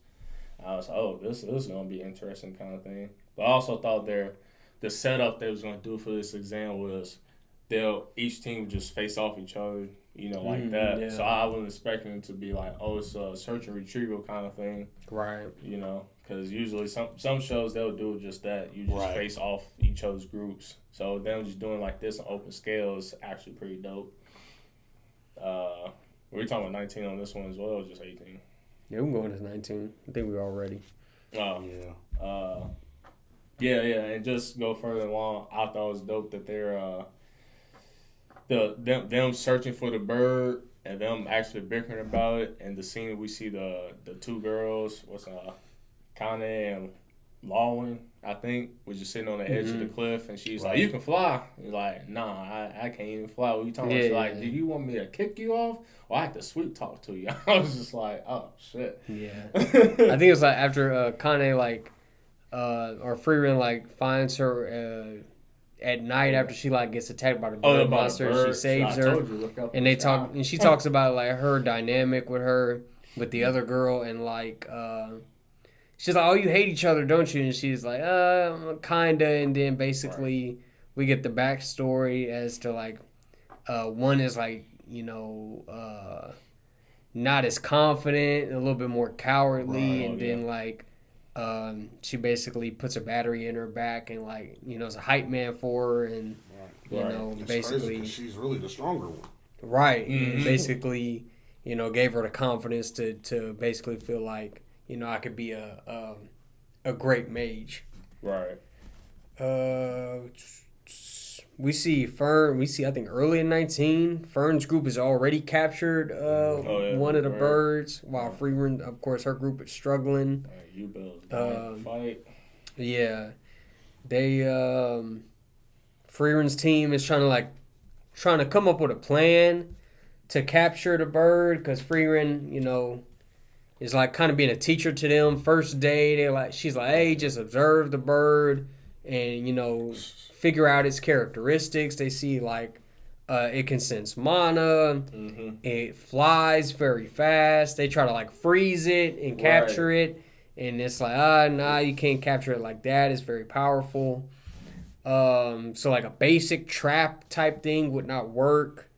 I was like, this is going to be an interesting kind of thing. But I also thought the setup they was going to do for this exam was each team would just face off each other, like that. Yeah. So I wasn't expecting it to be like, it's a search and retrieval kind of thing. Right. Because usually some shows they'll do just that. You just face off each other's groups. So them just doing like this on open scale is actually pretty dope. We're talking about 19 on this one as well, or just 18? Yeah, we're going to 19. I think we're all ready. Oh yeah. And just go further along. I thought it was dope that they're them searching for the bird and them actually bickering about it. And the scene we see the two girls, Kane and Lawin, I think, was just sitting on the edge of the cliff, and she's like, "You can fly." He's like, "Nah, I can't even fly." What are you talking about? She's like, "Do you want me to kick you off, or I have to sweet talk to you?" I was just like, "Oh shit." Yeah, I think it was like after Kane or Frieren finds her at night after she gets attacked by the bird monster. She saves her, and they talk, and she talks about her dynamic with the other girl, and she's like, "Oh, you hate each other, don't you?" And she's like, kinda. And then basically we get the backstory as to one is not as confident, a little bit more cowardly, and then she basically puts a battery in her back and is a hype man for her, and It's basically crazy she's really the stronger one. Right, and basically gave her the confidence to basically feel like I could be a great mage. Right. We see Fern. I think early in 19, Fern's group has already captured one of the birds, while Frieren, of course, her group is struggling. Fight. Yeah, they Frieren's team is trying to come up with a plan to capture the bird, because Frieren, is kind of being a teacher to them. First day, she's like, "Hey, just observe the bird and figure out its characteristics." They see it can sense mana, it flies very fast. They try to freeze it and capture it, and it's nah, you can't capture it like that. It's very powerful. So a basic trap type thing would not work.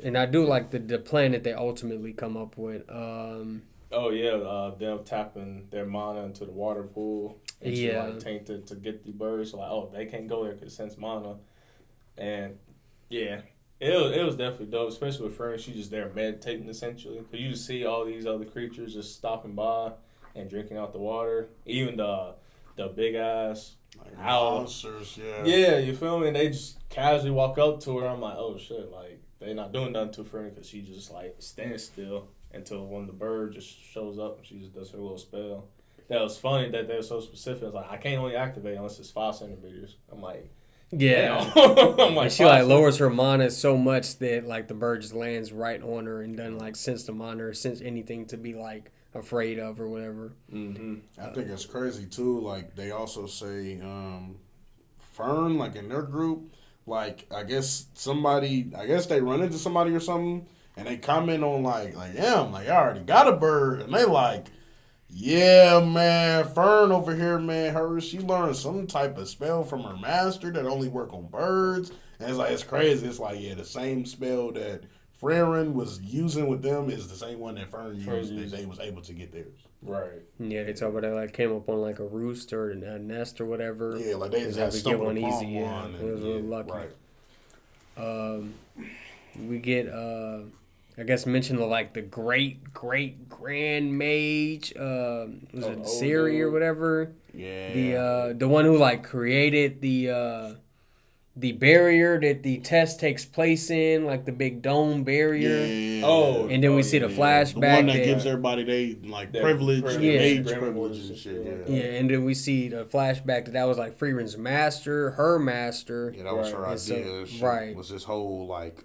And I do like the plan that they ultimately come up with. Oh yeah, them tapping their mana into the water pool and she Yeah. like tainted to get the birds. So, like, oh, they can't go there because it sends mana. And yeah, it was definitely dope, especially with Frieren. She's just there meditating essentially. Cause you just see all these other creatures just stopping by and drinking out the water. Even the big ass Like owl. monsters, yeah. Yeah, you feel me? And they just casually walk up to her. I'm like, oh shit, like they not doing nothing to Frieren because she just like stands still until when the bird just shows up and she just does her little spell. That was funny that they were so specific. It's like I can't only activate unless it's 5 centimeters. I'm like, Yeah. damn. I'm like, And she 5 like lowers her mana so much that like the bird just lands right on her and doesn't like sense the mana or sense anything to be like afraid of or whatever. Mm-hmm. I think it's crazy too. Like they also say, Fern, like in their group, like I guess they run into somebody or something, and they comment on like damn, like I already got a bird, and they like, yeah, man, Fern over here, man, she learned some type of spell from her master that only work on birds, and it's like it's crazy. It's like the same spell that Frieren was using with them is the same one that Fern used that they was able to get theirs. Right. Yeah, they talk about they like came up on like a roost or a nest or whatever. Yeah, like they just had to get stumbled one upon easy. Yeah, one. it was real lucky. Right. We get I guess mention of like the great grand mage was it Siri or whatever. Yeah. The one who like created the barrier that the test takes place in, like the big dome barrier. Yeah. Oh, And then we see the flashback. The one that gives everybody they like privilege, mage privilege and shit. Yeah. Yeah, and then we see the flashback that was like Frieren's master, her master. Yeah, that was her And so- idea. Shit right. Was this whole like.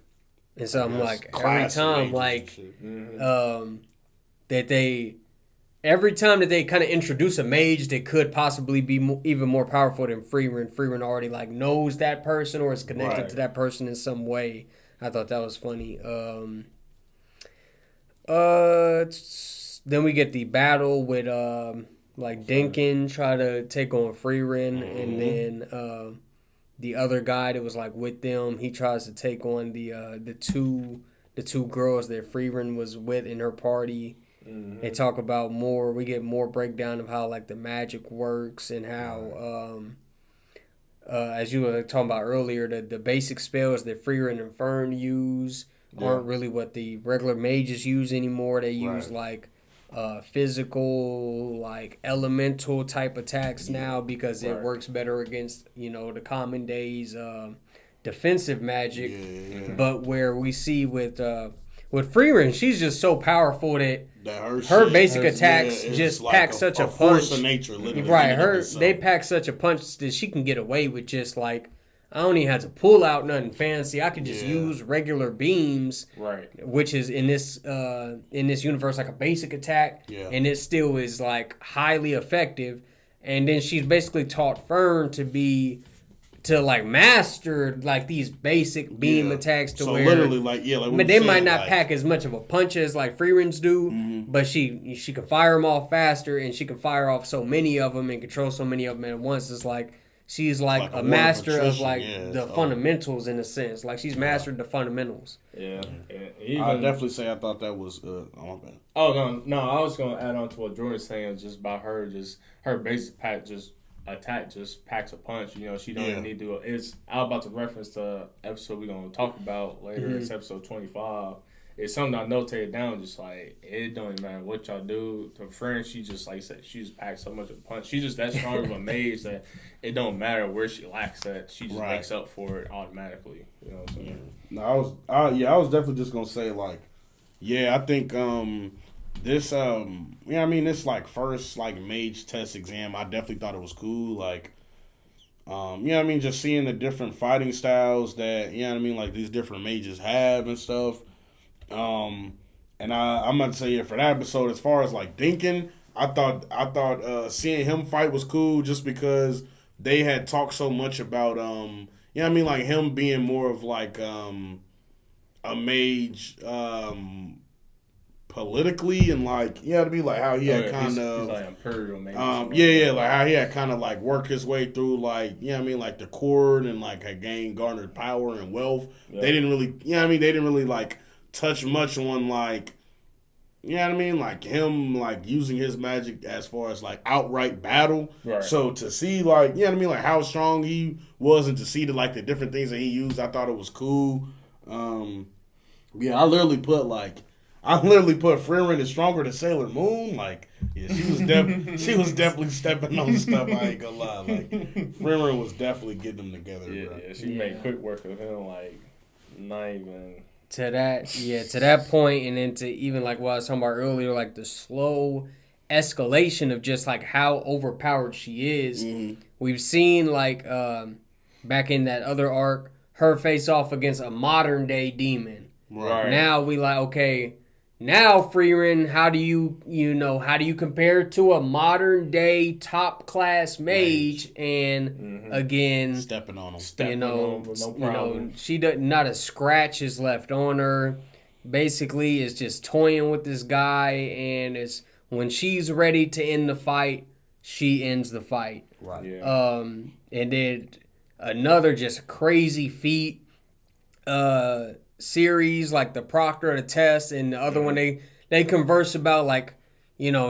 And so I'm I guess, like, every class of time, mages like, and shit. every time that they kind of introduce a mage that could possibly be even more powerful than Frieren already like knows that person or is connected Right. to that person in some way. I thought that was funny. Then we get the battle with like Dinkin try to take on Frieren, and then the other guy that was like with them, he tries to take on the two girls that Frieren was with in her party. Mm-hmm. They talk about more. We get more breakdown of how like the magic works and how, as you were talking about earlier, the basic spells that Frieren and Fern use aren't really what the regular mages use anymore. They use like physical, like elemental type attacks now because it works better against the common days defensive magic. But where we see with Frieren, she's just so powerful that her basic attacks just like pack such a punch. Force of nature, literally. Right, they pack such a punch that she can get away with just like, I don't even have to pull out nothing fancy. I could just use regular beams, which is in this universe like a basic attack, and it still is like highly effective. And then she's basically taught Fern to like master like these basic beam attacks to where literally like but they might not pack as much of a punch as like Frieren's do, but she can fire them off faster, and she can fire off so many of them and control so many of them at once. It's like she's like a master of like the fundamentals in a sense. Like she's mastered the fundamentals. Yeah. I'd definitely say I thought that was my bad. Oh no! I was gonna add on to what Jordan's saying just about her basic attack just packs a punch. She don't even need to. I was about to reference the episode we're gonna talk about later. It's episode 25. It's something I notated down. Just like it don't even matter what y'all do to Frieren. She just like I said, she just packs so much of a punch. She's just that strong of a mage that it don't matter where she lacks at. She just makes up for it automatically. You know what I'm saying? No, I was definitely just gonna say like, I think this this like first like mage test exam, I definitely thought it was cool. Like, just seeing the different fighting styles that like these different mages have and stuff. And I'm gonna say for that episode, as far as like Dinkin, I thought seeing him fight was cool just because they had talked so much about like him being more of like a mage politically and like you know to be like how he had kind of he's like imperial maybe. Like how he had kind of like worked his way through like you know what I mean like the court and like had garnered power and wealth. Yeah. They didn't really you know what I mean they didn't really like touch much on like you know what I mean like him like using his magic as far as like outright battle. Right. So to see like you know what I mean like how strong he was and to see the like the different things that he used, I thought it was cool. Yeah, I literally put Frieren is stronger than Sailor Moon. Like, yeah, she was definitely stepping on stuff. I ain't gonna lie. Like, Frieren was definitely getting them together. Yeah, bro. yeah, she made quick work of him. Like, not even to that point, and then to even like what I was talking about earlier, like the slow escalation of just like how overpowered she is. Mm-hmm. We've seen like back in that other arc, her face off against a modern day demon. Right. Now we like, okay, now Frieren, how do you compare to a modern day top class mage and again stepping on him. She does not a scratch is left on her. Basically is just toying with this guy, and it's when she's ready to end the fight, she ends the fight. Right. Yeah. And then another just crazy feat series like the proctor of the test and the other one they converse about like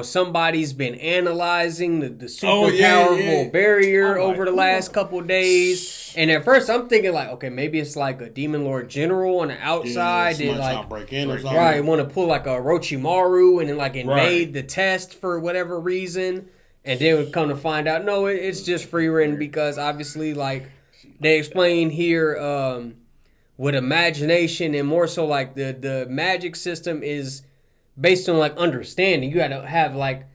somebody's been analyzing the super powerful barrier over the last couple days, and at first I'm thinking like, okay, maybe it's like a demon lord general on the outside that like break in or something. Right, want to pull like a Orochimaru and then like invade the test for whatever reason, and then we come to find out no, it's just Frieren because obviously like they explain here with imagination and more so like the magic system is based on like understanding. You got to have like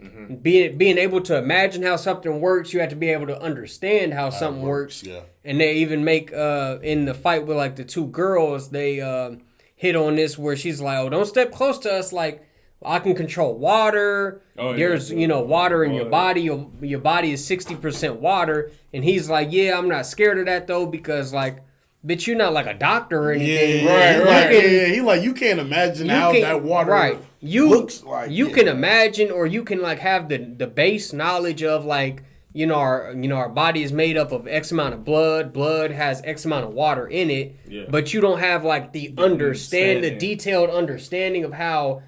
being able to imagine how something works. You have to be able to understand how something works. Yeah. And they even make in the fight with like the two girls, they hit on this where she's like, "Oh, don't step close to us. Like I can control water. There's water in your body. Your body is 60% water." And he's like, "Yeah, I'm not scared of that though because like." Bitch, you're not like a doctor or anything. He like you can't imagine how that water looks like. You can imagine, or you can like have the base knowledge of like our body is made up of X amount of blood. Blood has X amount of water in it. Yeah. But you don't have like the detailed understanding of how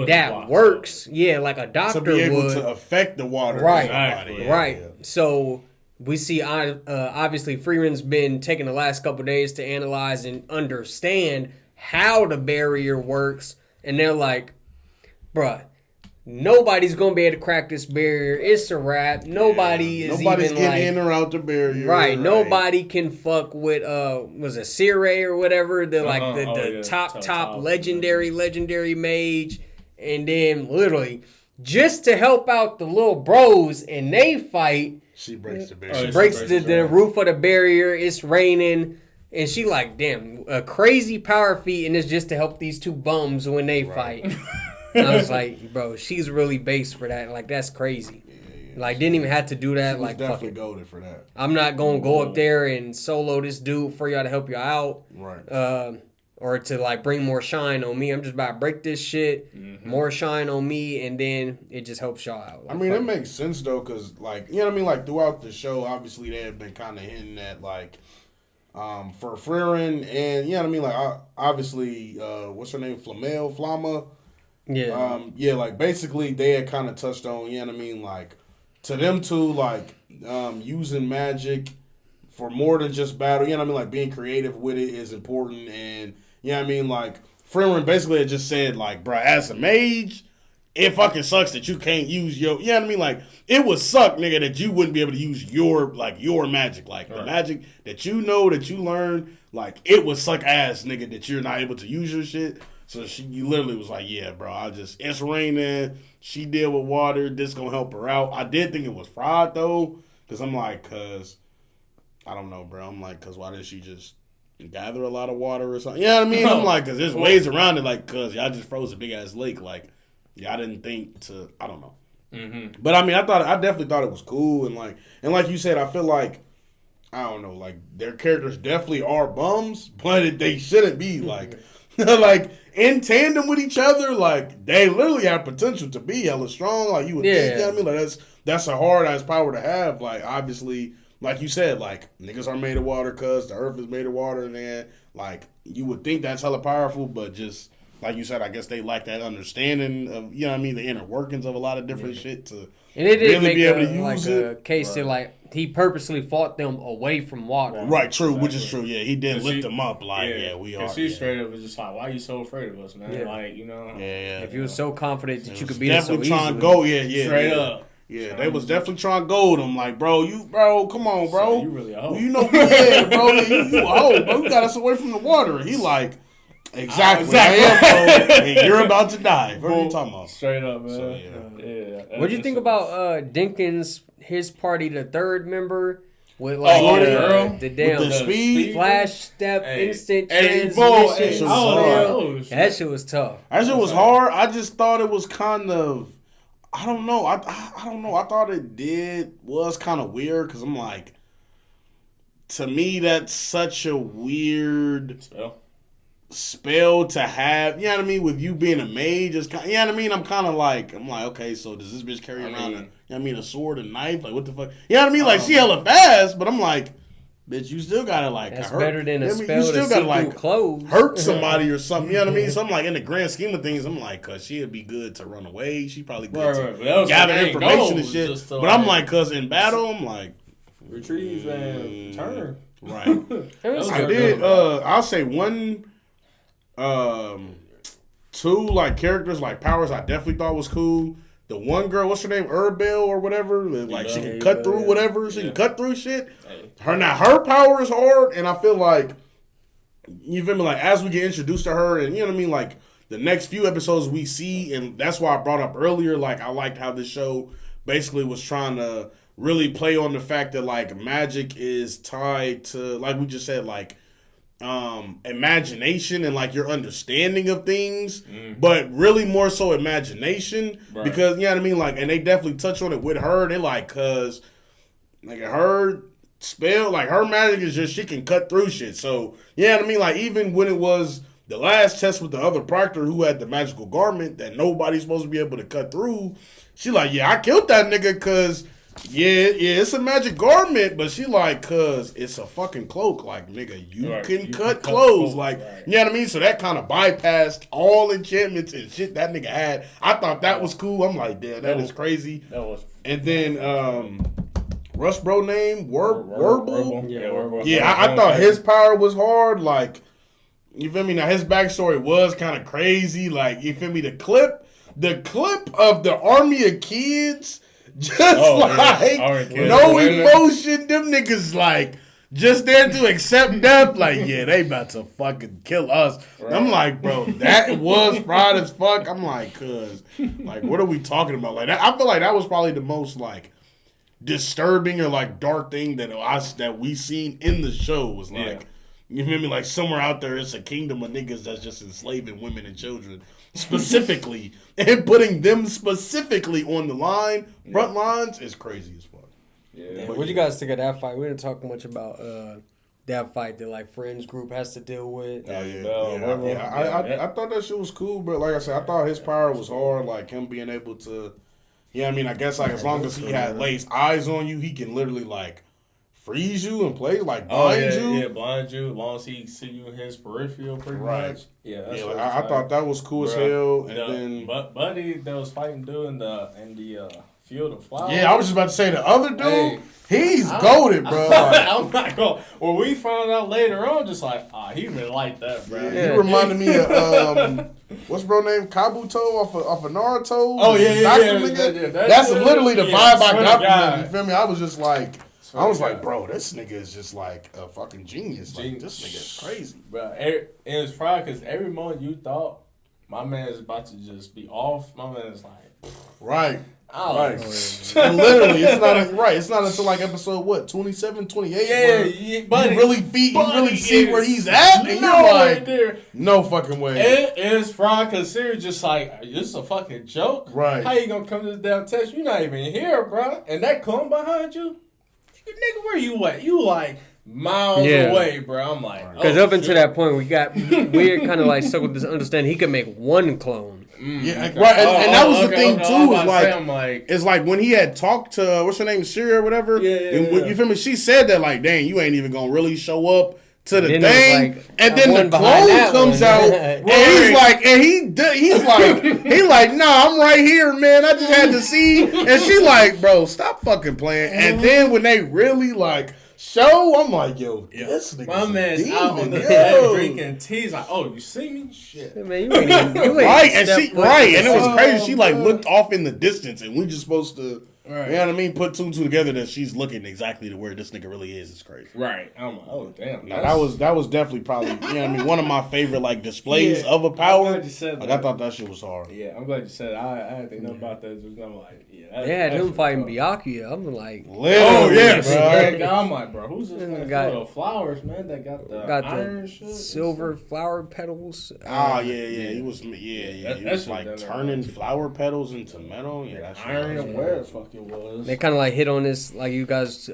that works. Yeah, like a doctor to be able would. to affect the water. Right. In your body. Right. Yeah. So. We see, obviously, Frieren's been taking the last couple of days to analyze and understand how the barrier works. And they're like, bruh, nobody's going to be able to crack this barrier. It's a wrap. Nobody's getting in or out the barrier. Right. Nobody can fuck with, was it Sire or whatever? The top legendary mage. And then, literally, just to help out the little bros and they fight... She breaks the barrier. She breaks the roof of the barrier. It's raining. And she like, damn, a crazy power feat. And it's just to help these two bums when they fight. And I was like, bro, she's really based for that. Like, that's crazy. Yeah. Like, didn't even have to do that. She like, definitely goated for that. I'm not going to go up there and solo this dude for y'all to help you out. Right. Or to like bring more shine on me. I'm just about to break this shit, more shine on me, and then it just helps y'all out. Like, I mean, it makes sense though, because like you know what I mean. Like throughout the show, obviously they have been kind of hinting at like, for Frieren and you know what I mean. Like obviously, what's her name, Flamma. Yeah. Like basically they had kind of touched on you know what I mean. Like to them two, like using magic for more than just battle. You know what I mean. Like being creative with it is important and. You know what I mean? Like, Frieren basically had just said, like, bro, as a mage, it fucking sucks that you can't use your... You know what I mean? Like, it would suck, nigga, that you wouldn't be able to use your magic. Like, the magic that you know, that you learn, like, it would suck ass, nigga, that you're not able to use your shit. So you literally was like, yeah, bro, it's raining. She deal with water. This gonna help her out. I did think it was fraud, though, because I'm like, I don't know, bro. I'm like, because why did she just... gather a lot of water or something. You know what I mean? I'm like, because there's ways around it, like, because y'all just froze a big-ass lake. Like, I didn't think to, I don't know. Mm-hmm. But, I mean, I definitely thought it was cool. And like you said, I feel like, I don't know, like, their characters definitely are bums, but they shouldn't be, like, like, in tandem with each other, like they literally have potential to be hella strong. Like you would think, you know what I mean? Like that's a hard ass power to have. Like obviously, like you said, like niggas are made of water, cause the earth is made of water, and then like you would think that's hella powerful, but just like you said, I guess they lack that understanding of, you know what I mean, the inner workings of a lot of different shit to and it did really make be able to like use a it. case to like he purposely fought them away from water. Right, true, which is true. Yeah, he did lift them up. Like, we are. She straight up was just like, "Why are you so afraid of us, man?" Yeah. Like, you know. Yeah. If you were so confident that you could beat us so definitely trying easily. to go. Straight up. Yeah, they was definitely trying to goad him. Like, bro, come on, bro. So you really a hoe. You know, yeah, bro, you a hoe, bro. You got us away from the water. He like, exactly. I am, bro. And you're about to die. What are you talking about? Straight up, man. So, yeah. What'd you think about Dinkins, his party, the third member? With like the damn with the speed flash step, instant boy, transmission. that shit was tough. That shit was hard. I just thought it was kind of, I don't know. I don't know. I thought it was kind of weird because I'm like, to me that's such a weird spell to have. You know what I mean? With you being a mage, you know what I mean? I'm like, okay, so does this bitch carry around a sword and knife? Like, what the fuck? You know what I mean? Like, she hella fast, but I'm like, bitch, you still gotta like that's hurt. better than a spell you still gotta like clothes. hurt somebody or something. You know what I mean? So I'm like, in the grand scheme of things, I'm like, cause she'd be good to run away. She probably good to gather information and shit. But I'm like, cause in battle, I'm like, retrieve and turn. Right. I did. I'll say one. Two like characters like powers I definitely thought was cool. The one girl, what's her name, Urbel or whatever, like she can cut through whatever, she can cut through shit. Her power is hard, and I feel like, you feel me, like as we get introduced to her, and you know what I mean, like the next few episodes we see, and that's why I brought up earlier, like I liked how this show basically was trying to really play on the fact that like magic is tied to, like we just said, like imagination and like your understanding of things, but really more so imagination, because you know what I mean, like, and they definitely touch on it with her. They like, cause like her spell, like her magic is just she can cut through shit. So you know what I mean, like even when it was the last test with the other proctor who had the magical garment that nobody's supposed to be able to cut through, she like, yeah, I killed that nigga cause it's a magic garment, but she like, cause it's a fucking cloak. Like, nigga, you can cut clothes. Like, you know what I mean? So that kind of bypassed all enchantments and shit that nigga had. I thought that was cool. I'm like, damn, that is crazy. And then, Rush bro name, Werble? Yeah, I thought his power was hard. Like, you feel me? Now, his backstory was kind of crazy. Like, you feel me? The clip of the army of kids, just no emotion. Them niggas like just there to accept death. Like, yeah, they about to fucking kill us. Right. I'm like, bro, that was fried as fuck. I'm like, cuz, like, what are we talking about? Like, I feel like that was probably the most like disturbing or like dark thing that we seen in the show was like, you feel me? Like somewhere out there, it's a kingdom of niggas that's just enslaving women and children. Specifically, and putting them specifically on the front lines is crazy as fuck. What you guys think of that fight? We didn't talk much about that fight that like Friends group has to deal with. I thought that shit was cool, but like I said, I thought his power was hard. Like him being able to, I mean, I guess like as long as he had lays eyes on you, he can literally like freeze you and play like blind you. Yeah, blind you as long as he see you in his peripheral pretty much. Yeah, that's like, I thought that was cool as hell. And then Buddy that was fighting dude in the field of flowers. Yeah, I was just about to say the other dude, he's goated, bro. I'm not going. Well, we found out later on, just like, he really liked that, bro. Yeah, he reminded me of what's bro name, Kabuto off of Naruto. Oh yeah. That's literally the vibe I got from him. You feel me? I was just like. I was like, bro, this nigga is just like a fucking genius. Like, this nigga is crazy. Bro, it was fried because every moment you thought my man is about to just be off, my man is like, right. And literally, it's not until like episode 27, 28 where you really see where he's at, and you're like, no fucking way. It is fried because Siri's just like, this is a fucking joke. Right? How you gonna come to this damn test? You're not even here, bro. And that cone behind you. Nigga, where you at? You like miles away, bro. I'm like, because up until that point, we're kind of like stuck with this understanding he could make one clone. Yeah, right, and that was the thing too. I'm it's like when he had talked to what's her name, Siri or whatever. You feel me? She said that like, dang, you ain't even gonna really show up to the thing, like, and then the clone comes out, and he's like, he's like, nah, I'm right here, man. I just had to see, and she like, bro, stop fucking playing. And then when they really like show, I'm like, yo, this nigga, my man's out on the bed drinking tea. He's like, oh, you see me? Shit, man, you ain't right, and it was crazy. She like looked off in the distance, and we just supposed to. Right. You know what I mean? Put two and two together that she's looking exactly to where this nigga really is. It's crazy. Right. I'm like, oh damn. No, that was definitely probably, you know what I mean, one of my favorite like displays of a power. I'm glad you said that. Like, I thought that shit was hard. Yeah, I'm glad you said it. I didn't think nothing about that. I'm like, him fighting Byakuya. I'm like, bro. I'm like, bro, who's this man? Got the flowers, man. That got the iron shit, silver flower petals. He was he was like turning flower petals into metal. Yeah, that's iron. Where the fuck it was? They kind of like hit on this, like you guys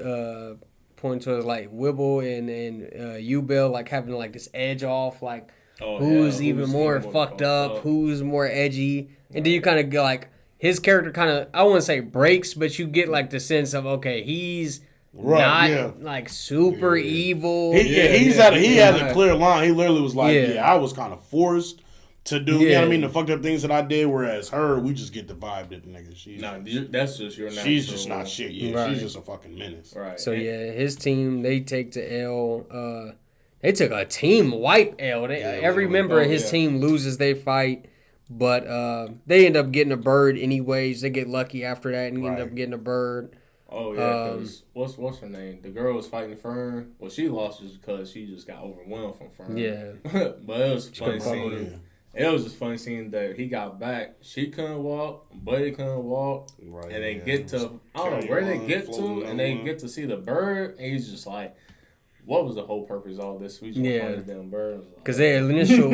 point to, like Wibble and U-Bill, like having like this edge off, like who's even more fucked up, who's more edgy, and then you kind of go like his character kind of, I wouldn't say breaks, but you get like the sense of, okay, he's not like super evil. He had a clear line. He literally was like, I was kind of forced to do, you know what I mean, the fucked up things that I did, whereas her, we just get the vibe that the nigga, that's just your natural. She's just not shit, she's just a fucking menace. Right. So, his team, they take the L. They took a team wipe L. Every member of his team loses their fight, but they end up getting a bird anyways. They get lucky after that and end up getting a bird. Oh, yeah, because what's her name? The girl was fighting Fern. Well, she lost just because she just got overwhelmed from Fern. Yeah. But it was funny seeing. It was just funny seeing that he got back. She couldn't walk. Buddy couldn't walk. Right, and they get to, I don't know where they get to, and they get to see the bird. And he's just like, what was the whole purpose of all this? We just want to find this damn bird. Because their initial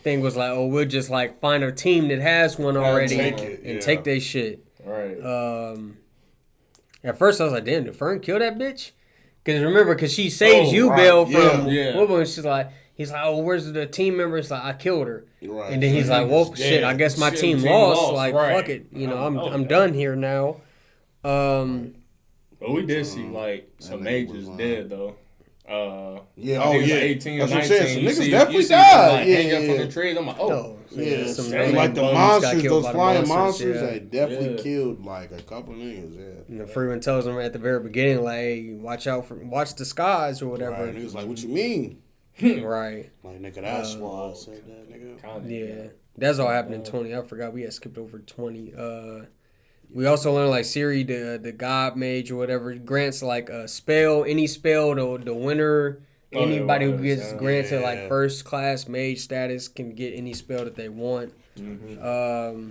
thing was like, we'll just like find a team that has one already and take their shit. Right. At first I was like, damn, did Fern kill that bitch? Because she saves U-Bill from Wibble, and she's like, he's like, oh, where's the team member? It's like, I killed her. Right. And then he's like, well, shit, I guess my team lost. Like, fuck it. You know, I'm done here now. But we did see, like, some mages dead, though. Like 18 or 19. That's what I'm saying. Some niggas definitely died. Like, hang up from the trees. I'm like, oh. Like the monsters, those flying monsters, they definitely killed, like, a couple niggas, And the Frieren tells them at the very beginning, like, hey, watch the skies or whatever. Right. And he was like, what you mean? Right. Like, nigga, that's why I said that, nigga. Yeah. That's all happened in 20. I forgot we had skipped over 20. We also learned, like, Siri, the god mage or whatever, grants, like, a spell, any spell, the winner, anybody who gets granted, like, first class mage status can get any spell that they want. Mm-hmm.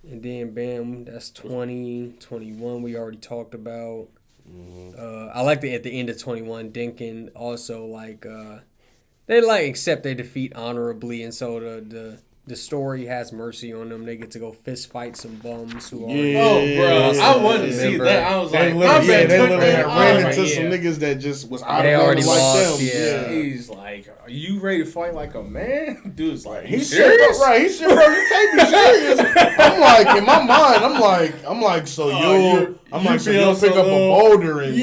And then, bam, that's 20. 21 we already talked about. Mm-hmm. I like at the end of 21, Dinkin also, like, they, like, accept their defeat honorably, and so the story has mercy on them. They get to go fist fight some bums who are. I wanted to see that. I was like, they ran into some niggas that just was out of already like lost. them. Yeah. He's like, are you ready to fight like a man? Dude's like, he's serious? Right, he's serious, bro. You can't be serious. I'm like, in my mind, I'm like, so you'll pick up a boulder and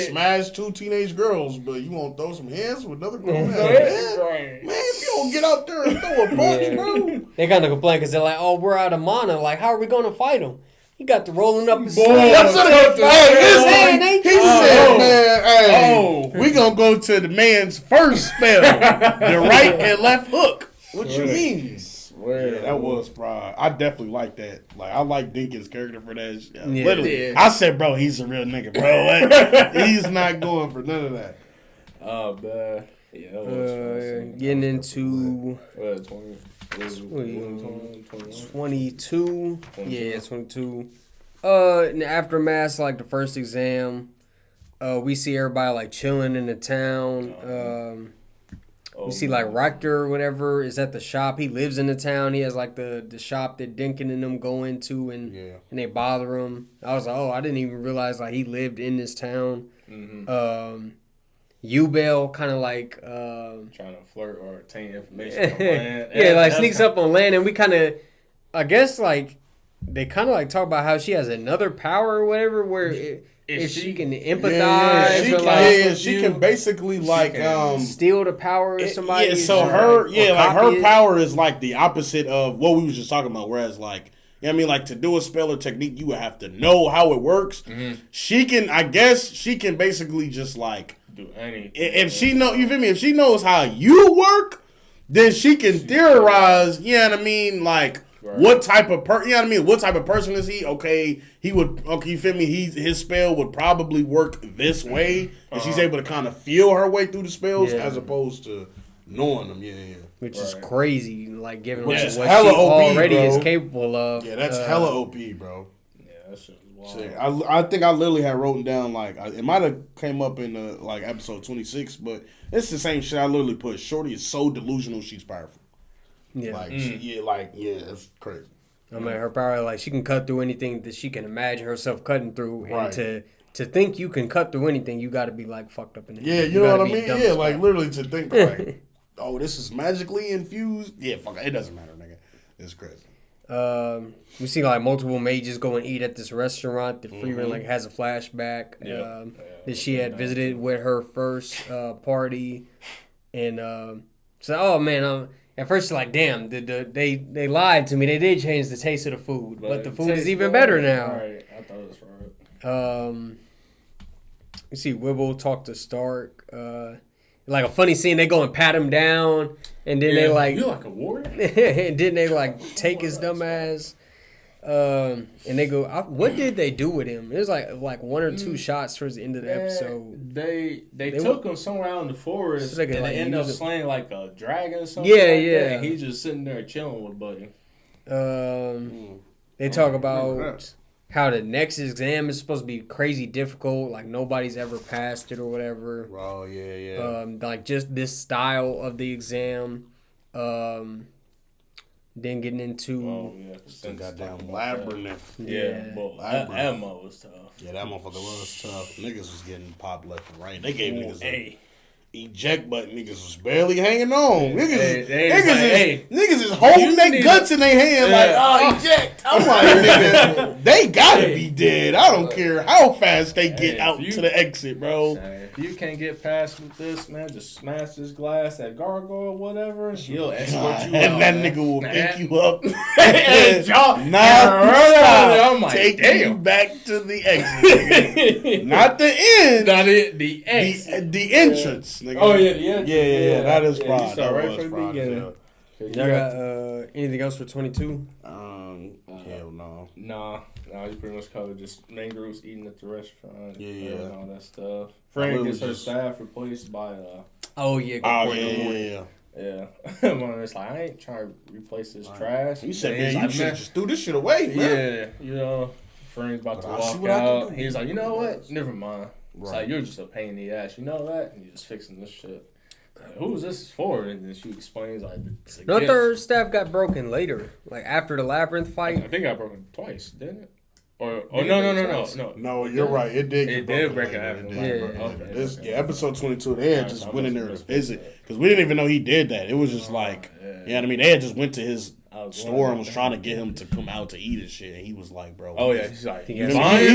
smash two teenage girls, but you won't throw some hands with another girl? Man, if you don't get out there and throw a punch, bro. They kind of complain because they're like, oh, we're out of mana. Like, how are we going to fight him? He got the rolling up his sleeve. He said, man, we going to go to the man's first spell, the right and left hook. What you mean? Yeah, that was fried. I definitely like that. Like, I like Dinkin's character for that. Literally, I said, bro, he's a real nigga, bro. Like, he's not going for none of that. Oh, man. Yeah, getting into 22. Yeah, 22. In the aftermath, like the first exam, we see everybody like chilling in the town. We see like Rector or whatever is at the shop. He lives in the town. He has like the shop that Dinkin and them go into and they bother him. I was like, oh, I didn't even realize like he lived in this town. Yubel kind of like Trying to flirt or obtain information on land. yeah, like sneaks up on land, and we kind of, I guess, like they kind of like talk about how she has another power or whatever, where if she can empathize, she can basically like steal the power of somebody. Yeah, so her power is like the opposite of what we was just talking about. Whereas like, you know what I mean, like to do a spell or technique, you would have to know how it works. She can, I guess, she can basically just like do anything. If she know, you feel me? If she knows how you work, then she can theorize. You know what I mean? Like. Right. What type of you know what I mean? What type of person is he? Okay, he would. Okay, you feel me? His spell would probably work this way, and she's able to kind of feel her way through the spells as opposed to knowing them. Yeah. Which is crazy, like given what she OP, already bro. is capable of. Yeah, that's hella OP, bro. Yeah, that shit was wild. I think I literally had written down like it might have came up in like episode 26, but it's the same shit. I literally put Shorty is so delusional, she's powerful. Yeah. Like, it's crazy. I mean, her power, like, she can cut through anything that she can imagine herself cutting through. And to think you can cut through anything, you got to be, like, fucked up in the head. Yeah, you know what I mean? Yeah, like, literally to think, like, oh, this is magically infused. Yeah, fuck it. It doesn't matter, nigga. It's crazy. We see, like, multiple mages go and eat at this restaurant that Frieren, like, has a flashback that she had visited with her first party. And so, oh, man, at first, like, damn, they lied to me. They did change the taste of the food, but the food is even better now. Right, I thought it was right. You see Wibble talk to Stark. Like a funny scene, they go and pat him down, and then they like, you like a warrior? And then they like take his dumb ass. And they go, what did they do with him? It was like one or two shots towards the end of the episode. They took him somewhere out in the forest, so and they ended up slaying like a dragon or something. Yeah, and he's just sitting there chilling with Buddy. They talk about how the next exam is supposed to be crazy difficult, like nobody's ever passed it or whatever. Oh yeah. Like just this style of the exam. Then getting into the goddamn labyrinth. That mo was tough. Yeah, that motherfucker was tough. Niggas was getting popped left and right. They gave niggas a eject button. Niggas was barely hanging on. Niggas is holding their guts in their hand like, eject. I'm like, nigga, they gotta be dead. I don't care how fast they get out to the exit, bro. If you can't get past with this, man, just smash this glass at gargoyle or whatever. He'll escort you out. And that nigga will pick you up. I'm like, take you back to the exit. Not the end. Not the exit. The entrance. Nigga. Oh, yeah, the entrance. Yeah. That is fraud. That right was fraud. Y'all got anything else for 22? Hell no. Nah, you pretty much covered just main groups eating at the restaurant. Yeah. And all that stuff. Frieren gets her staff replaced by yeah. Yeah. It's like, I ain't trying to replace this trash. You said, man, you should just threw this shit away, man. Yeah, you know, Frieren's about to walk out. He's like, you know what? Never mind. It's like, you're just a pain in the ass. You know that? And you're just fixing this shit. Like, who is this for? And then she explains, like, it's a gift. Her staff got broken later, like after the labyrinth fight. I think it got broken twice, didn't it? No. No, you're right. It did. It did break out. Episode 22. They had just went in there to visit because we didn't even know he did that. It was just like, you know what I mean? They had just went to his store and was trying to get him to come out to eat and shit, and he was like, bro. Oh yeah, he's like, he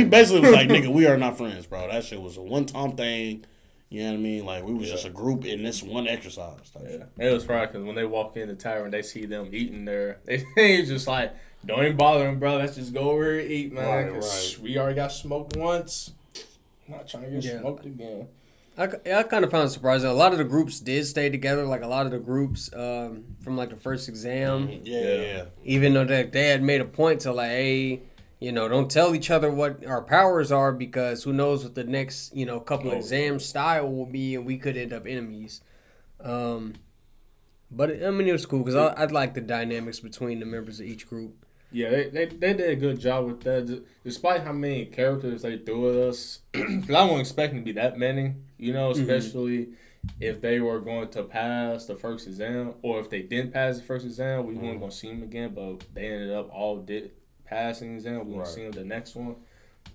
basically was like, nigga, we are not friends, bro. That shit was a one-time thing. You know what I mean? Like, we was just a group in this one exercise. Yeah. It was fine because when they walk in the tavern, they see them eating there. They just like, don't even bother them, bro. Let's just go over here and eat, man. Right. We already got smoked once. I'm not trying to get smoked again. I kind of found it surprising. A lot of the groups did stay together. Like, a lot of the groups from, like, the first exam. Yeah. Even though they had made a point to, like, hey, you know, don't tell each other what our powers are because who knows what the next, you know, couple of exam style will be, and we could end up enemies. But, I mean, it was cool because I like the dynamics between the members of each group. Yeah, they did a good job with that. Despite how many characters they threw at us, because I wasn't expecting to be that many, you know, especially if they were going to pass the first exam, or if they didn't pass the first exam, we weren't going to see them again, but they ended up all passing the exam. We were going to see them the next one.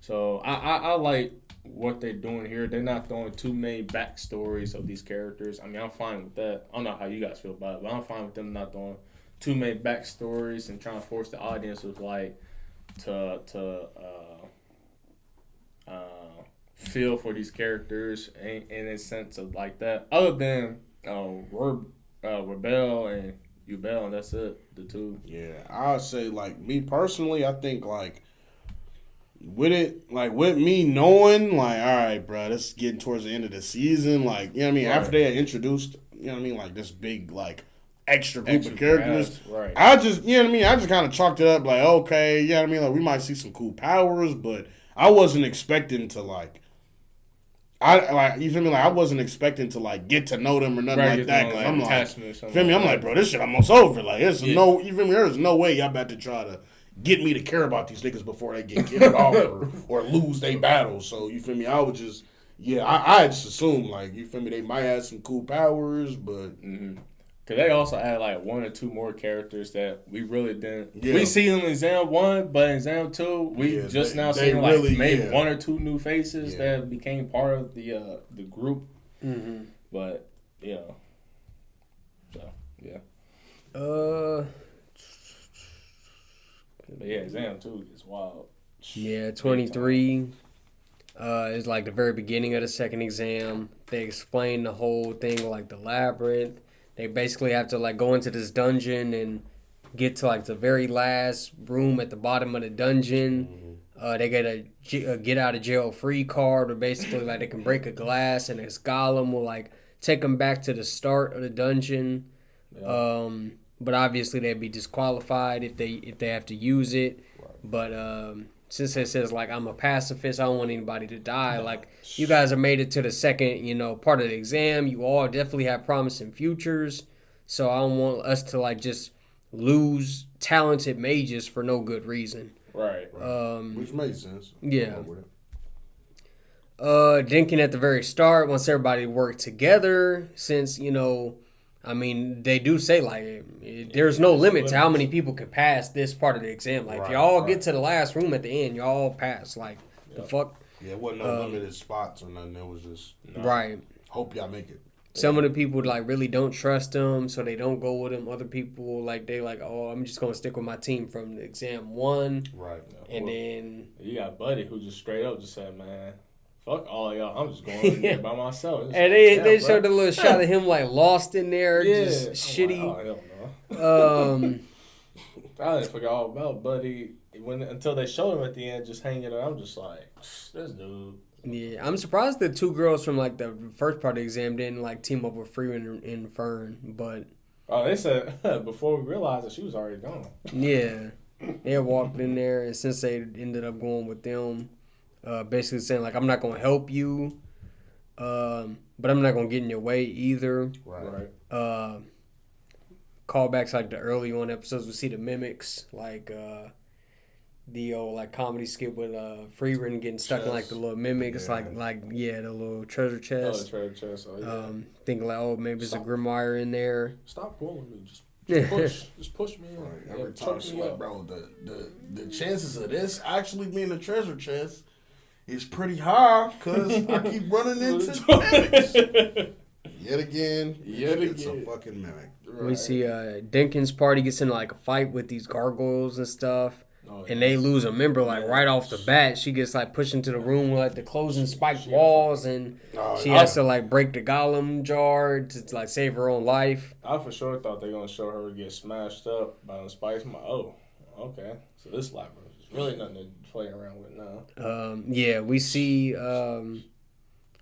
So I like what they're doing here. They're not throwing too many backstories of these characters. I mean, I'm fine with that. I don't know how you guys feel about it, but I'm fine with them not throwing too many backstories and trying to force the audience with to feel for these characters in a sense of like that. Other than Rebel and Ubel, and that's it. The two. Yeah, I'd say like me personally, I think like with me knowing like, all right, bro, this is getting towards the end of the season. Like, you know what I mean? Right. After they had introduced, you know what I mean, like this big like extra group of characters. Right. I just, you know what I mean? I just kind of chalked it up like, okay, you know what I mean? Like we might see some cool powers, but I wasn't expecting to like. You feel me? Like I wasn't expecting to like get to know them or nothing like that. Cause I'm like, feel me? I'm like, bro, this shit almost over. Like, you feel me? There's no way y'all about to try to get me to care about these niggas before they get killed off or lose their battles. So you feel me? I would just, I just assumed like, you feel me? They might have some cool powers, but. Mm-hmm. Cause they also add like one or two more characters that we really didn't. Yeah. We see them in Exam 1, but in Exam 2, we seen really, like maybe one or two new faces that became part of the group. Mm-hmm. But so yeah. But yeah, Exam 2 is wild. Yeah, 23 is like the very beginning of the second exam. They explain the whole thing, like the labyrinth. They basically have to like go into this dungeon and get to like the very last room at the bottom of the dungeon. They get a get out of jail free card, or basically like they can break a glass and this golem will like take them back to the start of the dungeon. Yeah. But obviously they'd be disqualified if they have to use it. Right. But since it says like I'm a pacifist, I don't want anybody to die. Like you guys have made it to the second, part of the exam. You all definitely have promising futures. So I don't want us to like just lose talented mages for no good reason. Right. Which makes sense. Yeah. Dinkin at the very start wants everybody to work together since, I mean, they do say, like, there's no limit to how many people can pass this part of the exam. Like, if y'all get to the last room at the end, y'all pass. Like, the fuck? Yeah, it wasn't no limited spots or nothing. It was just, right. Hope y'all make it. Some of the people, like, really don't trust them, so they don't go with them. Other people, like, they like, oh, I'm just going to stick with my team from the exam 1. Right. And then... You got Buddy who just straight up just said, man... Fuck all y'all. I'm just going in there by myself. And they showed a little shot of him like lost in there, just shitty. Like, oh, hell no. I didn't forget all about Buddy until they showed him at the end just hanging out. I'm just like, this dude. Yeah, I'm surprised the two girls from like the first part of the exam didn't like team up with Frieren and Fern, but they said before we realized that she was already gone. Yeah, they had walked in there, and since they ended up going with them. Basically saying like I'm not gonna help you, but I'm not gonna get in your way either. Right. Callbacks like the early on episodes, we see the mimics like the old like comedy skit with Frieren getting stuck in like the little mimics, the little treasure chest. Oh, the treasure chest. Oh, yeah. Thinking like maybe there's a grimoire in there. Stop pulling me. Just push me in. Right. Every time she like, bro, the chances of this actually being a treasure chest. It's pretty high because I keep running into mimics. Yet again, it's a fucking mimic. Right. We see Dinkin's party gets into like a fight with these gargoyles and stuff. And they lose a member like right off the bat. She gets like pushed into the room with like the closing spiked walls, and she has to like break the golem jar to like save her own life. I for sure thought they were gonna show her get smashed up by the spikes. I'm like, oh, okay, so this labyrinth is really nothing to play around with now. We see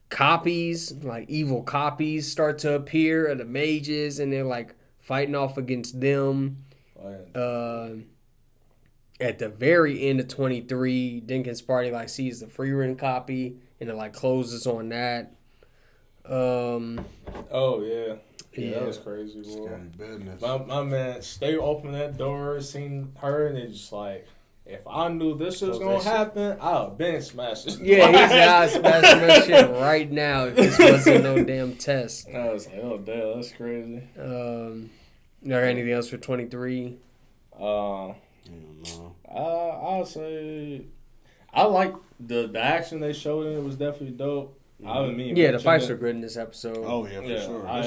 copies, like evil copies, start to appear of the mages, and they're like fighting off against them. At the very end of 23, Dinkin's party like sees the Frieren copy and it like closes on that. Oh yeah, that was crazy. My man, stay open that door, seen her, and it's just like, if I knew this was gonna happen, I would have been smashing. Yeah, he's out smashing that shit right now if this wasn't no damn test. I was like, oh damn, that's crazy. You got anything else for 23? I'll say I like the action they showed in it was definitely dope. I mean, Yeah, the fights are good in this episode. Oh yeah, for Yeah, sure. I,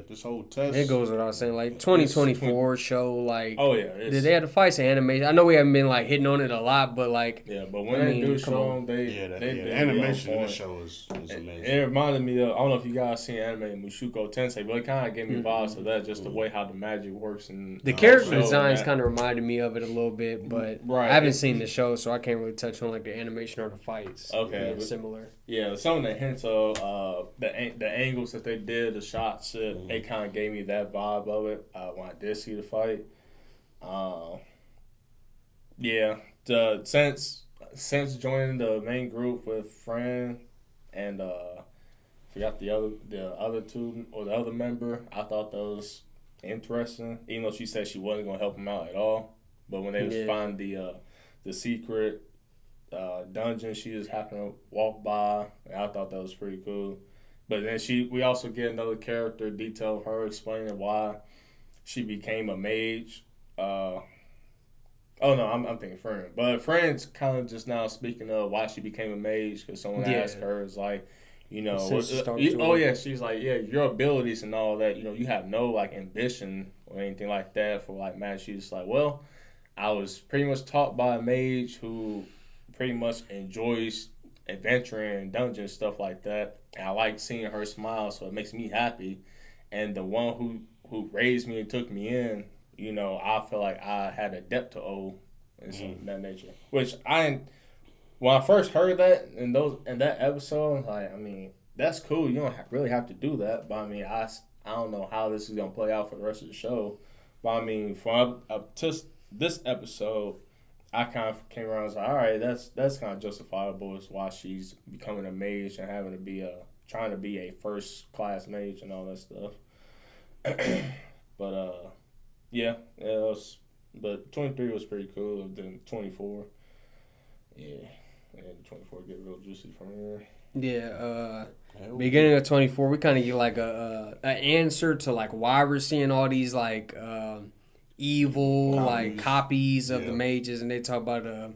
This whole test. It goes without saying, like 2024 show, like Oh yeah, they had the fights and animation. I know we haven't been like hitting on it a lot, but like but when they do show them, the animation in the show is amazing. It reminded me of, I don't know if you guys seen anime Mushoku Tensei, but it kind of gave me vibes of that, just the way how the magic works and the character designs kind of reminded me of it a little bit, but Right. I haven't seen the show, so I can't really touch on like the animation or the fights. Okay, Being similar. Yeah, some of the hints of the angles that they did, the shots, it kind of gave me that vibe of it when I did see the fight. Since joining the main group with Frieren and forgot the other two or the other member, I thought that was interesting. Even though she said she wasn't gonna help him out at all, but when they was find the secret dungeon, she just happened to walk by. And I thought that was pretty cool. But then we also get another character detail of her explaining why she became a mage. I'm thinking Frieren. But Frieren's kind of just now speaking of why she became a mage, because someone asked her, is like, she's like, your abilities and all that, you have no like ambition or anything like that for like magic. She's like, well, I was pretty much taught by a mage who pretty much enjoys adventuring and dungeons, stuff like that. And I like seeing her smile, so it makes me happy. And the one who raised me and took me in, I feel like I had a debt to owe and something of that nature. Which when I first heard that in that episode, like, I mean, that's cool. You don't really have to do that. But I mean, I don't know how this is gonna play out for the rest of the show. But I mean, from up to this episode, I kind of came around and was like, all right, that's kind of justifiable as why she's becoming a mage and having to trying to be a first class mage and all that stuff. But but 23 was pretty cool. Then 24, and 24 get real juicy from here. Yeah, beginning of 24, we kind of get like an answer to like why we're seeing all these like evil copies of the mages, and they talk about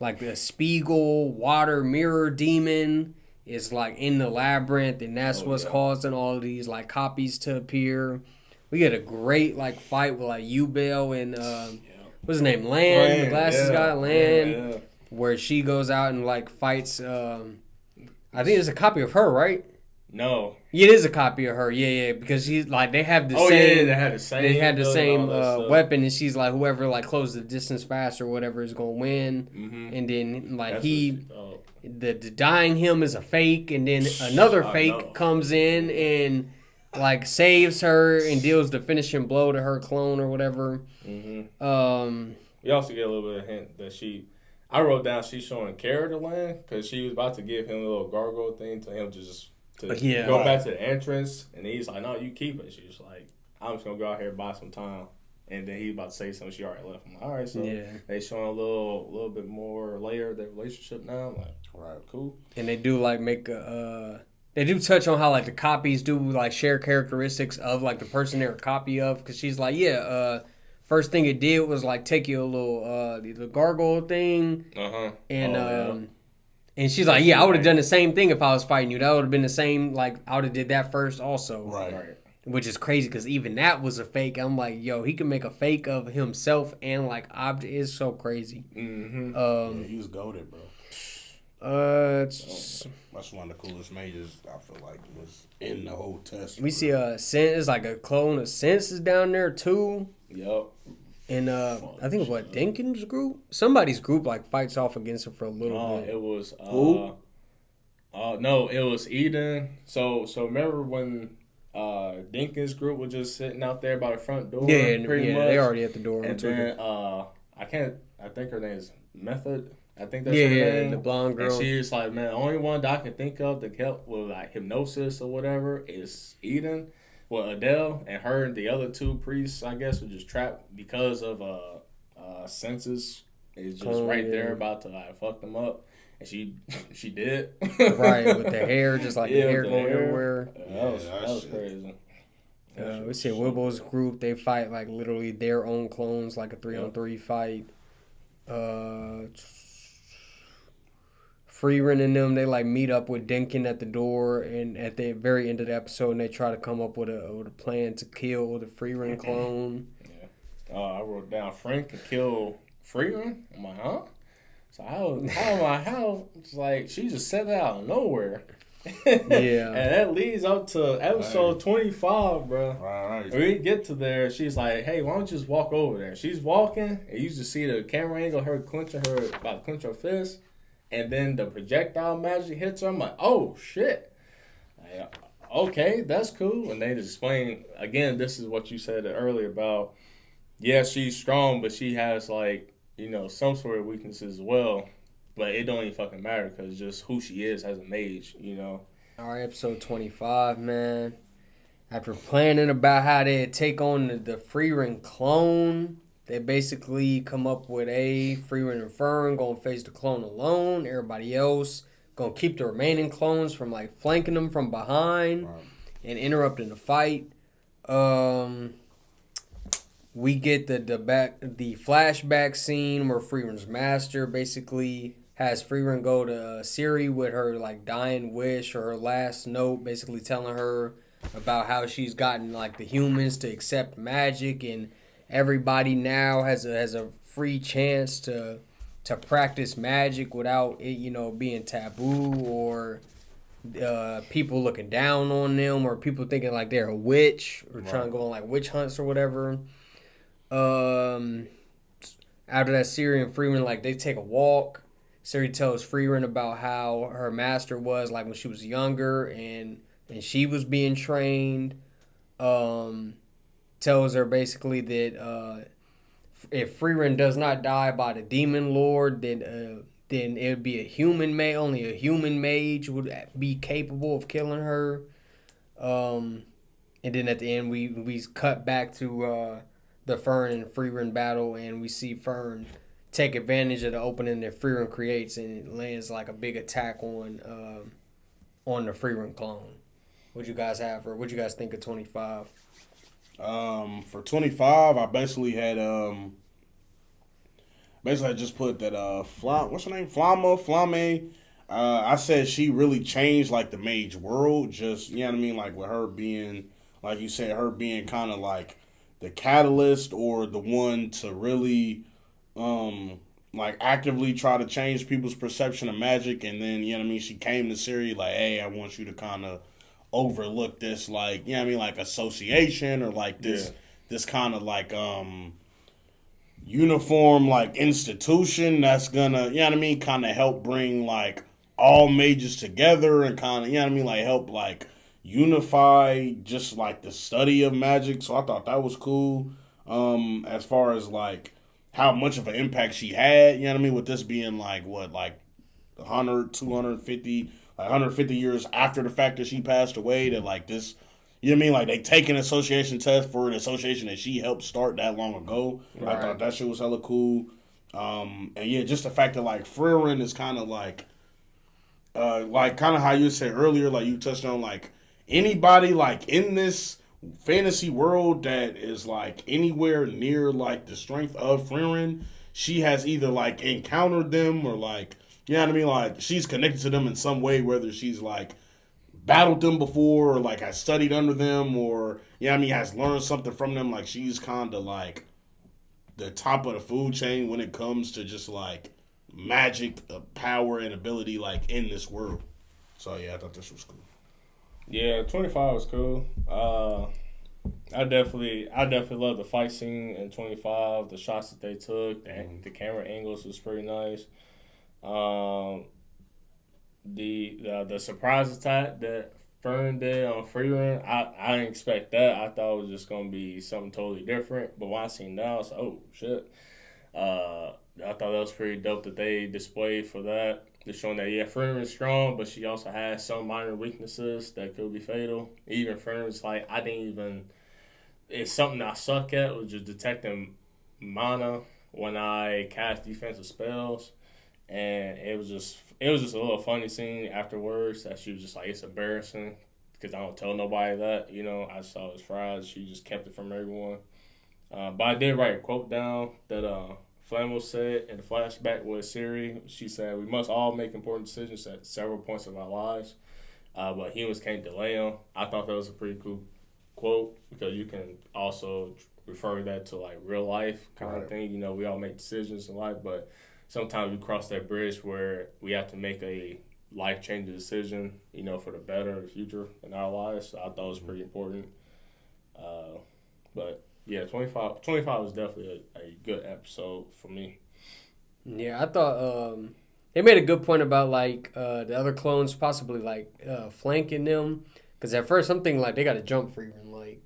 like the Spiegel water mirror demon is like in the labyrinth, and that's what's causing all of these like copies to appear. We get a great like fight with like Ubel and what's his name, Lan, the glasses guy, Lan, where she goes out and like fights. I think it's a copy of her, right? No. Yeah, it is a copy of her. Yeah, because she's like they have the same. Yeah, they had the same. They had the same weapon, and she's like whoever like closes the distance fast or whatever is gonna win. Mm-hmm. And then like the dying him is a fake, and then another fake comes in and like saves her and deals the finishing blow to her clone or whatever. Mm-hmm. We also get a little bit of hint that I wrote down she's showing character land because she was about to give him a little gargoyle thing to him to go back to the entrance, and he's like, no, you keep it. She's like, I'm just going to go out here and buy some time. And then he's about to say something. She already left. I'm like, all right, so they showing a little bit more layer of their relationship now. I'm like, all right, cool. And they do like make they do touch on how like the copies do like share characteristics of like the person they're a copy of, because she's like, first thing it did was like take you a little the gargoyle thing, and she's like, I would have done the same thing if I was fighting you. That would have been the same. Like I would have did that first also, right. Which is crazy because even that was a fake. I'm like, he can make a fake of himself and like object. Is so crazy. Mm-hmm. He was goated, bro. That's one of the coolest mages I feel like was in the whole test. We see Sense, like a clone of Sense is down there too. Yep. And I think Dinkin's group, somebody's group like fights off against him for a little bit. It was who? No, it was Eden. So remember when Dinkin's group was just sitting out there by the front door? Pretty much. They already at the door. And then I think her name is Method. I think that's her name. The blonde girl. And she's like, man, the only one that I can think of that help with like hypnosis or whatever is Eden. Well, Adele and her and the other two priests, I guess, were just trapped because of Senses is just there about to like fuck them up, and she did right with the hair, just like the hair going everywhere. That was crazy. We see Wibbo's group. They fight like literally their own clones, like a 3-on-3 fight. Frieren and them, they like meet up with Denkin at the door, and at the very end of the episode, and they try to come up with a plan to kill the Frieren clone. Yeah. I wrote down Frank to kill Frieren. I'm like, huh? So how it's like she just said that out of nowhere. Yeah. And that leads up to episode 25, bro. Right. When we get to there, she's like, hey, why don't you just walk over there? She's walking, and you just see the camera angle, her about to clench her fist, and then the projectile magic hits her. I'm like, oh, shit. Like, okay, that's cool. And they just explain, again, this is what you said earlier about, yeah, she's strong, but she has, like, you know, some sort of weaknesses as well. But it don't even fucking matter because just who she is as a mage, you know. All right, episode 25, man. After planning about how they'd take on the Frieren clone, they basically come up with Frieren and Fern going to face the clone alone. Everybody else going to keep the remaining clones from, like, flanking them from behind and interrupting the fight. We get the flashback scene where Frieren's master basically has Frieren go to Siri with her like dying wish or her last note, basically telling her about how she's gotten like the humans to accept magic, and everybody now has a free chance to practice magic without it, you know, being taboo or people looking down on them or people thinking like they're a witch or trying to go on like witch hunts or whatever. After that, Siri and Frieren, like, they take a walk. Siri tells Frieren about how her master was, like, when she was younger and she was being trained. Tells her basically that if Frieren does not die by the demon lord, then it would be only a human mage would be capable of killing her. And then at the end, we cut back to the Fern and Frieren battle, and we see Fern take advantage of the opening that Frieren creates, and it lands like a big attack on the Frieren clone. What'd you guys have, or what'd you guys think of 25? For 25, I basically had just put that what's her name? Flame. I said she really changed like the mage world, just, you know what I mean, like with her being, like you said, her being kind of like the catalyst or the one to really like actively try to change people's perception of magic. And then, you know what I mean, she came to Siri like, hey, I want you to kind of overlook this, like, you know what I mean, like association or like this kind of like uniform like institution that's gonna, you know what I mean, kind of help bring like all mages together and kind of, you know what I mean, like help like unify just like the study of magic. So I thought that was cool. As far as like how much of an impact she had, you know what I mean, with this being like what, like 100, 250, like 150 years after the fact that she passed away, that like this, you know what I mean, like they take an association test for an association that she helped start that long ago. Right. I thought that shit was hella cool. And yeah, just the fact that like Frieren is kind of like kind of how you said earlier, like you touched on, like anybody like in this fantasy world that is like anywhere near like the strength of Frieren, she has either like encountered them or like, you know what I mean, like she's connected to them in some way, whether she's like battled them before or like has studied under them or, you know what I mean, has learned something from them. Like she's kind of like the top of the food chain when it comes to just like magic, power and ability like in this world. So yeah, I thought this was cool. Yeah, 25 was cool. I definitely love the fight scene in 25. The shots that they took, the camera angles was pretty nice. The surprise attack that Fern did on Frieren, I didn't expect that. I thought it was just gonna be something totally different. But when I seen that, I was like, oh shit. I thought that was pretty dope that they displayed for that. They're showing that, yeah, Frieren is strong, but she also has some minor weaknesses that could be fatal. Even Frienen's like, it's something I suck at, was just detecting mana when I cast defensive spells. And it was just a little funny scene afterwards that she was just like, it's embarrassing because I don't tell nobody that, you know. I saw it as fries. She just kept it from everyone. But I did write a quote down that Flammable said in the flashback with Siri, she said, "We must all make important decisions at several points of our lives, but humans can't delay them." I thought that was a pretty cool quote because you can also refer that to like real life kind of thing. You know, we all make decisions in life, but sometimes we cross that bridge where we have to make a life-changing decision, you know, for the better, the future in our lives. So I thought it was pretty important. But yeah, 25 was definitely a good episode for me. Yeah, I thought they made a good point about like the other clones possibly like flanking them. Because at first I'm thinking like they got to jump Frieren, like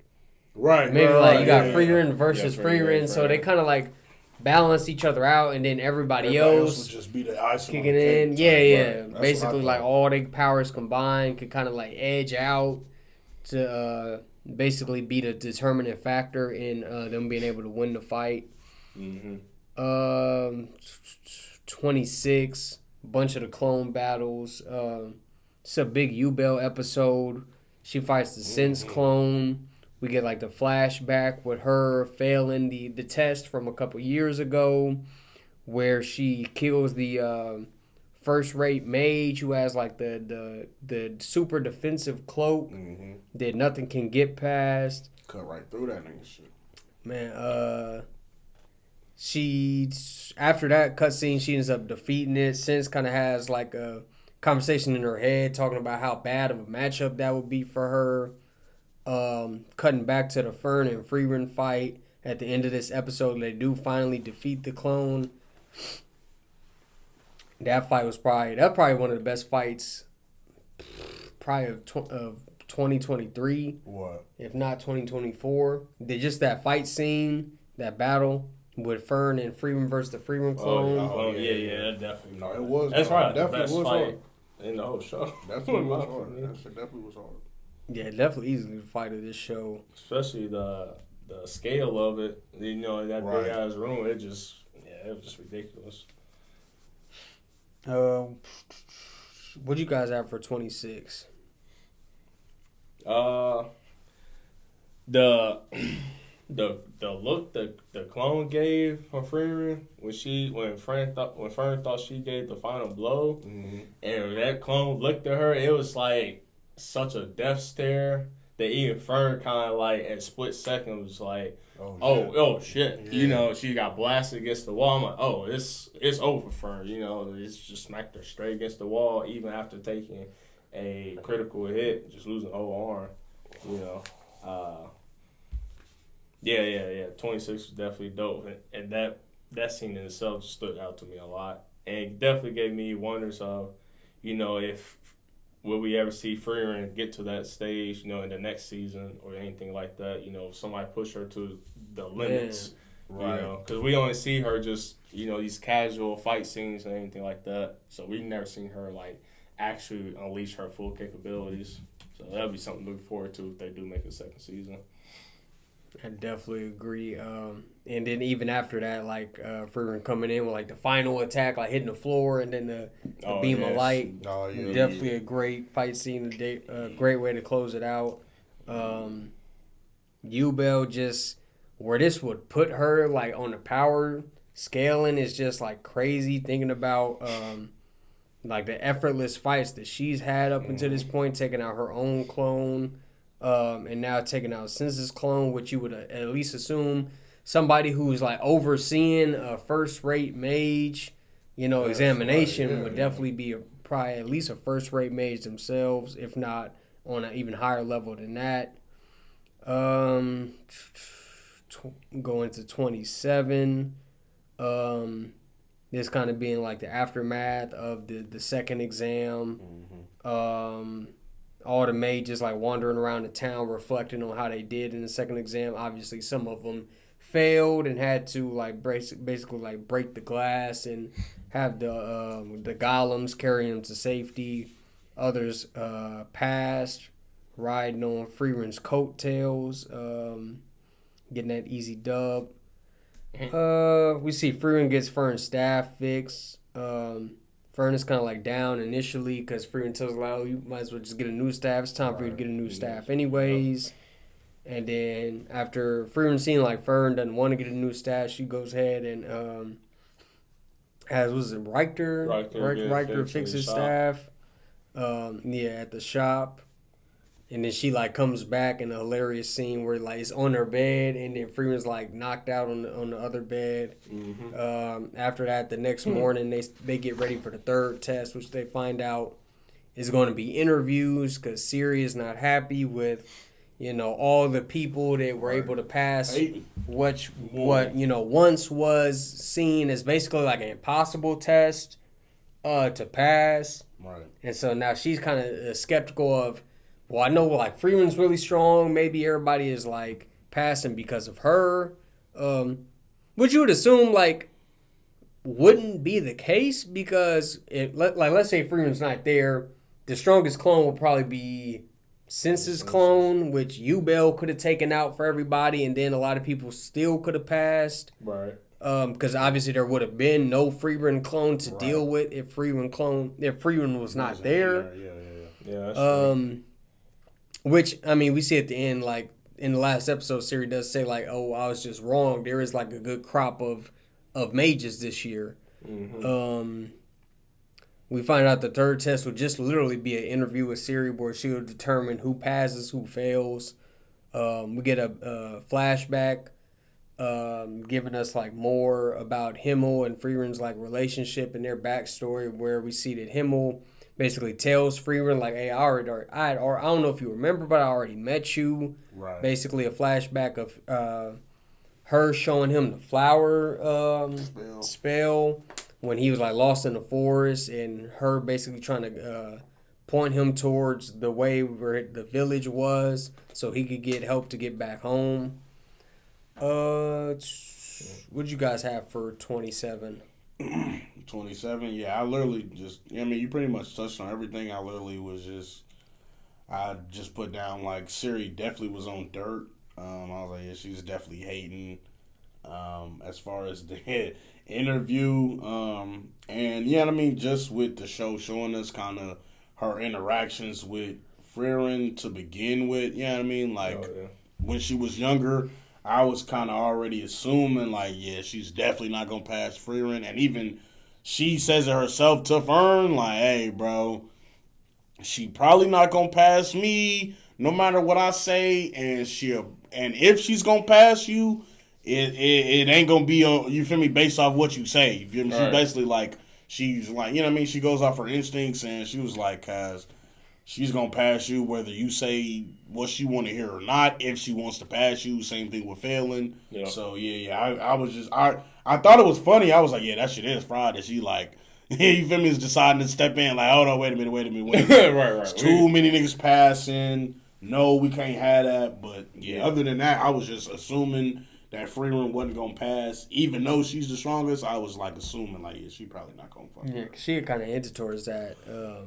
maybe like you got Frieren versus Frieren, so they kind of like balance each other out, and then everybody else would just be the icing kicking in. Yeah. Basically, like all their powers combined could kind of like edge out to basically be the determining factor in them being able to win the fight. 26, bunch of the clone battles. It's a big U-Bell episode. She fights the Sense clone. We get like the flashback with her failing the test from a couple years ago where she kills the first-rate mage who has like the super defensive cloak that nothing can get past. Cut right through that nigga shit. Man, she after that cutscene, she ends up defeating it. Sense kind of has like a conversation in her head talking about how bad of a matchup that would be for her. Cutting back to the Fern and Frieren fight at the end of this episode, they do finally defeat the clone. That fight was probably one of the best fights probably of 2023. What? If not 2024. Just that fight scene, that battle with Fern and Frieren versus the Frieren clone. That definitely. No, it was. That's right. Definitely best was fight hard. in the whole show. Definitely was hard. That shit definitely was hard. Yeah, definitely easily the fight of this show. Especially the scale of it. You know, in that big ass room, it was just ridiculous. What you guys have for 26? The look the clone gave for Frieren when Fern thought she gave the final blow, and that clone looked at her, it was like such a death stare that even Fern kind of like at a split second was like, oh shit, yeah. You know, she got blasted against the wall. I'm like, oh, it's over for Fern. You know, it's just smacked her straight against the wall, even after taking a critical hit, just losing the whole arm. You know, yeah. 26 was definitely dope, and that scene in itself just stood out to me a lot, and it definitely gave me wonders of, you know, if will we ever see Frieren get to that stage, you know, in the next season or anything like that? You know, if somebody push her to the limits, right? You know, because we only see her just, you know, these casual fight scenes and anything like that. So we've never seen her like actually unleash her full capabilities. So that'll be something to look forward to if they do make a second season. I definitely agree. And then even after that, like Frieren coming in with like the final attack, like hitting the floor, and then the beam of light. Oh, yeah. Definitely a great fight scene. A great way to close it out. U-Bell just where this would put her like on the power scaling is just like crazy. Thinking about like the effortless fights that she's had up until this point, taking out her own clone. And now taking out Sense's clone, which you would at least assume somebody who's like overseeing a first-rate mage, you know, examination would definitely be probably at least a first-rate mage themselves, if not on an even higher level than that. Going to 27. This kind of being like the aftermath of the second exam. All the mages like wandering around the town reflecting on how they did in the second exam. Obviously, some of them failed and had to like basically like break the glass and have the golems carry them to safety. Others passed, riding on Frieren's coattails, getting that easy dub. We see Frieren gets Fern's staff fixed. Fern is kind of like down initially because Frieren tells her, like, oh, you might as well just get a new staff. It's time for you to get a new staff anyways. And then after Frieren seeing like Fern doesn't want to get a new staff, she goes ahead and was it Richter fixes staff. At the shop. And then she like comes back in a hilarious scene where like it's on her bed, and then Frieren's like knocked out on the other bed. After that, the next morning they get ready for the third test, which they find out is going to be interviews because Siri is not happy with all the people that were able to pass what once was seen as basically like an impossible test to pass. Right. And so now she's kind of skeptical of. Well, I know like Frieren's really strong. Maybe everybody is like passing because of her. Which you would assume like wouldn't be the case because let's say Frieren's not there, the strongest clone will probably be Sense's clone, which Ubel could have taken out for everybody, and then a lot of people still could have passed. Right. Because obviously there would have been no Frieren clone to deal with if Frieren was not there. Yeah, that's true. Which, I mean, we see at the end, like, in the last episode, Siri does say, like, oh, I was just wrong. There is, like, a good crop of mages this year. We find out the third test will just literally be an interview with Siri where she'll determine who passes, who fails. We get a flashback giving us, like, more about Himmel and Frieren's, like, relationship and their backstory where we see that Himmel basically tells Frieren, like, hey, I don't know if you remember, but I already met you. Right. Basically a flashback of her showing him the flower spell when he was, like, lost in the forest, and her basically trying to point him towards the way where the village was so he could get help to get back home. What'd you guys have for 27? 27, yeah, I literally you pretty much touched on everything. I just put down, like, Siri definitely was on dirt. I was like, yeah, she's definitely hating. As far as the interview, and just with the show showing us kind of her interactions with Frieren to begin with, when she was younger, I was kind of already assuming, like, yeah, she's definitely not going to pass Frieren. And even she says it herself to Fern, like, hey, bro, she probably not going to pass me no matter what I say. And if she's going to pass you, it ain't going to be, you feel me, based off what you say. You feel me? Right. She's basically like, she goes off her instincts, and she was like, cause she's going to pass you whether you say what she want to hear or not. If she wants to pass you, same thing with failing. Yeah. So, I was just, I thought it was funny. I was like, yeah, that shit is fried. That she, like, you feel me, is deciding to step in, like, hold on, wait a minute. Right. It's too many niggas passing. No, we can't have that. But, other than that, I was just assuming that Frieren wasn't going to pass. Even though she's the strongest, I was, like, assuming, like, yeah, she probably not going to fuck. Yeah, she had kind of hinted towards that a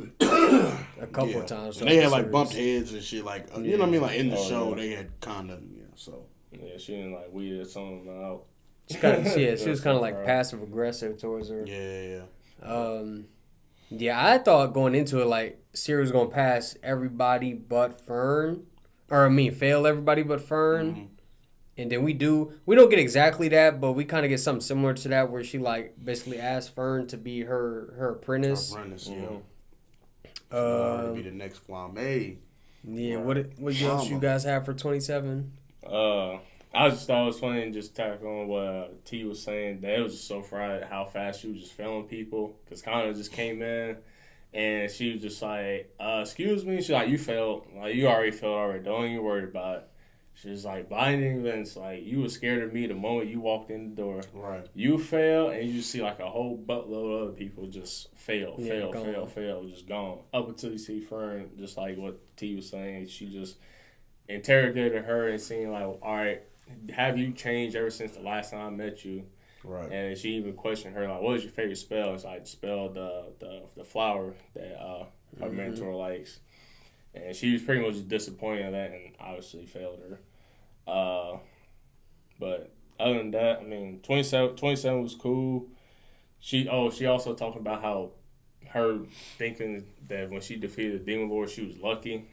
couple of times. And they had, like, bumped heads and shit. Like, you know what I mean? Like, in the show, they had kind of, so. Yeah, she didn't, like, weed something out. She was kind of, like, passive-aggressive towards her. Yeah. I thought going into it, like, Siri was going to pass everybody but Fern. Fail everybody but Fern. Mm-hmm. And then we don't get exactly that, but we kind of get something similar to that where she, like, basically asked Fern to be her apprentice. Yeah. To be the next Flamme. Yeah, what else you guys have for 27? I just thought it was funny and just tack on what T was saying. That it was just so fried how fast she was just failing people. Because Connor just came in and she was just like, excuse me. She's like, you failed. Like, you already failed already. Don't even worry about it. She's like, blinding events. Like, you were scared of me the moment you walked in the door. Right. You fail, and you just see, like, a whole buttload of other people just fail, just gone. Up until you see Fern, just like what T was saying. She just interrogated her and seen, like, all right, have you changed ever since the last time I met you? Right. And she even questioned her, like, what is your favorite spell? So I spelled the flower that her mentor likes. And she was pretty much disappointed in that and obviously failed her. But other than that, 27 was cool. She also talked about how her thinking that when she defeated the Demon Lord, she was lucky.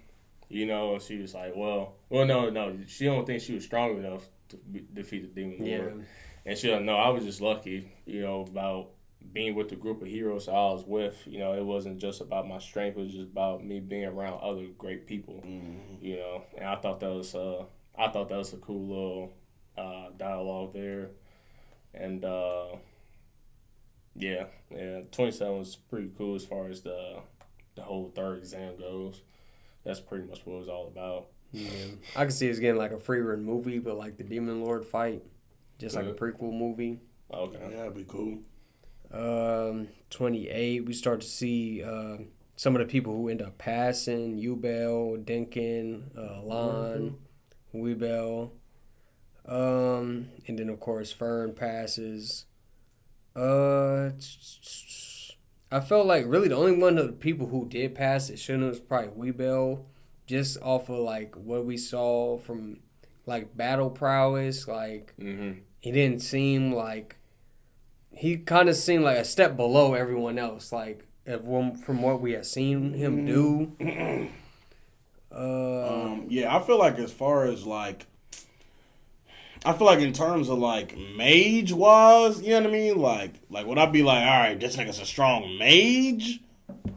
She was like, well, no, she don't think she was strong enough to defeat the Demon Lord. And she like, no, I was just lucky, about being with the group of heroes I was with, you know, it wasn't just about my strength. It was just about me being around other great people, you know. And I thought that was a cool little dialogue there. And yeah, 27 was pretty cool as far as the whole third exam goes. That's pretty much what it was all about. Yeah. I can see it's getting like a Frieren movie, but like the Demon Lord fight, just like a prequel movie. Okay. Yeah, that'd be cool. 28, we start to see some of the people who end up passing: Yubel, Denkin, Lon, Weebel, and then of course Fern passes. I felt like really the only one of the people who did pass it shouldn't was probably Weebel, just off of like what we saw from like battle prowess. Like he didn't seem like. He kind of seemed like a step below everyone else, like from what we had seen him do. Yeah, I feel like as far as like, I feel like in terms of like mage wise, you know what I mean? Like would I be like, all right, this nigga's a strong mage?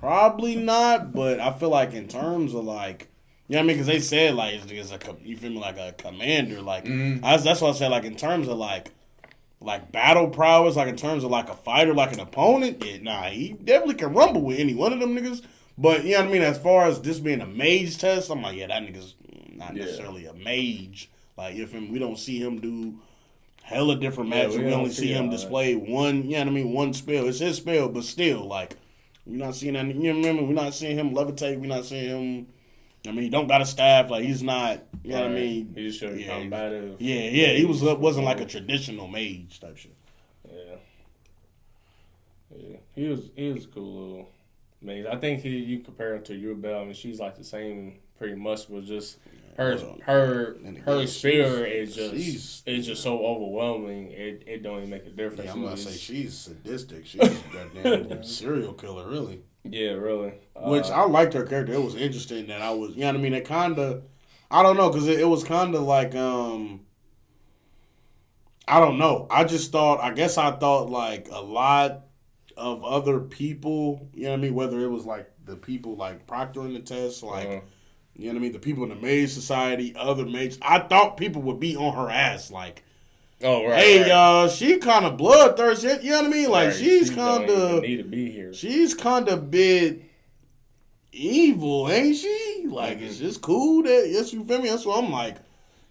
Probably not, but I feel like in terms of like, you know what I mean? Because they said like it's a, you feel me, like a commander. Like that's what I said. Like in terms of like battle prowess, like in terms of like a fighter, like an opponent, he definitely can rumble with any one of them niggas. But you know what I mean, as far as this being a mage test, I'm like, yeah, that nigga's not necessarily a mage. Like if we don't see him do hella different matches, we only see him display one. You know what I mean, one spell. It's his spell, but still, like we're not seeing that. You remember, we're not seeing him levitate. We're not seeing him. I mean, he don't got a staff. Like he's not. You know what I mean? He's just combative. Yeah. He wasn't like a traditional mage type shit. Yeah. He was a cool little mage. I think you compare him to Yubel. I mean, she's like the same pretty much, but just her spirit is just so overwhelming. It don't even make a difference. Yeah, I'm gonna say she's sadistic. She's a goddamn serial killer, really. Yeah, really. Which I liked her character. It was interesting that I was, you know what I mean? It kind of, I don't know, because it was kind of like, I don't know. I guess I thought like a lot of other people, you know what I mean? Whether it was like the people like proctoring the test, like, you know what I mean? The people in the Mage Society, other mages. I thought people would be on her ass, like, she kind of bloodthirsty. You know what I mean? Like she's kind of need to be here. She's kind of bit evil, ain't she? Like it's just cool that you feel me. That's what I'm like.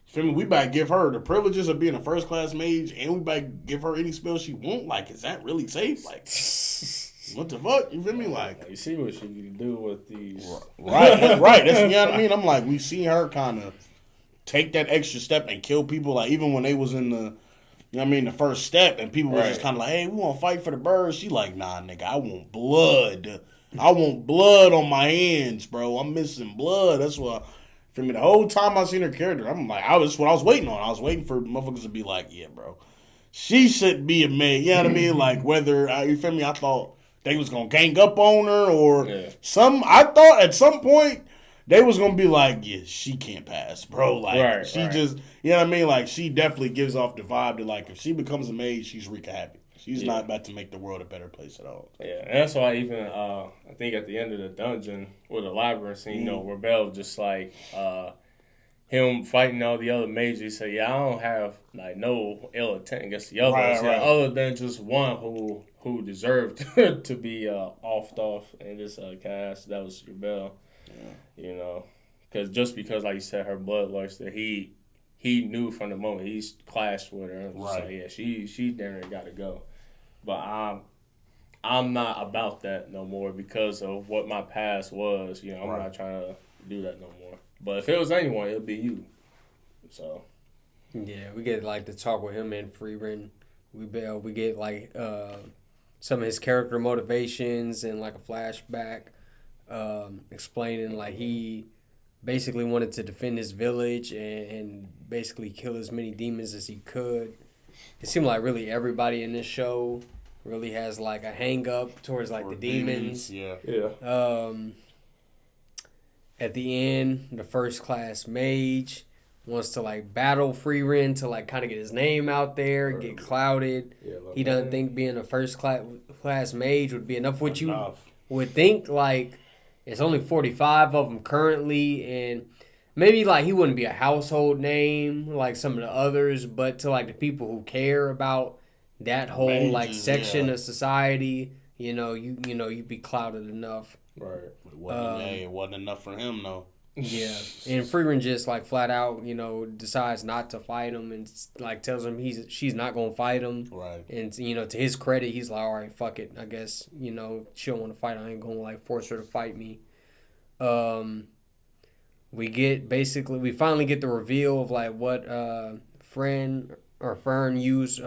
You feel me? We better give her the privileges of being a first class mage, and we better give her any spell she want. Like, is that really safe? Like, what the fuck? You feel me? Like, you see what she can do with these. Right. That's, you know what I mean. I'm like, we see her kind of take that extra step and kill people. Like even when they was in the, you know what I mean, the first step, and people were just kind of like, hey, we want to fight for the birds. She like, nah, nigga, I want blood. I want blood on my hands, bro. I'm missing blood. That's what, for me, the whole time I seen her character, I'm like, that's what I was waiting on. I was waiting for motherfuckers to be like, yeah, bro, she should be a maid. You know what I mean? Like whether, you feel me? I thought they was going to gang up on her or I thought at some point, they was going to be like, yeah, she can't pass, bro. Like, just, you know what I mean? Like, she definitely gives off the vibe that, like, if she becomes a maid, she's wreak havoc. She's not about to make the world a better place at all. Yeah, and that's why even, I think at the end of the dungeon with the labyrinth scene, you know, Rebel just, like, him fighting all the other mages, he said, yeah, I don't have, like, no ill intent against the others, other than just one who deserved to be offed off in this cast. That was Rebel. You know, because like you said, her bloodluster, he knew from the moment he's clashed with her. And just like, yeah, she damn got to go. But I'm not about that no more because of what my past was. You know, I'm not trying to do that no more. But if it was anyone, it'd be you. So yeah, we get like to talk with him and Frieren. We get like some of his character motivations and like a flashback. Explaining like he basically wanted to defend his village and basically kill as many demons as he could. It seemed like really everybody in this show really has like a hang up towards like the demons. Yeah. At the end, the first class mage wants to like battle Frieren to like kind of get his name out there, get clouded. He doesn't think being a first class class mage would be enough. What you Enough. would think, like, it's only 45 of them currently, and maybe, like, he wouldn't be a household name like some of the others, but to, like, the people who care about that whole, like, section of society, you'd be clouded enough. Right. It wasn't enough for him, though. Yeah, and Frieren just like flat out, decides not to fight him and like tells him she's not gonna fight him. Right. And to his credit, he's like, all right, fuck it. I guess she don't want to fight. I ain't gonna like force her to fight me. We finally get the reveal of like what Fern used,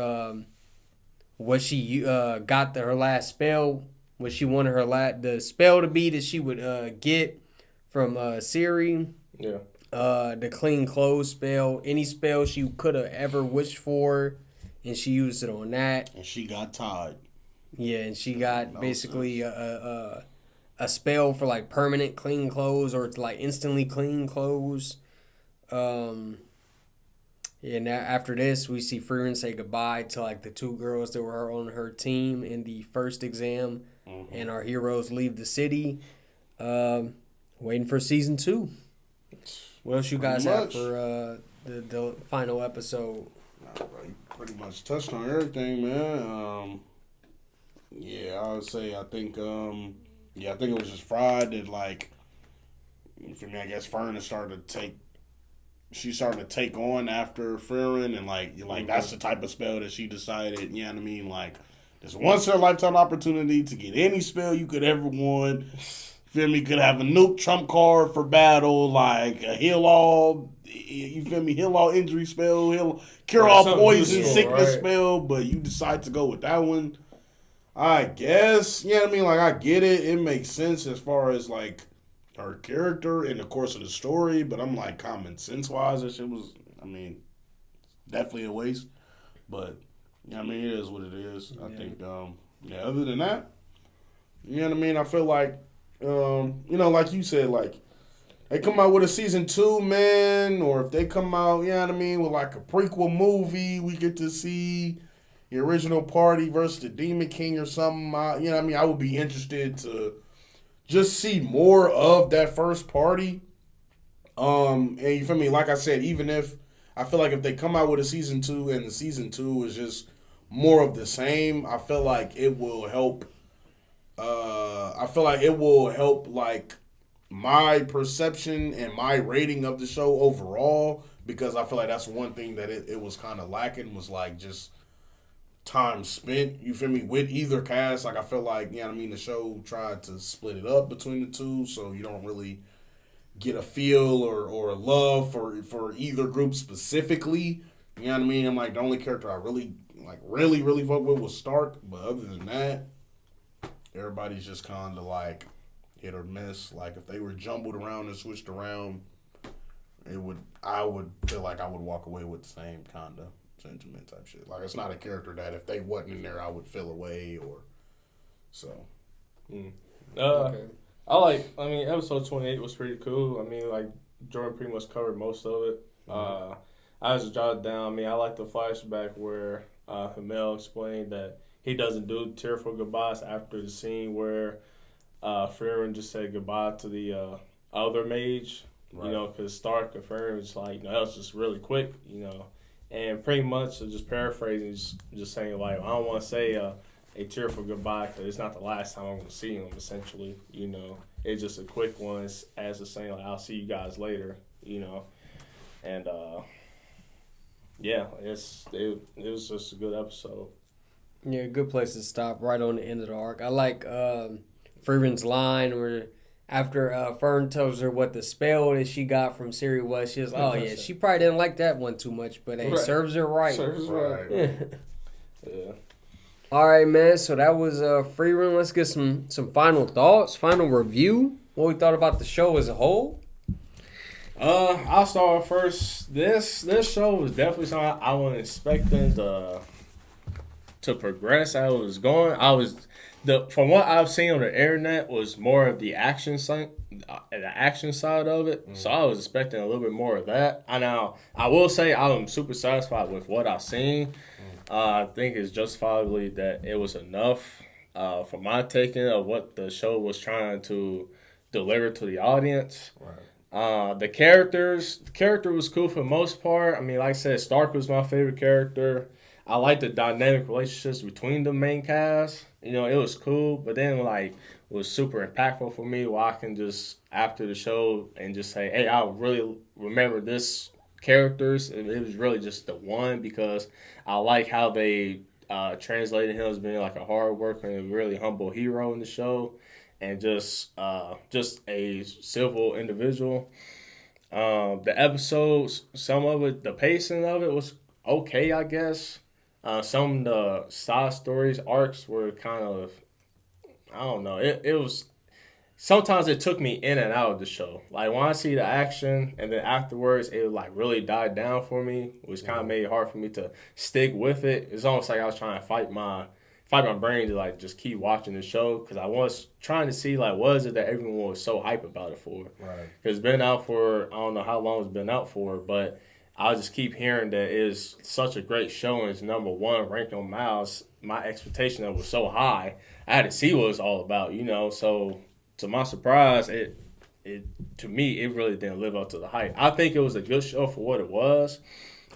what she got her last spell, what she wanted the spell to be that she would get from Siri. Yeah. The clean clothes spell, any spell she could have ever wished for, and she used it on that. And she got tied. Yeah, and she got basically a spell for like permanent clean clothes or to like instantly clean clothes. And now after this, we see Frieren say goodbye to like the two girls that were on her team in the first exam, and our heroes leave the city. Waiting for season 2. What else you guys have for the final episode? Nah, bro, you pretty much touched on everything, man. I would say I think it was just Fried that like, for me, I guess Fern started to take on after Frieren, and like that's the type of spell that she decided. You know what I mean? Like, this once in a lifetime opportunity to get any spell you could ever want. Feel me? Could have a nuke trump card for battle, like a heal all. You feel me? Heal all injury spell, cure all poison sickness spell. But you decide to go with that one. I guess. You know what I mean? Like, I get it. It makes sense as far as like her character in the course of the story. But I'm like, common sense wise, that shit was. I mean, definitely a waste. But I mean, it is what it is. I think. Other than that, you know what I mean? I feel like. Like you said, like, they come out with a season 2, man, or if they come out, you know what I mean, with like a prequel movie, we get to see the original party versus the Demon King or something. You know what I mean? I would be interested to just see more of that first party. And you feel me? Like I said, even if I feel like if they come out with a season 2 and the season 2 is just more of the same, I feel like it will help. Like my perception and my rating of the show overall, because I feel like that's one thing that it was kind of lacking, was like just time spent, you feel me, with either cast. Like, I feel like, you know what I mean, the show tried to split it up between the two, so you don't really get a feel or a love for either group specifically. You know what I mean? I'm like, the only character I really fuck with was Stark, but other than that, everybody's just kind of like hit or miss. Like, if they were jumbled around and switched around, I would feel like I would walk away with the same kind of sentiment type shit. Like, it's not a character that if they wasn't in there, I would feel away or so. Okay. Episode 28 was pretty cool. I mean, like, Jordan pretty much covered most of it. I just jotted down, I like the flashback where Hamel explained that he doesn't do tearful goodbyes after the scene where Frieren just said goodbye to the other mage, right. Because Stark and Frieren was like, that was just really quick, and pretty much just paraphrasing, just saying like, I don't want to say a tearful goodbye because it's not the last time I'm going to see him. Essentially, it's just a quick one, as a saying like, I'll see you guys later, and it was just a good episode. Yeah, good place to stop, right on the end of the arc. I like Frieren's line where after Fern tells her what the spell that she got from Siri was, she was, she probably didn't like that one too much, but it serves her right. Serves her right. Yeah. All right, man, so that was Frieren. Let's get some final thoughts, final review, what we thought about the show as a whole. I'll start first. This show was definitely something I wasn't expecting to progress. I was going. From what I've seen on the internet was more of the action side of it. So I was expecting a little bit more of that. I will say I'm super satisfied with what I've seen. I think it's justifiably that it was enough. from my taking of what the show was trying to deliver to the audience. Right. The character was cool for the most part. I mean, like I said, Stark was my favorite character. I like the dynamic relationships between the main cast. You know, it was cool, but then like it was super impactful for me where I can just after the show and just say, hey, I really remember this characters. It was really just the one because I like how they translated him as being like a hard worker and a really humble hero in the show, and just a civil individual. The episodes, some of it, the pacing of it was okay, I guess. Some of the side stories, arcs were kind of, I don't know. It was, sometimes it took me in and out of the show. Like when I see the action and then afterwards it like really died down for me, which kind of made it hard for me to stick with it. It's almost like I was trying to fight my brain to like just keep watching the show because I was trying to see like what is it that everyone was so hype about it for. Right. It's been out for, I don't know how long it's been out for, but I just keep hearing that it's such a great show and it's number one ranked on Mouse. My expectation of it was so high. I had to see what it's all about, you know. So to my surprise, it to me it really didn't live up to the hype. I think it was a good show for what it was.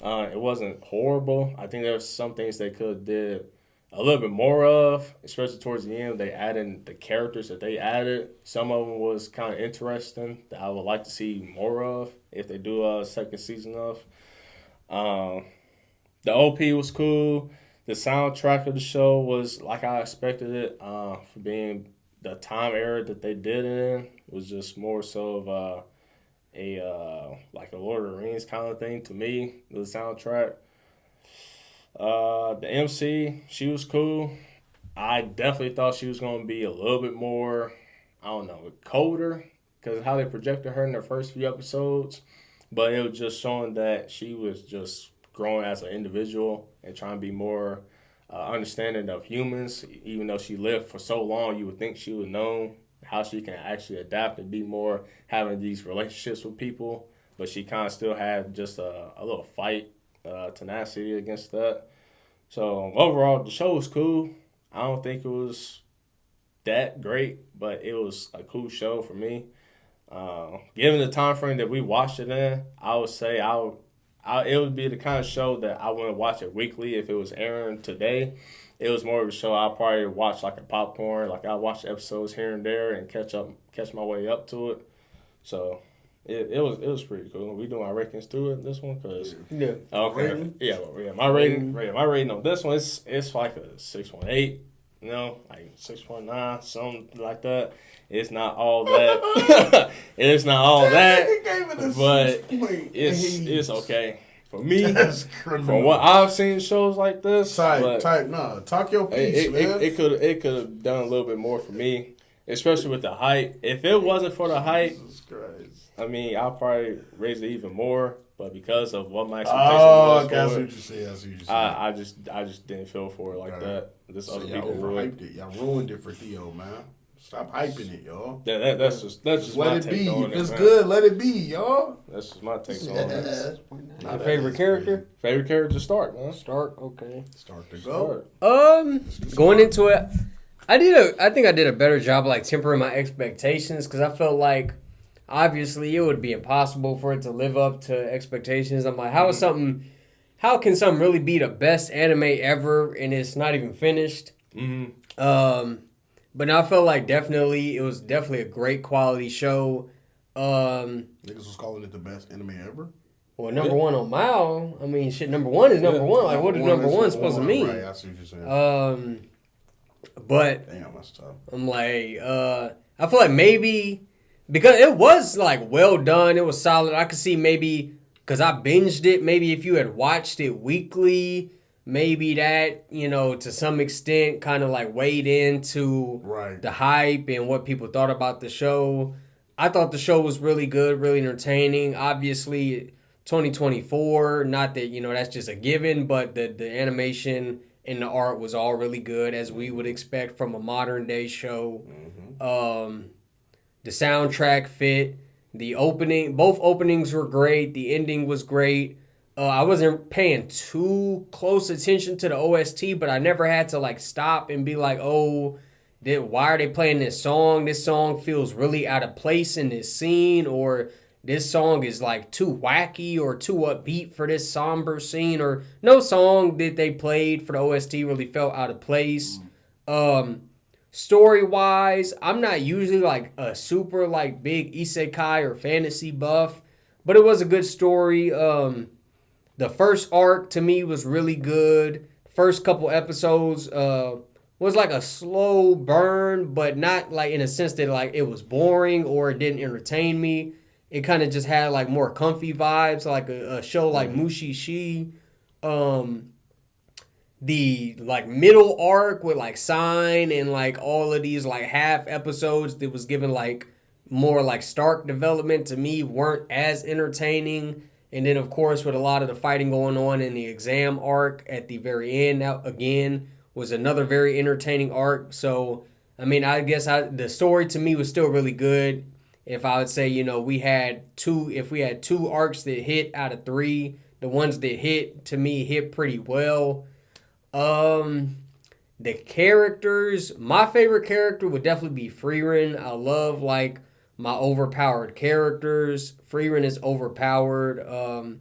It wasn't horrible. I think there's some things they could have did a little bit more of, especially towards the end. They added the characters that they added. Some of them was kind of interesting that I would like to see more of if they do a second season of. The OP was cool. The soundtrack of the show was like I expected it for being the time era that they did it in. It was just more so of like a Lord of the Rings kind of thing to me, the soundtrack. The MC, she was cool. I definitely thought she was going to be a little bit more, I don't know, colder because of how they projected her in the first few episodes. But it was just showing that she was just growing as an individual and trying to be more understanding of humans. Even though she lived for so long, you would think she would know how she can actually adapt and be more having these relationships with people. But she kind of still had just a little fight, tenacity against that. So overall, the show was cool. I don't think it was that great, but it was a cool show for me. Given the time frame that we watched it in, I would say it would be the kind of show that I wouldn't watch it weekly if it was airing today. It was more of a show I'll probably watch like a popcorn. Like I watch episodes here and there and catch my way up to it. So it was pretty cool. We doing our rankings to it this one, cause Yeah. okay, Rating? yeah. My rating on this one it's like a 6.8. You know, like 6.9, something like that. It's not all that. It's not all that, but it's okay for me. That's criminal. From what I've seen shows like this, Talk your piece, man. it could have done a little bit more for me, especially with the hype. If it wasn't for the hype, Jesus Christ. I mean, I'll probably raise it even more. But because of what my expectations was for that's it, what you said. That's what you said. I just didn't feel for it like that. This So other y'all people would. overhyped it. Y'all ruined it for Theo, man. Stop hyping it, y'all. Yeah, that's just my Let it take be. on If it, it's man. good, let it be, y'all. That's just my take on it. Your favorite character? Favorite character to start, man. Stark. Okay. Start to go. Going into it, I think I did a better job like tempering my expectations because I felt like obviously it would be impossible for it to live up to expectations. I'm like, how can something really be the best anime ever and it's not even finished? Mm-hmm. But I felt like it was definitely a great quality show. Niggas was calling it the best anime ever. Well, number one on Mao. I mean, shit. Number one is number one. Like, what is number one supposed to mean? Right, I see what you're saying. But Damn, that's tough. I'm like, I feel like maybe because it was like well done, it was solid. I could see maybe because I binged it. Maybe if you had watched it weekly, maybe that to some extent kind of like weighed into the hype and what people thought about the show. I thought the show was really good, really entertaining. Obviously, 2024. Not that that's just a given, but the animation and the art was all really good as we would expect from a modern day show. Mm-hmm. The soundtrack fit. Both openings were great. The ending was great. I wasn't paying too close attention to the OST, but I never had to like stop and be like, oh, why are they playing this song? This song feels really out of place in this scene, or this song is like too wacky or too upbeat for this somber scene, or no song that they played for the OST really felt out of place. Story wise, I'm not usually like a super like big isekai or fantasy buff, but it was a good story. The first arc to me was really good. First couple episodes was like a slow burn, but not like in a sense that like it was boring or it didn't entertain me. It kind of just had like more comfy vibes, like a show like Mushishi. The like middle arc with like Sign and like all of these like half episodes that was given like more like Stark development to me weren't as entertaining. And then of course with a lot of the fighting going on in the exam arc at the very end, that again was another very entertaining arc. So I mean, I guess the story to me was still really good. If I would say, you know, if we had two arcs that hit out of three, the ones that hit to me hit pretty well. The characters, my favorite character would definitely be Frieren. I love like my overpowered characters. Frieren is overpowered.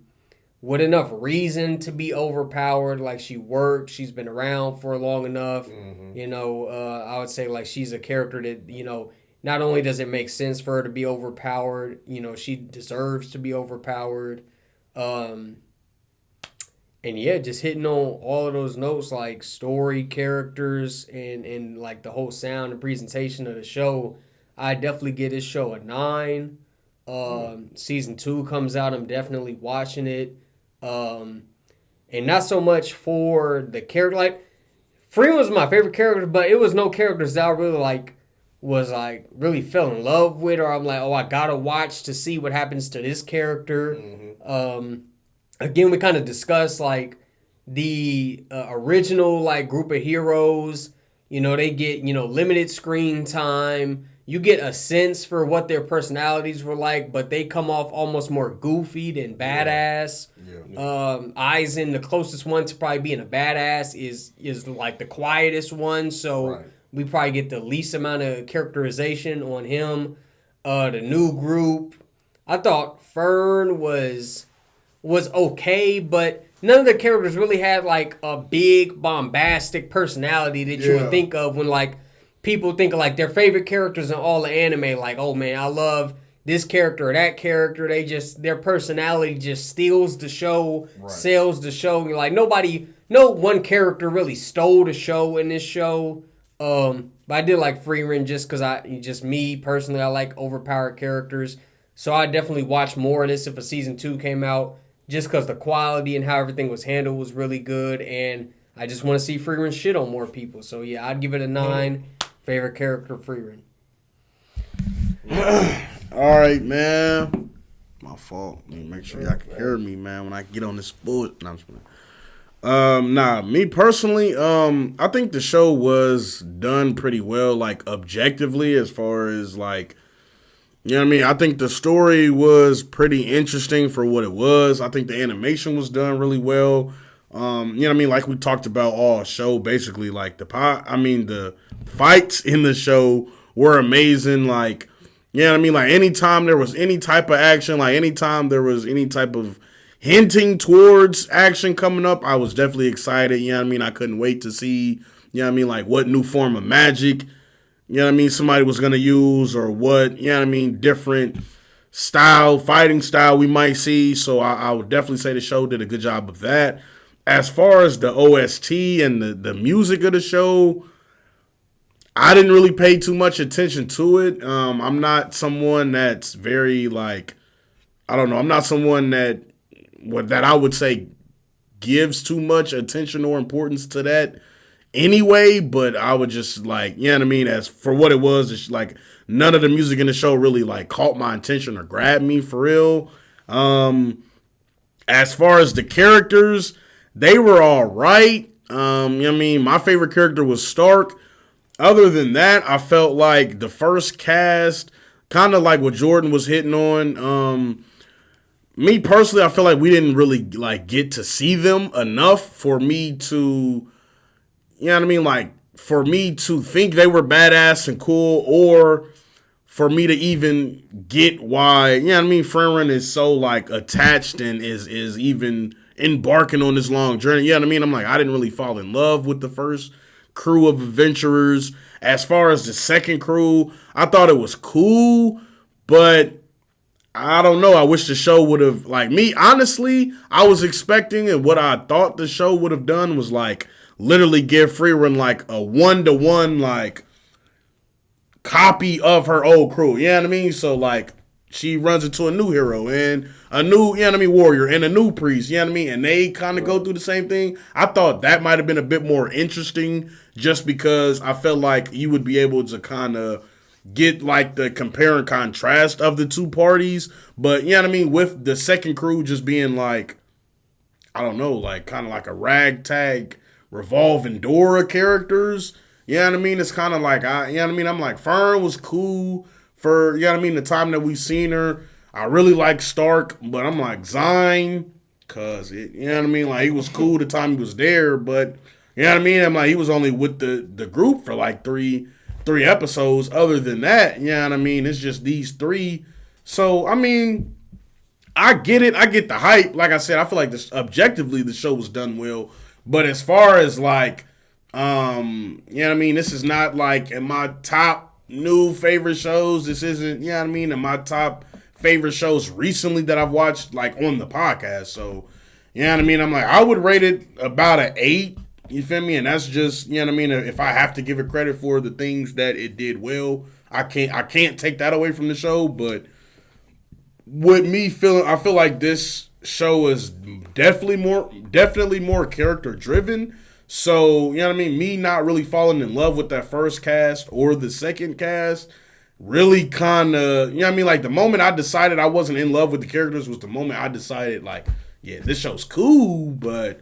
With enough reason to be overpowered. Like she works, she's been around for long enough. You know, I would say like she's a character that, you know, not only does it make sense for her to be overpowered, you know, she deserves to be overpowered. And yeah, just hitting on all of those notes like story, characters, and like the whole sound and presentation of the show. I definitely give this show a 9. Season 2 comes out, I'm definitely watching it. And not so much for the character. Like, Free was my favorite character, but it was no characters that I really really fell in love with, or I'm like, oh, I gotta watch to see what happens to this character. Again, we kind of discussed like the original like group of heroes. You know, they get, you know, limited screen time. You get a sense for what their personalities were like, but they come off almost more goofy than badass. Aizen, the closest one to probably being a badass, is like the quietest one. So we probably get the least amount of characterization on him. The new group, I thought Fern was okay, but none of the characters really had like a big bombastic personality that you would think of when like people think of like their favorite characters in all the anime. Like, oh man, I love this character or that character. Their personality just steals the show, sells the show. You're like, no one character really stole the show in this show. But I did like Frieren just me personally, I like overpowered characters. So I definitely watch more of this if a season 2 came out, just because the quality and how everything was handled was really good, and I just want to see Frieren shit on more people. So yeah, I'd give it a 9. Favorite character, Frieren. All right, man. My fault. Let me make sure y'all can hear me, man, when I get on this boat. No, I'm just me personally, I think the show was done pretty well, like objectively, as far as like, you know what I mean? I think the story was pretty interesting for what it was. I think the animation was done really well. You know what I mean? Like we talked about all show, basically, like the fights in the show were amazing. Like, you know what I mean? Like anytime there was any type of action, like anytime there was any type of hinting towards action coming up, I was definitely excited. You know what I mean? I couldn't wait to see, you know what I mean? Like what new form of magic, you know what I mean, somebody was going to use, or what, you know what I mean, different fighting style we might see. So I would definitely say the show did a good job of that. As far as the OST and the music of the show, I didn't really pay too much attention to it. I'm not someone that's very like, I don't know, I'm not someone that I would say gives too much attention or importance to that anyway, but I would just like, you know what I mean, as for what it was, it's like none of the music in the show really like caught my attention or grabbed me for real. As far as the characters, they were all right. You know what I mean, my favorite character was Stark. Other than that, I felt like the first cast, kind of like what Jordan was hitting on. Me personally, I feel like we didn't really like get to see them enough for me to, you know what I mean, like for me to think they were badass and cool, or for me to even get why, you know what I mean, Frieren is so like attached and is even embarking on this long journey. You know what I mean? I'm like, I didn't really fall in love with the first crew of adventurers. As far as the second crew, I thought it was cool, but I don't know. I wish the show would have, like, me, honestly, I was expecting, and what I thought the show would have done was like literally give Frieren like a 1-to-1 like copy of her old crew. You know what I mean? So like she runs into a new hero and a new, you know what I mean, warrior and a new priest, you know what I mean? And they kind of go through the same thing. I thought that might have been a bit more interesting just because I felt like you would be able to kind of get like the compare and contrast of the two parties. But you know what I mean? With the second crew just being like, I don't know, like kind of like a ragtag revolving door of characters. You know what I mean? It's kind of like, you know what I mean? I'm like, Fern was cool for, you know what I mean, the time that we've seen her. I really like Stark, but I'm like, Zine, because, you know what I mean? Like, he was cool the time he was there, but, you know what I mean? I'm like, he was only with the group for like three episodes. Other than that, you know what I mean? It's just these three. So, I mean, I get it. I get the hype. Like I said, I feel like objectively the show was done well. But as far as like, you know what I mean? This is not like in my top new favorite shows. This isn't, you know what I mean, in my top favorite shows recently that I've watched like on the podcast. So, you know what I mean? I'm like, I would rate it about an 8. You feel me? And that's just, you know what I mean? If I have to give it credit for the things that it did well, I can't take that away from the show. But with me feeling, I feel like this show is definitely more character driven. So, you know what I mean? Me not really falling in love with that first cast or the second cast really kind of, you know what I mean? Like the moment I decided I wasn't in love with the characters was the moment I decided like, yeah, this show's cool, but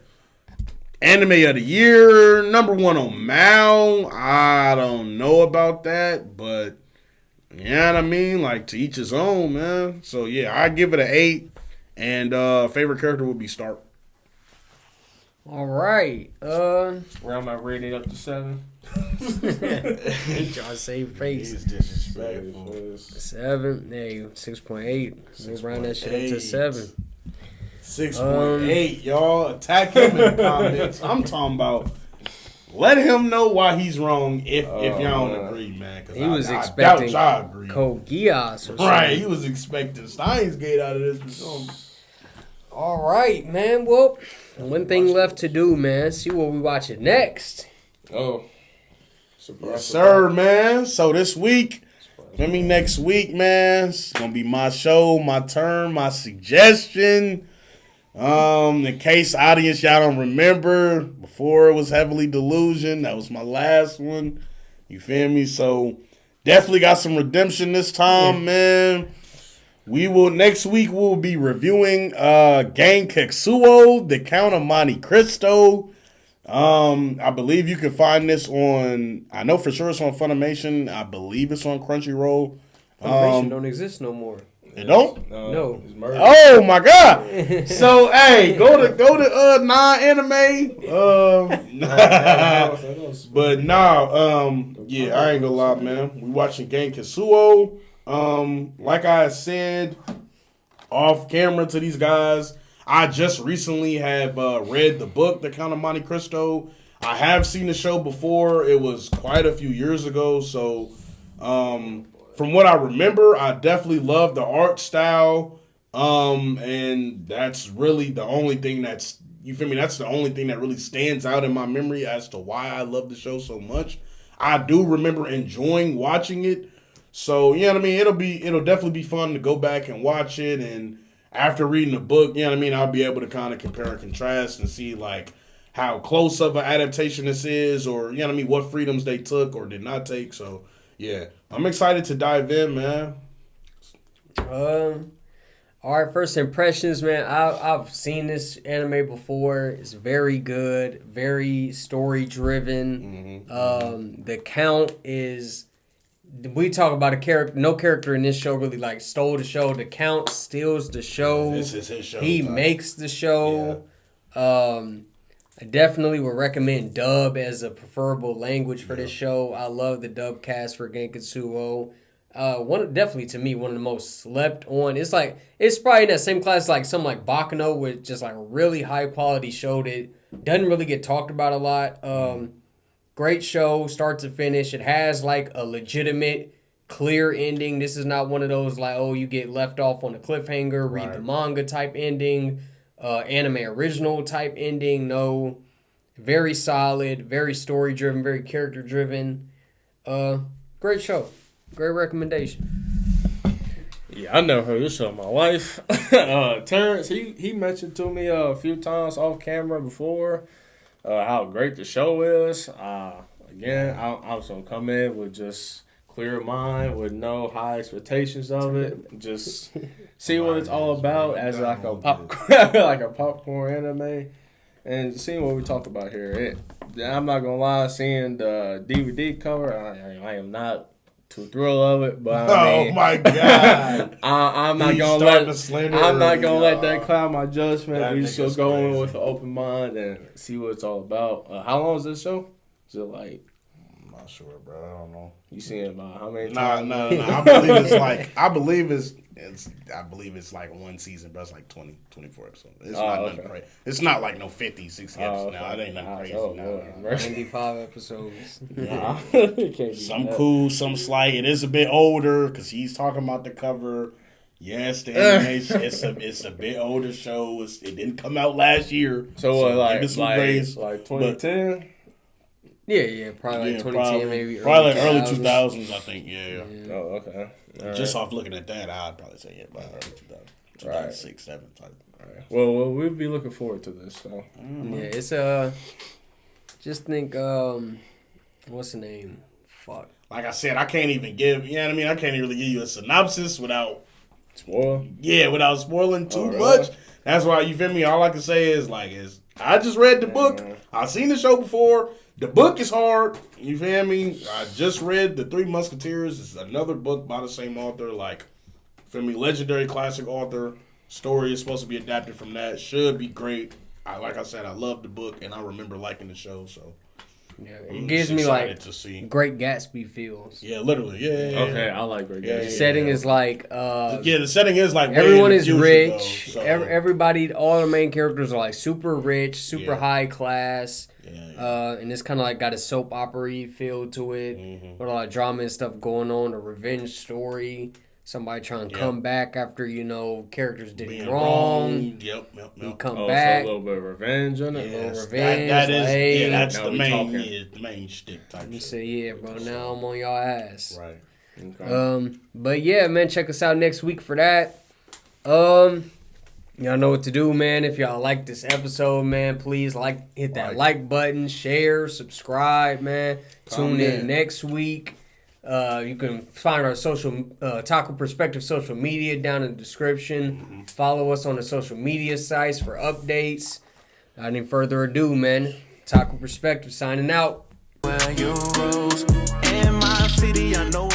Anime of the Year, #1 on Mal, I don't know about that, but you know what I mean? Like to each his own, man. So yeah, I give it an 8, and favorite character would be Stark. All right. Round my rating up to 7. Y'all same face. He's disrespectful. 7. Hey, 6.8. We'll round that shit up to 7. 6.8, y'all. Attack him in the comments. I'm talking about. Let him know why he's wrong if y'all don't agree, man. He was expecting agree. Code Geass or something. Right, he was expecting Steins Gate out of this. For sure. All right, man. Well, one thing left to do, man. See what we watching next. Oh. Yes, sir, man. So this week, next week, man, it's going to be my show, my turn, my suggestion. In case audience y'all don't remember, before it was Heavily Delusion. That was my last one. You feel me? So definitely got some redemption this time, man. Next week we'll be reviewing Gang Ketsuo, The Count of Monte Cristo. I believe you can find this on, I know for sure it's on Funimation. I believe it's on Crunchyroll. Funimation don't exist no more. It don't? No. It's murder. Oh my god! So hey, go to non-anime. But yeah, I ain't gonna lie, man. We watching Gang Ketsuo. Like I said off camera to these guys, I just recently have read the book, The Count of Monte Cristo. I have seen the show before. It was quite a few years ago, so from what I remember, I definitely love the art style. And that's really the only thing that's, you feel me? That's the only thing that really stands out in my memory as to why I love the show so much. I do remember enjoying watching it. So, you know what I mean? It'll definitely be fun to go back and watch it. And after reading the book, you know what I mean? I'll be able to kind of compare and contrast and see like how close of an adaptation this is, or, you know what I mean? What freedoms they took or did not take. So, yeah, I'm excited to dive in, man. All right, first impressions, man. I've seen this anime before. It's very good, very story driven. The Count is, we talk about a character. No character in this show really like stole the show. The Count steals the show. This is his show. He makes the show. I definitely would recommend dub as a preferable language for this show. I love the dub cast for Genketsuo. Definitely to me one of the most slept on. It's probably in that same class like something like Baccano, with just like a really high quality show that doesn't really get talked about a lot. Great show, start to finish. It has like a legitimate, clear ending. This is not one of those like, oh, you get left off on a cliffhanger, read the manga type ending, anime original type ending. No, very solid, very story driven, very character driven. Great show, great recommendation. Yeah, I never heard this show in my life. Terrence, he mentioned to me a few times off camera before how great the show is. Again, I was gonna come in with just clear mind, with no high expectations of it. Just see what it's all about as like a popcorn anime, and seeing what we talk about here. I'm not gonna lie, seeing the DVD cover, I am not too thrilled of it, but I mean, oh my god! I'm not gonna let that cloud my judgment. We just go in with an open mind and see what it's all about. How long is this show? Is it like? I'm not sure, bro. I don't know. You seen it about how many times? No. I believe it's like one season, but it's like 24 episodes. It's not nothing crazy. It's not like no 50, 60 episodes. No, it ain't nothing crazy. 95 episodes. Some cool, some slight. It is a bit older because he's talking about the cover. Yes, the animation. It's a bit older show. It didn't come out last year. So give it some grace. Like 2010. Yeah, probably like 2010, maybe probably early 2000s, I think. Yeah. Oh, okay. Just off looking at that, I'd probably say about early 2000s, 2006, 2007 type. Right. Well, we'll be looking forward to this. So. Yeah, it's just think what's the name? Fuck. Like I said, I can't even give. You know what I mean? I can't really give you a synopsis without spoiling. Yeah, without spoiling too much. That's why, you feel me? All I can say is I just read the book. I've seen the show before. The book is hard. You feel me? I just read The Three Musketeers. It's another book by the same author. Feel me? Legendary classic author. Story is supposed to be adapted from that. Should be great. Like I said, I love the book and I remember liking the show. So yeah, it gives me like Great Gatsby feels. Yeah, literally. Yeah. Okay, I like Great Gatsby. The setting is like the setting is like everyone is rich. Though, so. Everybody, all the main characters are like super rich, super high class. And it's kind of like got a soap opera-y feel to it, with a lot of drama and stuff going on. A revenge story, somebody trying to come back after characters did it wrong. Yep. You come back. So a little bit of revenge in it. A little revenge. That's the main shtick type. You say, bro. Now I'm on y'all ass. Right. Okay. But yeah, man, check us out next week for that. Y'all know what to do, man. If y'all like this episode, man, please hit that like button, share, subscribe, man. Tune in next week. You can find our Otaku Perspective social media down in the description. Follow us on the social media sites for updates. Without any further ado, man, Otaku Perspective signing out. Well, you rose in my city, I know